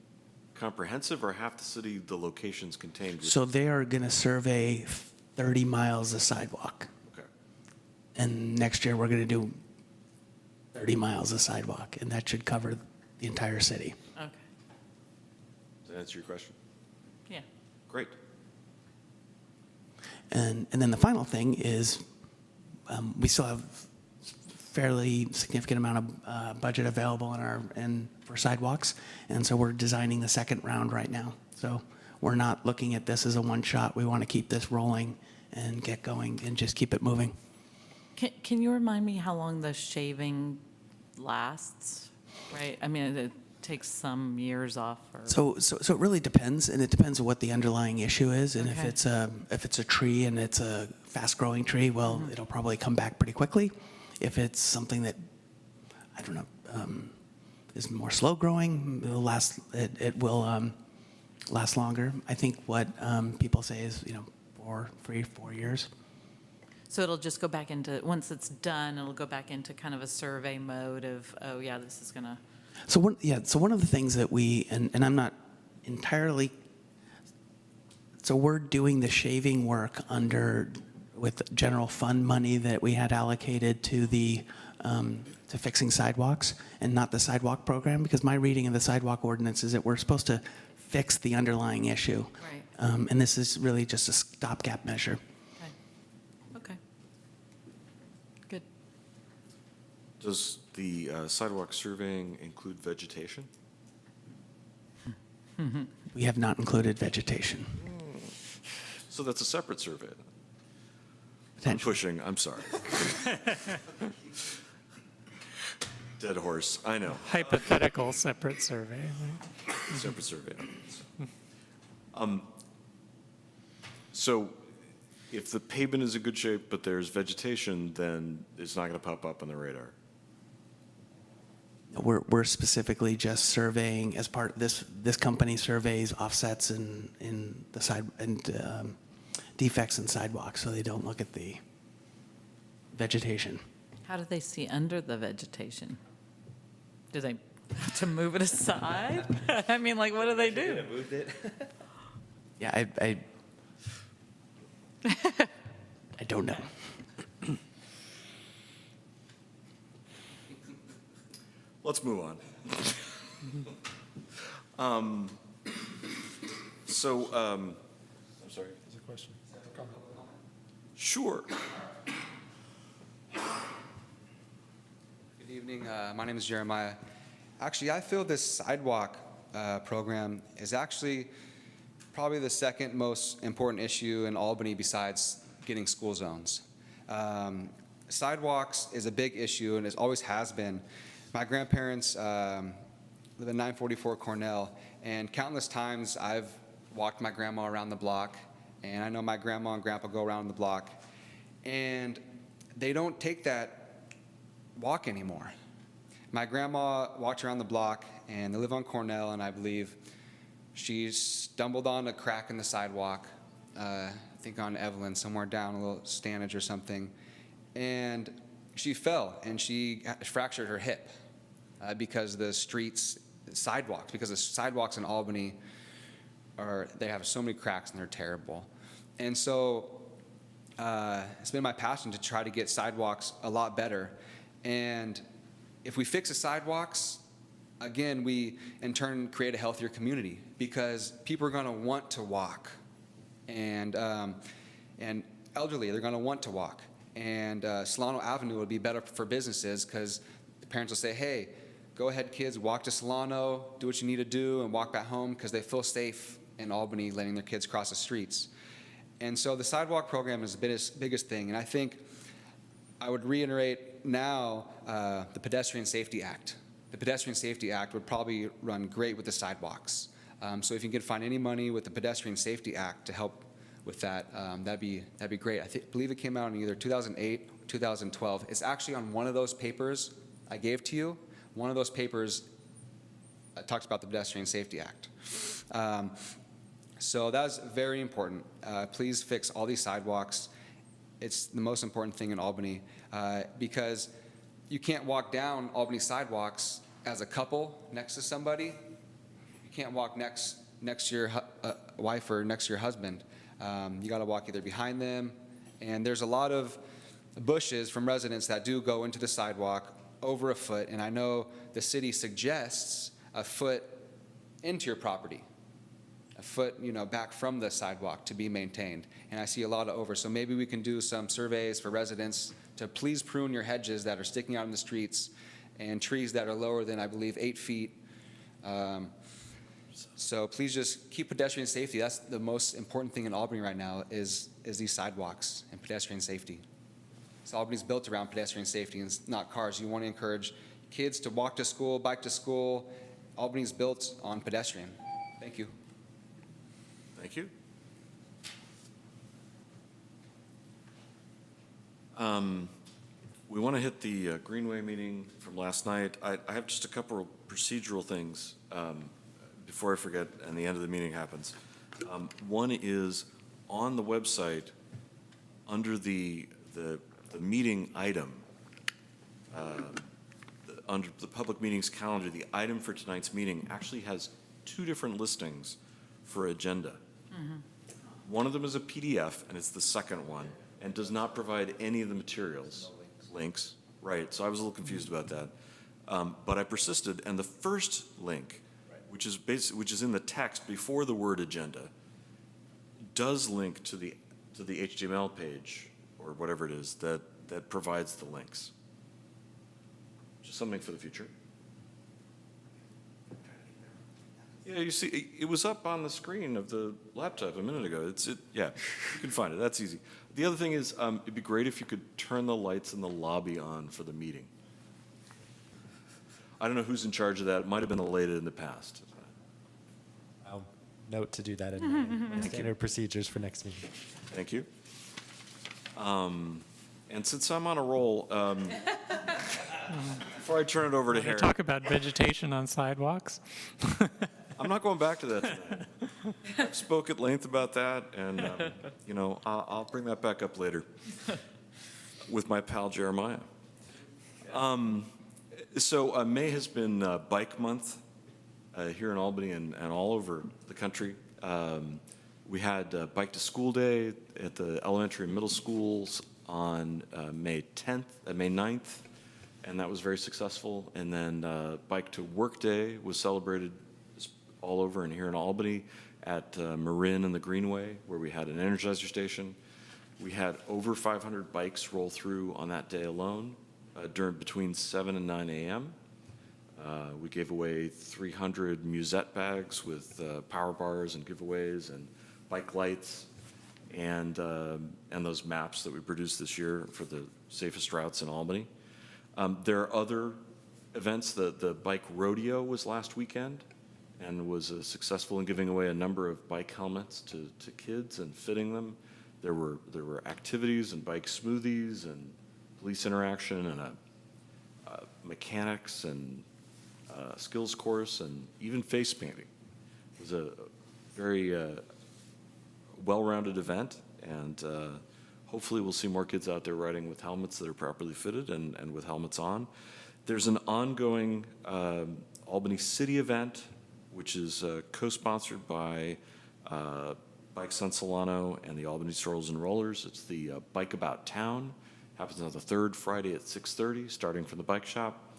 comprehensive or half the city the locations contained? So they are going to survey 30 miles of sidewalk. Okay. And next year we're going to do 30 miles of sidewalk, and that should cover the entire city. Okay, Does that answer your question? yeah. Great. And then the final thing is we still have fairly significant amount of budget available for sidewalks, and so we're designing the second round right now. So we're not looking at this as a one shot. We want to keep this rolling and get going and just keep it moving. Can you remind me how long the shaving lasts? Right, I mean, it takes some years off. Or... So it really depends, and it depends on what the underlying issue is. And Okay. if it's a tree and it's a fast-growing tree, well, it'll probably come back pretty quickly. If it's something that, I don't know, is more slow growing, it will last longer. I think what people say is, 4 years. So it'll just go back into, once it's done, it'll go back into kind of a survey mode of, oh yeah, this is gonna. So one of the things that and I'm not entirely, so we're doing the shaving work with general fund money that we had allocated to to fixing sidewalks and not the sidewalk program, because my reading of the sidewalk ordinance is that we're supposed to fix the underlying issue. Right. And this is really just a stopgap measure. Okay. Good. Does the sidewalk surveying include vegetation? We have not included vegetation. So that's a separate survey. I'm pushing, I'm sorry. Dead horse, I know. Hypothetical separate survey. Separate survey. So if the pavement is in good shape, but there's vegetation, then it's not going to pop up on the radar. We're specifically just surveying as part of this company surveys offsets in the side and defects in sidewalks, so they don't look at the vegetation. How do they see under the vegetation? Do they have to move it aside? I mean, like, what do they do? Moved it. Yeah, I don't know. Let's move on. I'm sorry. Is a question? Sure. Good evening. My name is Jeremiah. Actually, I feel this sidewalk program is actually probably the second most important issue in Albany besides getting school zones. Sidewalks is a big issue, and it always has been. My grandparents live at 944 Cornell, and countless times I've walked my grandma around the block, and I know my grandma and grandpa go around the block, and they don't take that walk anymore. My grandma walked around the block, and they live on Cornell, and I believe she stumbled on a crack in the sidewalk, I think on Evelyn, somewhere down, a little standage or something, and she fell, and she fractured her hip because the sidewalks in Albany they have so many cracks and they're terrible. And so it's been my passion to try to get sidewalks a lot better. And if we fix the sidewalks, again, we in turn create a healthier community because people are going to want to walk, and elderly, they're going to want to walk. And Solano Avenue would be better for businesses because the parents will say, hey, go ahead, kids, walk to Solano, do what you need to do, and walk back home because they feel safe in Albany letting their kids cross the streets. And so the sidewalk program is the biggest thing. And I think I would reiterate now the Pedestrian Safety Act. The Pedestrian Safety Act would probably run great with the sidewalks. So if you can find any money with the Pedestrian Safety Act to help with that, that'd be great. I believe it came out in either 2008 or 2012. It's actually on one of those papers I gave to you. One of those papers talks about the Pedestrian Safety Act. So that's very important. Please fix all these sidewalks. It's the most important thing in Albany because you can't walk down Albany sidewalks as a couple next to somebody. You can't walk next to your wife or next to your husband. You got to walk either behind them, and there's a lot of bushes from residents that do go into the sidewalk over a foot, and I know the city suggests a foot into your property, a foot, back from the sidewalk to be maintained, and I see a lot of over. So maybe we can do some surveys for residents to please prune your hedges that are sticking out in the streets and trees that are lower than, I believe, 8 feet. So please just keep pedestrian safety. That's the most important thing in Albany right now is these sidewalks and pedestrian safety. So Albany's built around pedestrian safety and not cars. You want to encourage kids to walk to school, bike to school. Albany's built on pedestrian. Thank you. Thank you. We want to hit the Greenway meeting from last night. I have just a couple of procedural things before I forget and the end of the meeting happens. One is on the website, under the meeting item, under the public meetings calendar, the item for tonight's meeting actually has two different listings for agenda. One of them is a PDF, and it's the second one, and does not provide any of the materials. Links, right, so I was a little confused about that. But I persisted, and the first link, which is in the text before the word agenda, does link to the HTML page, or whatever it is, that provides the links. Just something for the future. Yeah, you see, it was up on the screen of the laptop a minute ago. Yeah, you can find it. That's easy. The other thing is, it'd be great if you could turn the lights in the lobby on for the meeting. I don't know who's in charge of that. It might have been Aleda in the past. I'll note to do that in my standard procedures for next meeting. Thank you. And since I'm on a roll, before I turn it over to Harry. Talk about vegetation on sidewalks. I'm not going back to that tonight. I've spoke at length about that, and I'll bring that back up later with my pal Jeremiah. So May has been Bike Month here in Albany and all over the country. We had Bike to School Day at the elementary and middle schools on May 9th, and that was very successful. And then Bike to Work Day was celebrated all over and here in Albany at Marin and the Greenway, where we had an Energizer station. We had over 500 bikes roll through on that day alone between 7 and 9 a.m. We gave away 300 musette bags with power bars and giveaways and bike lights and those maps that we produced this year for the safest routes in Albany. There are other events. The bike rodeo was last weekend and was successful in giving away a number of bike helmets to kids and fitting them. There were activities and bike smoothies and police interaction and a mechanics and skills course and even face painting. It was a very well-rounded event, and hopefully we'll see more kids out there riding with helmets that are properly fitted and with helmets on. There's an ongoing Albany City event, which is co-sponsored by Bikes on Solano and the Albany Strolls and Rollers. It's the Bike About Town. Happens on the third Friday at 6:30, starting from the bike shop.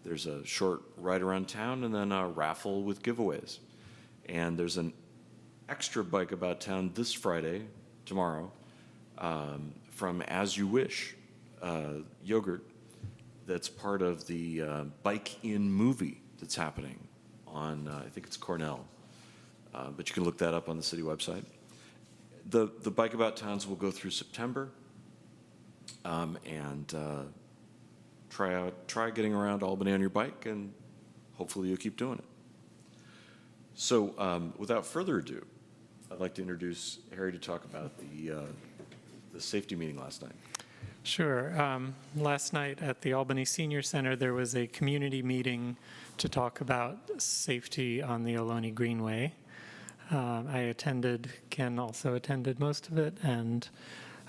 There's a short ride around town and then a raffle with giveaways. And there's an extra Bike About Town this Friday, tomorrow, from As You Wish yogurt that's part of the Bike In movie that's happening on, I think it's Cornell. But you can look that up on the city website. The Bike About Towns will go through September. And try getting around Albany on your bike, and hopefully you'll keep doing it. So without further ado, I'd like to introduce Harry to talk about the safety meeting last night. Sure. Last night at the Albany Senior Center, there was a community meeting to talk about safety on the Ohlone Greenway. I attended, Ken also attended most of it, and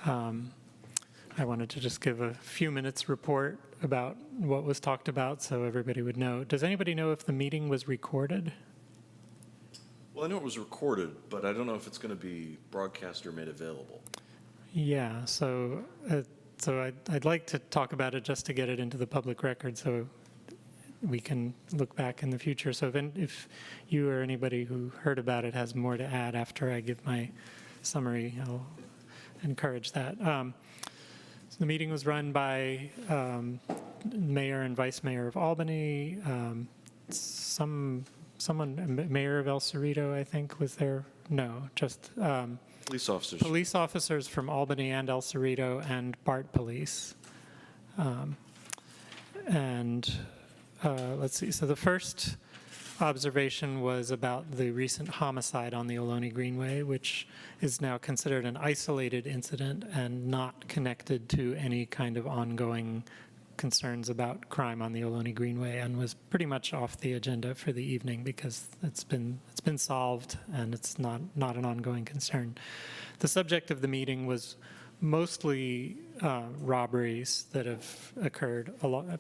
I wanted to just give a few minutes report about what was talked about so everybody would know. Does anybody know if the meeting was recorded? Well, I know it was recorded, but I don't know if it's going to be broadcast or made available. Yeah, so I'd like to talk about it just to get it into the public record so we can look back in the future. So if you or anybody who heard about it has more to add after I give my summary, I'll encourage that. So the meeting was run by Mayor and Vice Mayor of Albany, someone, Mayor of El Cerrito, I think, was there. No, just police officers. Police officers from Albany and El Cerrito and BART Police. Let's see. So the first observation was about the recent homicide on the Ohlone Greenway, which is now considered an isolated incident and not connected to any kind of ongoing concerns about crime on the Ohlone Greenway, and was pretty much off the agenda for the evening because it's been solved and it's not an ongoing concern. The subject of the meeting was mostly robberies that have occurred a lot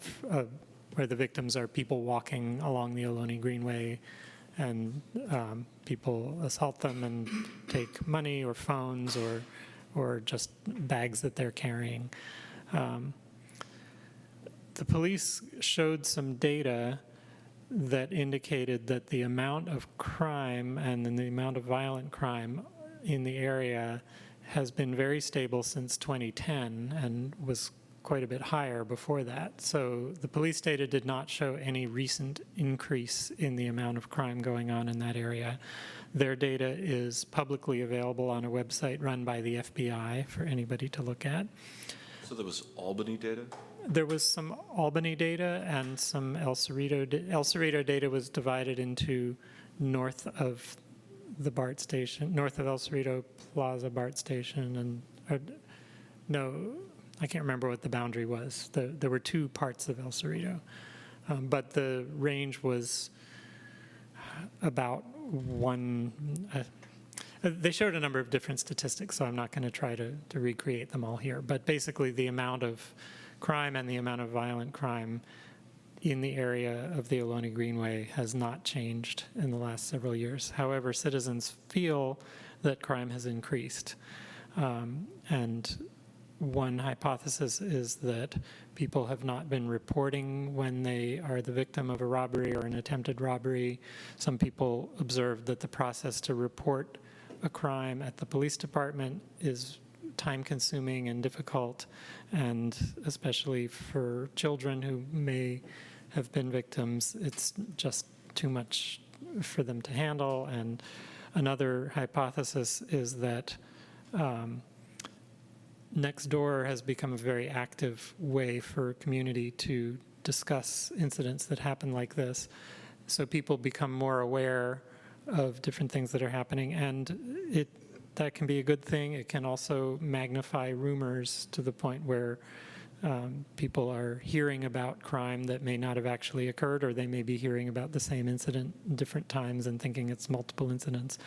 where the victims are people walking along the Ohlone Greenway, and people assault them and take money or phones or just bags that they're carrying. The police showed some data that indicated that the amount of crime and the amount of violent crime in the area has been very stable since 2010 and was quite a bit higher before that. So the police data did not show any recent increase in the amount of crime going on in that area. Their data is publicly available on a website run by the FBI for anybody to look at. So there was Albany data? There was some Albany data and some El Cerrito. El Cerrito data was divided into north of the BART station, north of El Cerrito Plaza BART station, and no, I can't remember what the boundary was. There were two parts of El Cerrito, but the range was about one. They showed a number of different statistics, so I'm not going to try to recreate them all here. But basically, the amount of crime and the amount of violent crime in the area of the Ohlone Greenway has not changed in the last several years. However, citizens feel that crime has increased. And one hypothesis is that people have not been reporting when they are the victim of a robbery or an attempted robbery. Some people observed that the process to report a crime at the police department is time-consuming and difficult, and especially for children who may have been victims, it's just too much for them to handle. And another hypothesis is that Nextdoor has become a very active way for a community to discuss incidents that happen like this. So people become more aware of different things that are happening, and that can be a good thing. It can also magnify rumors to the point where people are hearing about crime that may not have actually occurred, or they may be hearing about the same incident different times and thinking it's multiple incidents.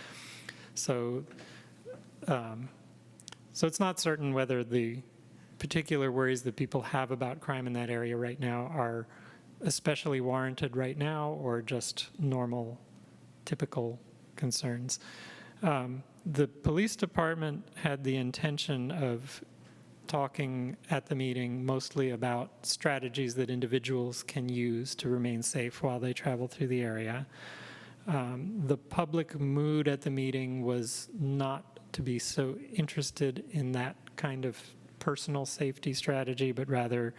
So, so it's not certain whether the particular worries that people have about crime in that area right now are especially warranted right now or just normal, typical concerns. The police department had the intention of talking at the meeting mostly about strategies that individuals can use to remain safe while they travel through the area. The public mood at the meeting was not to be so interested in that kind of personal safety strategy, but rather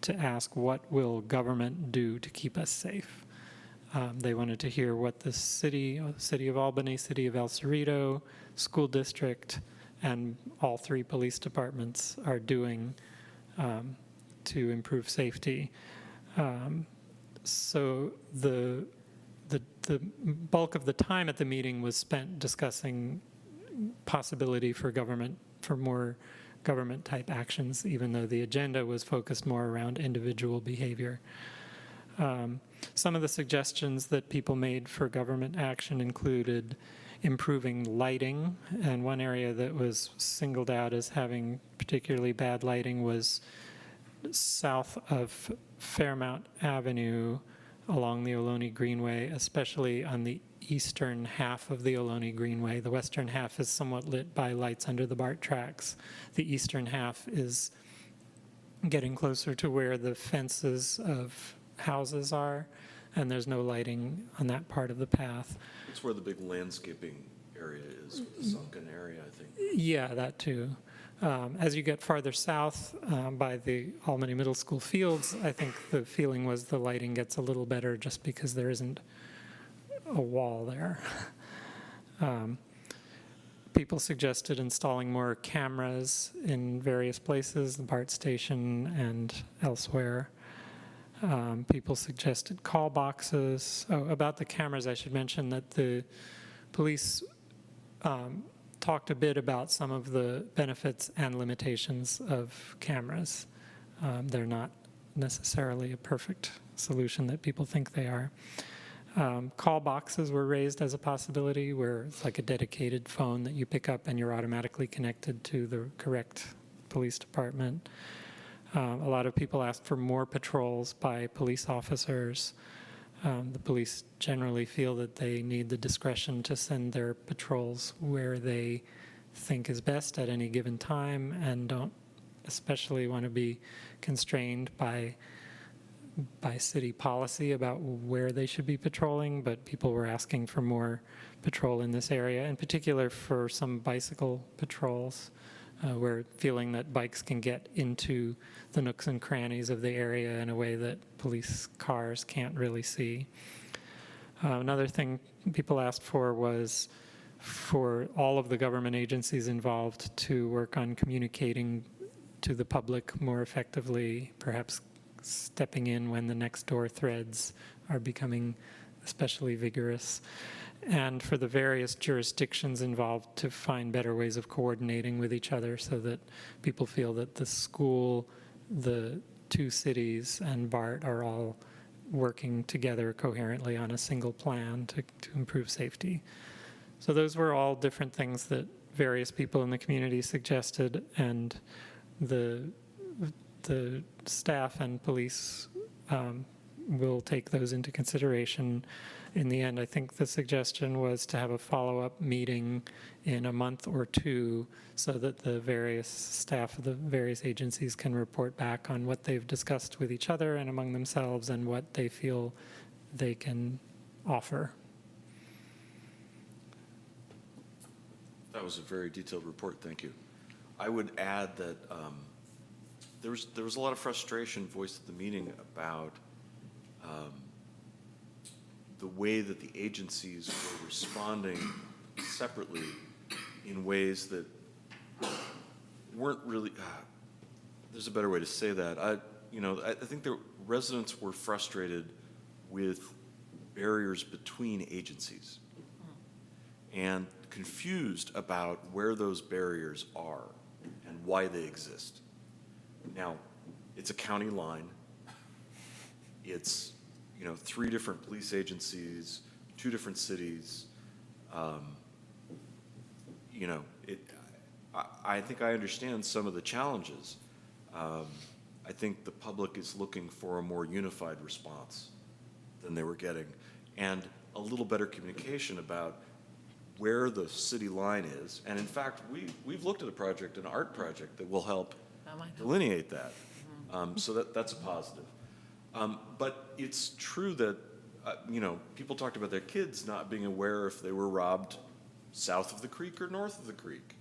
to ask what will government do to keep us safe. They wanted to hear what the city of Albany, city of El Cerrito, school district, and all three police departments are doing to improve safety. So the bulk of the time at the meeting was spent discussing possibility for more government type actions, even though the agenda was focused more around individual behavior. Some of the suggestions that people made for government action included improving lighting, and one area that was singled out as having particularly bad lighting was south of Fairmount Avenue along the Ohlone Greenway, especially on the eastern half of the Ohlone Greenway. The western half is somewhat lit by lights under the BART tracks. The eastern half is getting closer to where the fences of houses are, and there's no lighting on that part of the path. It's where the big landscaping area is, the sunken area, I think. Yeah, that too. As you get farther south by the Albany Middle School fields, I think the feeling was the lighting gets a little better just because there isn't a wall there. People suggested installing more cameras in various places, the BART station and elsewhere. People suggested call boxes. Oh, about the cameras, I should mention that the police talked a bit about some of the benefits and limitations of cameras. They're not necessarily a perfect solution that people think they are. Call boxes were raised as a possibility, where it's like a dedicated phone that you pick up and you're automatically connected to the correct police department. A lot of people asked for more patrols by police officers. The police generally feel that they need the discretion to send their patrols where they think is best at any given time, and don't especially want to be constrained by city policy about where they should be patrolling, but people were asking for more patrol in this area, in particular for some bicycle patrols. We're feeling that bikes can get into the nooks and crannies of the area in a way that police cars can't really see. Another thing people asked for was for all of the government agencies involved to work on communicating to the public more effectively, perhaps stepping in when the next door threads are becoming especially vigorous, and for the various jurisdictions involved to find better ways of coordinating with each other so that people feel that the school, the two cities, and BART are all working together coherently on a single plan to improve safety. So those were all different things that various people in the community suggested, and the staff and police will take those into consideration. In the end, I think the suggestion was to have a follow-up meeting in a month or two so that the various staff of the various agencies can report back on what they've discussed with each other and among themselves and what they feel they can offer. That was a very detailed report, thank you. I would add that there was a lot of frustration voiced at the meeting about the way that the agencies were responding separately in ways that weren't really, there's a better way to say that. I think the residents were frustrated with barriers between agencies and confused about where those barriers are and why they exist. Now, it's a county line. It's 3 different police agencies, 2 different cities. I think I understand some of the challenges. I think the public is looking for a more unified response than they were getting, and a little better communication about where the city line is. And in fact, we've looked at an art project that will help delineate that. So that's a positive. But it's true that, people talked about their kids not being aware if they were robbed south of the creek or north of the creek.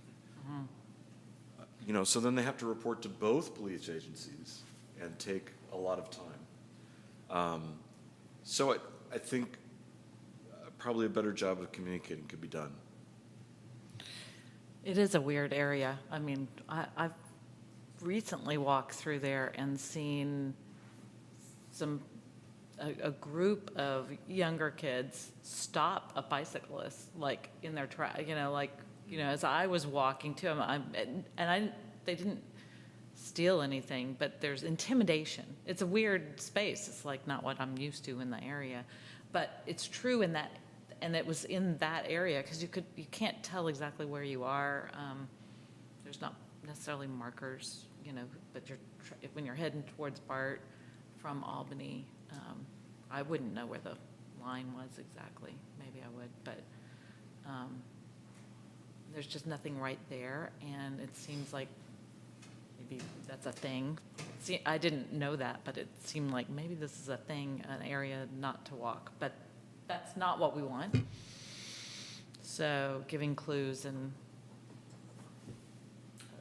So then they have to report to both police agencies and take a lot of time. So I think probably a better job of communicating could be done. It is a weird area. I mean, I've recently walked through there and seen a group of younger kids stop a bicyclist, like in their track, as I was walking to them, they didn't steal anything, but there's intimidation. It's a weird space. It's like not what I'm used to in the area, but it's true in that, and it was in that area because you can't tell exactly where you are. There's not necessarily markers, but when you're heading towards BART from Albany, I wouldn't know where the line was exactly. Maybe I would, but there's just nothing right there, and it seems like maybe that's a thing. See, I didn't know that, but it seemed like maybe this is a thing, an area not to walk, but that's not what we want. So giving clues and...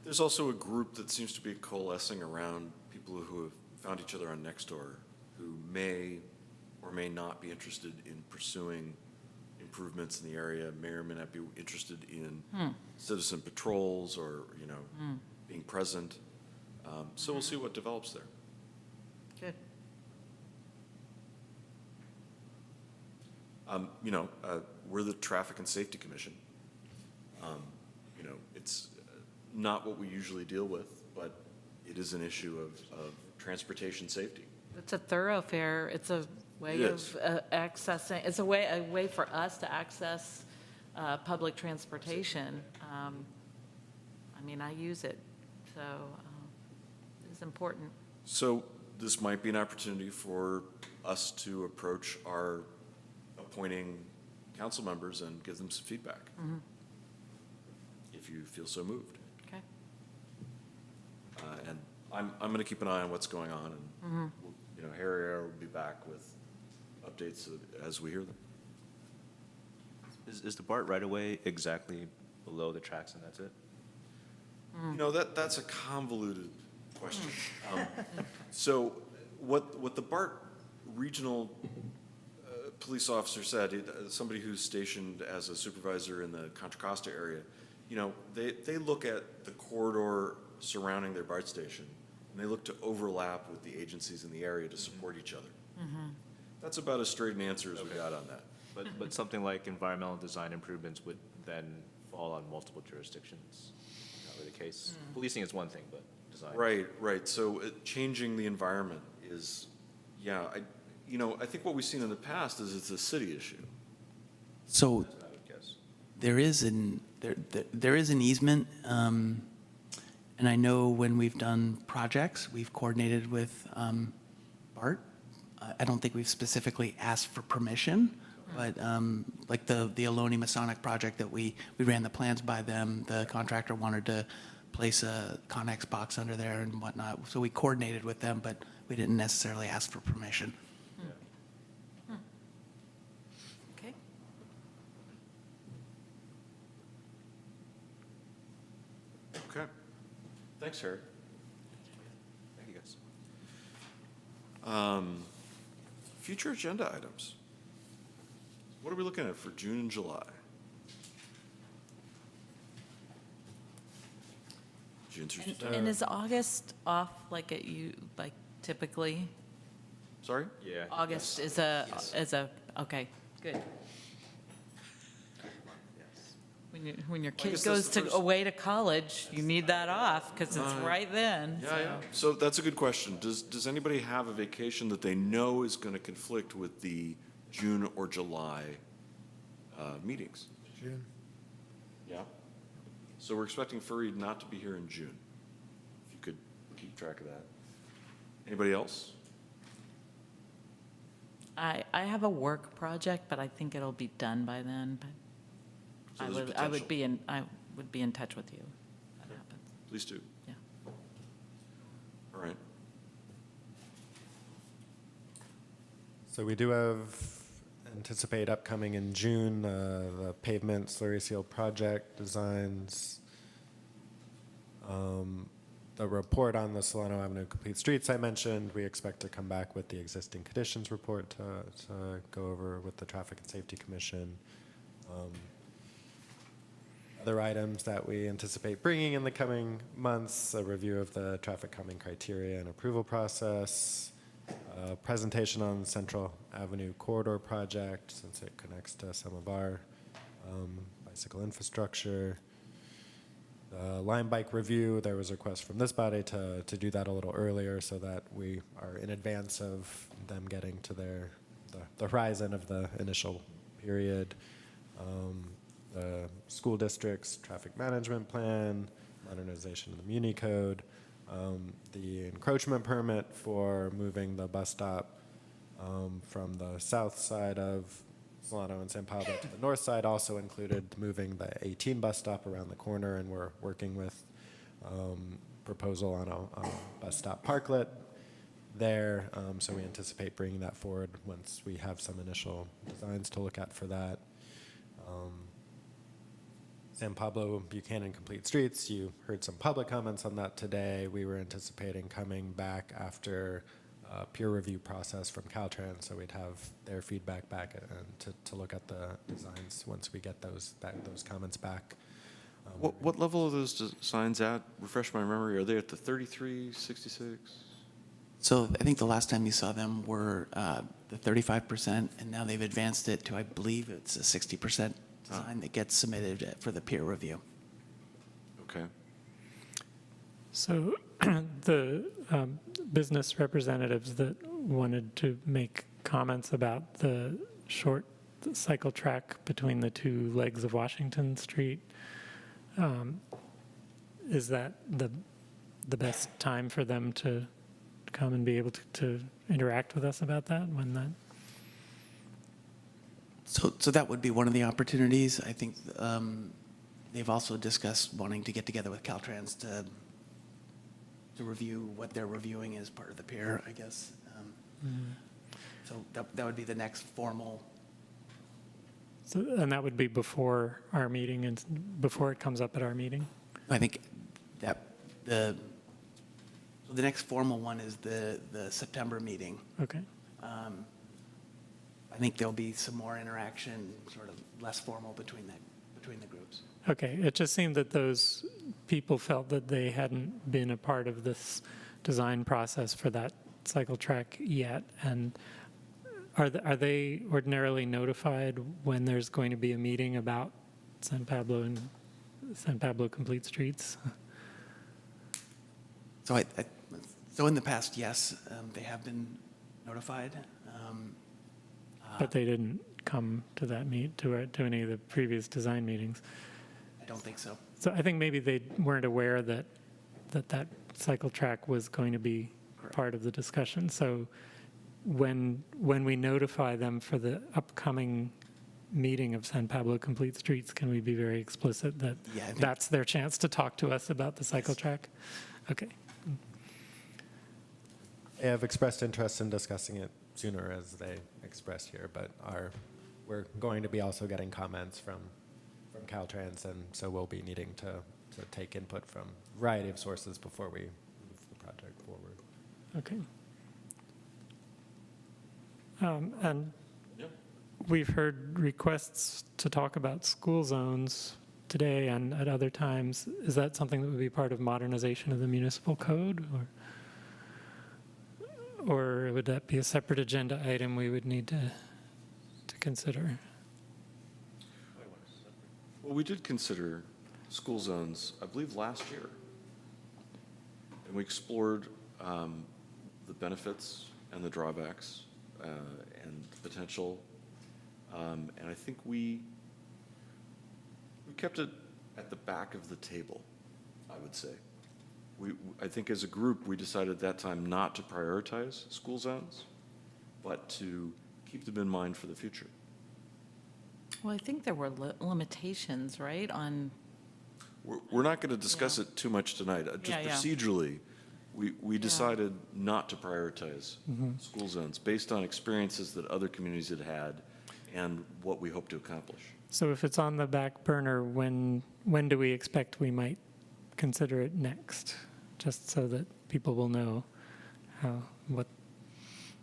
There's also a group that seems to be coalescing around people who have found each other on Nextdoor, who may or may not be interested in pursuing improvements in the area, may or may not be interested in citizen patrols or, being present. So we'll see what develops there. Good. We're the Traffic and Safety Commission. It's not what we usually deal with, but it is an issue of transportation safety. It's a thoroughfare. It's a way It of is. accessing, it's a way for us to access public transportation. I use it, so it's important. So this might be an opportunity for us to approach our appointing council members and give them some feedback, if you feel so moved. Okay. And I'm going to keep an eye on what's going on, and Harry will be back with updates as we hear them. Is the BART right away exactly below the tracks and that's it? That's a convoluted question. So what the BART regional police officer said, somebody who's stationed as a supervisor in the Contra Costa area, they look at the corridor surrounding their BART station, and they look to overlap with the agencies in the area to support each other. That's about as straight an answer as we got on that. But something like environmental design improvements would then fall on multiple jurisdictions. Not really the case. Policing is one thing, but design. Right. So changing the environment is, I think what we've seen in the past is it's a city issue. So I would guess. there is an easement, and I know when we've done projects, we've coordinated with BART. I don't think we've specifically asked for permission, but like the Ohlone Masonic project that we ran the plans by them, the contractor wanted to place a Connex box under there and whatnot. So we coordinated with them, but we didn't necessarily ask for permission. Okay. Okay. Thanks, Harry. Thank you, guys. Future agenda items. What are we looking at for June and July? June through And is August off like typically? Sorry? Yeah. August is okay, good. When your kid guess that's goes the first- away to college, you need that off because it's right then. Yeah. So that's a good question. Does anybody have a vacation that they know is going to conflict with the June or July meetings? June. Yeah. So we're expecting Fareed not to be here in June. If you could keep track of that. Anybody else? I have a work project, but I think it'll be done by then. But So I there's a would potential. I would be in touch with you. If that happens. Please do. Yeah. All right. So we do anticipate upcoming in June, the pavement slurry seal project designs, the report on the Solano Avenue Complete Streets I mentioned. We expect to come back with the existing conditions report to go over with the Traffic and Safety Commission. Other items that we anticipate bringing in the coming months, a review of the traffic calming criteria and approval process, a presentation on Central Avenue Corridor Project, since it connects to some of our bicycle infrastructure. Lime bike review, there was a request from this body to do that a little earlier so that we are in advance of them getting to the horizon of the initial period. The school district's traffic management plan, modernization of the Muni Code, the encroachment permit for moving the bus stop from the south side of Solano and San Pablo to the north side also included moving the 18 bus stop around the corner, and we're working with proposal on a bus stop parklet there. So we anticipate bringing that forward once we have some initial designs to look at for that. San Pablo Buchanan Complete Streets, you heard some public comments on that today. We were anticipating coming back after a peer review process from Caltrans, so we'd have their feedback back and to look at the designs once we get those comments back. What level are those signs at? Refresh my memory. Are they at the 33, 66? So I think the last time you saw them were the 35%, and now they've advanced it to, I believe it's a 60% design that gets submitted for the peer review. Okay. So the business representatives that wanted to make comments about the short cycle track between the two legs of Washington Street, is that the best time for them to come and be able to interact with us about that when that? So that would be one of the opportunities. I think they've also discussed wanting to get together with Caltrans to review what they're reviewing as part of the peer, I guess. So that would be the next formal. So, and that would be before our meeting and before it comes up at our meeting? I think that so the next formal one is the September meeting. Okay. I think there'll be some more interaction, sort of less formal between the groups. Okay, it just seemed that those people felt that they hadn't been a part of this design process for that cycle track yet. And are they ordinarily notified when there's going to be a meeting about San Pablo and San Pablo Complete Streets? So in the past, yes, they have been notified. But they didn't come to that to any of the previous design meetings. I don't think so. So I think maybe they weren't aware that cycle track was going to be part of the discussion. So when we notify them for the upcoming meeting of San Pablo Complete Streets, can we be very explicit that that's their chance to talk to us about the cycle track? Okay. They have expressed interest in discussing it sooner, as they expressed here, but we're going to be also getting comments from Caltrans, and so we'll be needing to take input from a variety of sources before we move the project forward. Okay. And we've heard requests to talk about school zones today and at other times. Is that something that would be part of modernization of the municipal code, or would that be a separate agenda item we would need to consider? Well, we did consider school zones, I believe, last year. And we explored the benefits and the drawbacks and the potential. And I think we kept it at the back of the table, I would say. I think as a group, we decided at that time not to prioritize school zones, but to keep them in mind for the future. Well, I think there were limitations, right, on... We're not going to discuss it too much tonight. Just procedurally, we decided not to prioritize school zones based on experiences that other communities had had and what we hope to accomplish. So if it's on the back burner, when do we expect we might consider it next? Just so that people will know what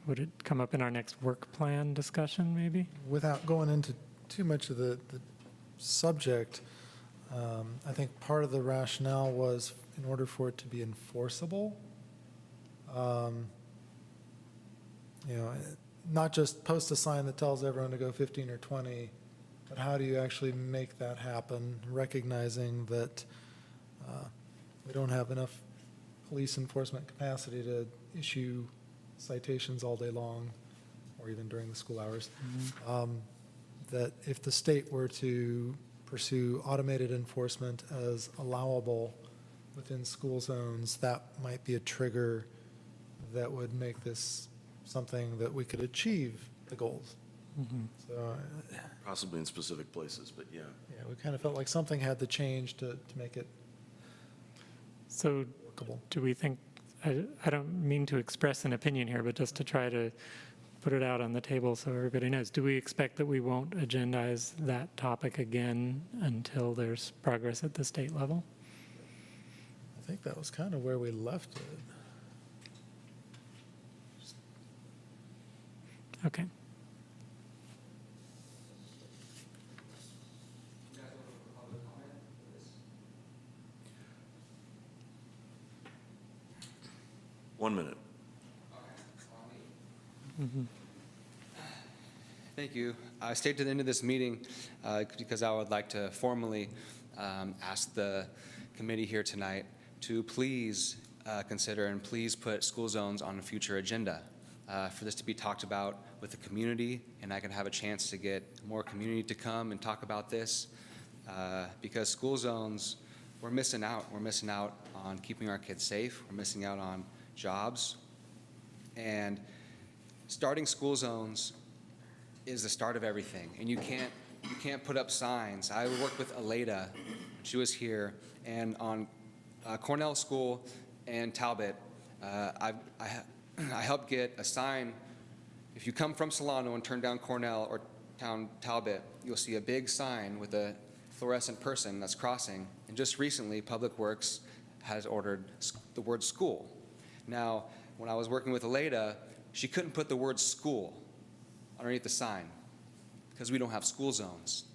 would it come up in our next work plan discussion, maybe? Without going into too much of the subject, I think part of the rationale was in order for it to be enforceable, not just post a sign that tells everyone to go 15 or 20, but how do you actually make that happen, recognizing that we don't have enough police enforcement capacity to issue citations all day long, or even during the school hours. That if the state were to pursue automated enforcement as allowable within school zones, that might be a trigger that would make this something that we could achieve the goals. So, possibly in specific places, but yeah. Yeah, we kind of felt like something had to change to make it So workable. do we think, I don't mean to express an opinion here, but just to try to put it out on the table so everybody knows, do we expect that we won't agendize that topic again until there's progress at the state level? I think that was kind of where we left it. Okay. One minute. Thank you. I stayed to the end of this meeting because I would like to formally ask the committee here tonight to please consider and please put school zones on a future agenda for this to be talked about with the community, and I can have a chance to get more community to come and talk about this because school zones, we're missing out. We're missing out on keeping our kids safe. We're missing out on jobs. And starting school zones is the start of everything, and you can't put up signs. I worked with Aleda, she was here, and on Cornell School and Talbot, I helped get a sign. If you come from Solano and turn down Cornell or down Talbot, you'll see a big sign with a fluorescent person that's crossing. And just recently, Public Works has ordered the word school. Now, when I was working with Aleda, she couldn't put the word school underneath the sign because we don't have school zones.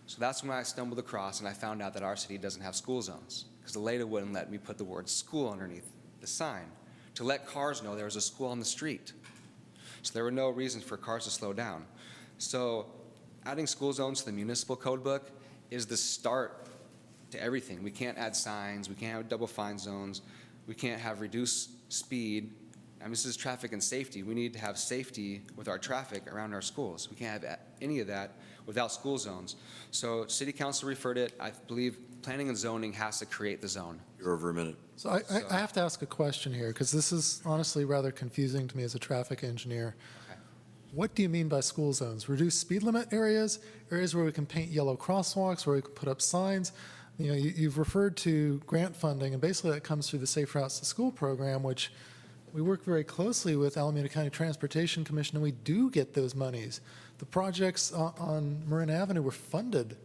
So that's when I stumbled across and I found out that our city doesn't have school zones because Aleda wouldn't let me put the word school underneath the sign to let cars know there was a school on the street. So there were no reasons for cars to slow down. So adding school zones to the municipal code book is the start to everything. We can't add signs, we can't have double fine zones, we can't have reduced speed. I mean, this is traffic and safety. We need to have safety with our traffic around our schools. We can't have any of that without school zones. So City Council referred it. I believe planning and zoning has to create the zone. You're over a minute. So I have to ask a question here, because this is honestly rather confusing to me as a traffic engineer. Okay. What do you mean by school zones? Reduced speed limit areas, areas where we can paint yellow crosswalks, where we can put up signs? You know, you've referred to grant funding, and basically that comes through the Safe Routes to School program, which we work very closely with Alameda County Transportation Commission, and we do get those monies. The projects on Marin Avenue were funded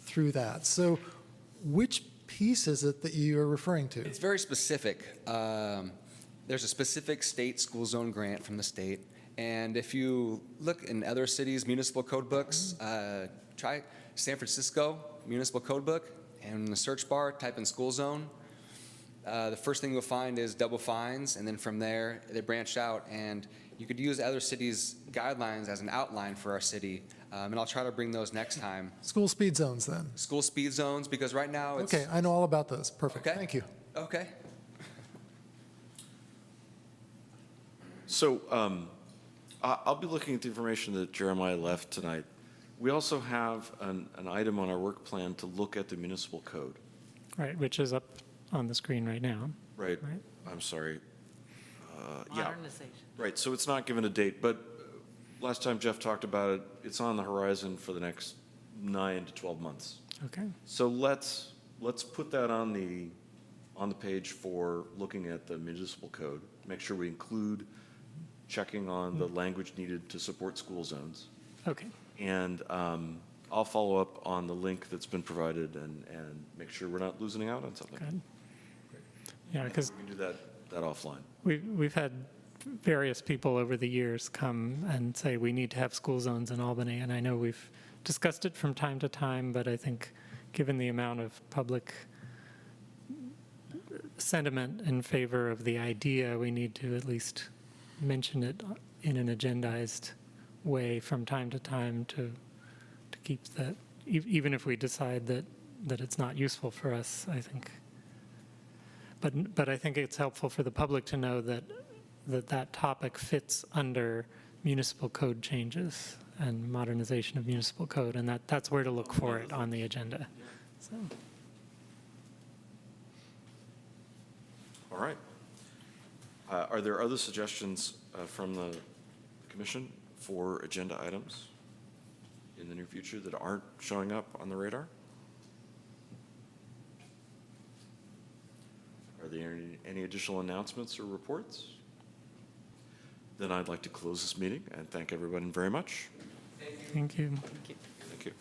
through that. So which piece is it that you are referring to? It's very specific. There's a specific state school zone grant from the state. And if you look in other cities' municipal code books, try San Francisco municipal code book, and in the search bar, type in school zone. The first thing you'll find is double fines, and then from there, they branch out. And you could use other cities' guidelines as an outline for our city. And I'll try to bring those next time. School speed zones, then? School speed zones, because right now it's... Okay, I know all about those. Perfect. Okay. Thank you. Okay. So I'll be looking at the information that Jeremiah left tonight. We also have an item on our work plan to look at the municipal code. Right, which is up on the screen right now. Right. Right. I'm sorry. Modernization. Right, so it's not given a date, but last time Jeff talked about it, it's on the horizon for the next 9 to 12 months. Okay. So let's put that on the page for looking at the municipal code. Make sure we include checking on the language needed to support school zones. Okay. And I'll follow up on the link that's been provided and make sure we're not losing out on something. Good. Yeah, because We can do that offline. we've had various people over the years come and say we need to have school zones in Albany, and I know we've discussed it from time to time, but I think given the amount of public sentiment in favor of the idea, we need to at least mention it in an agendized way from time to time to keep that, even if we decide that it's not useful for us, I think. But I think it's helpful for the public to know that topic fits under municipal code changes and modernization of municipal code, and that's where to look for it on the agenda. So. All right. Are there other suggestions from the commission for agenda items in the near future that aren't showing up on the radar? Are there any additional announcements or reports? Then I'd like to close this meeting and thank everyone very much. Thank you. Thank you.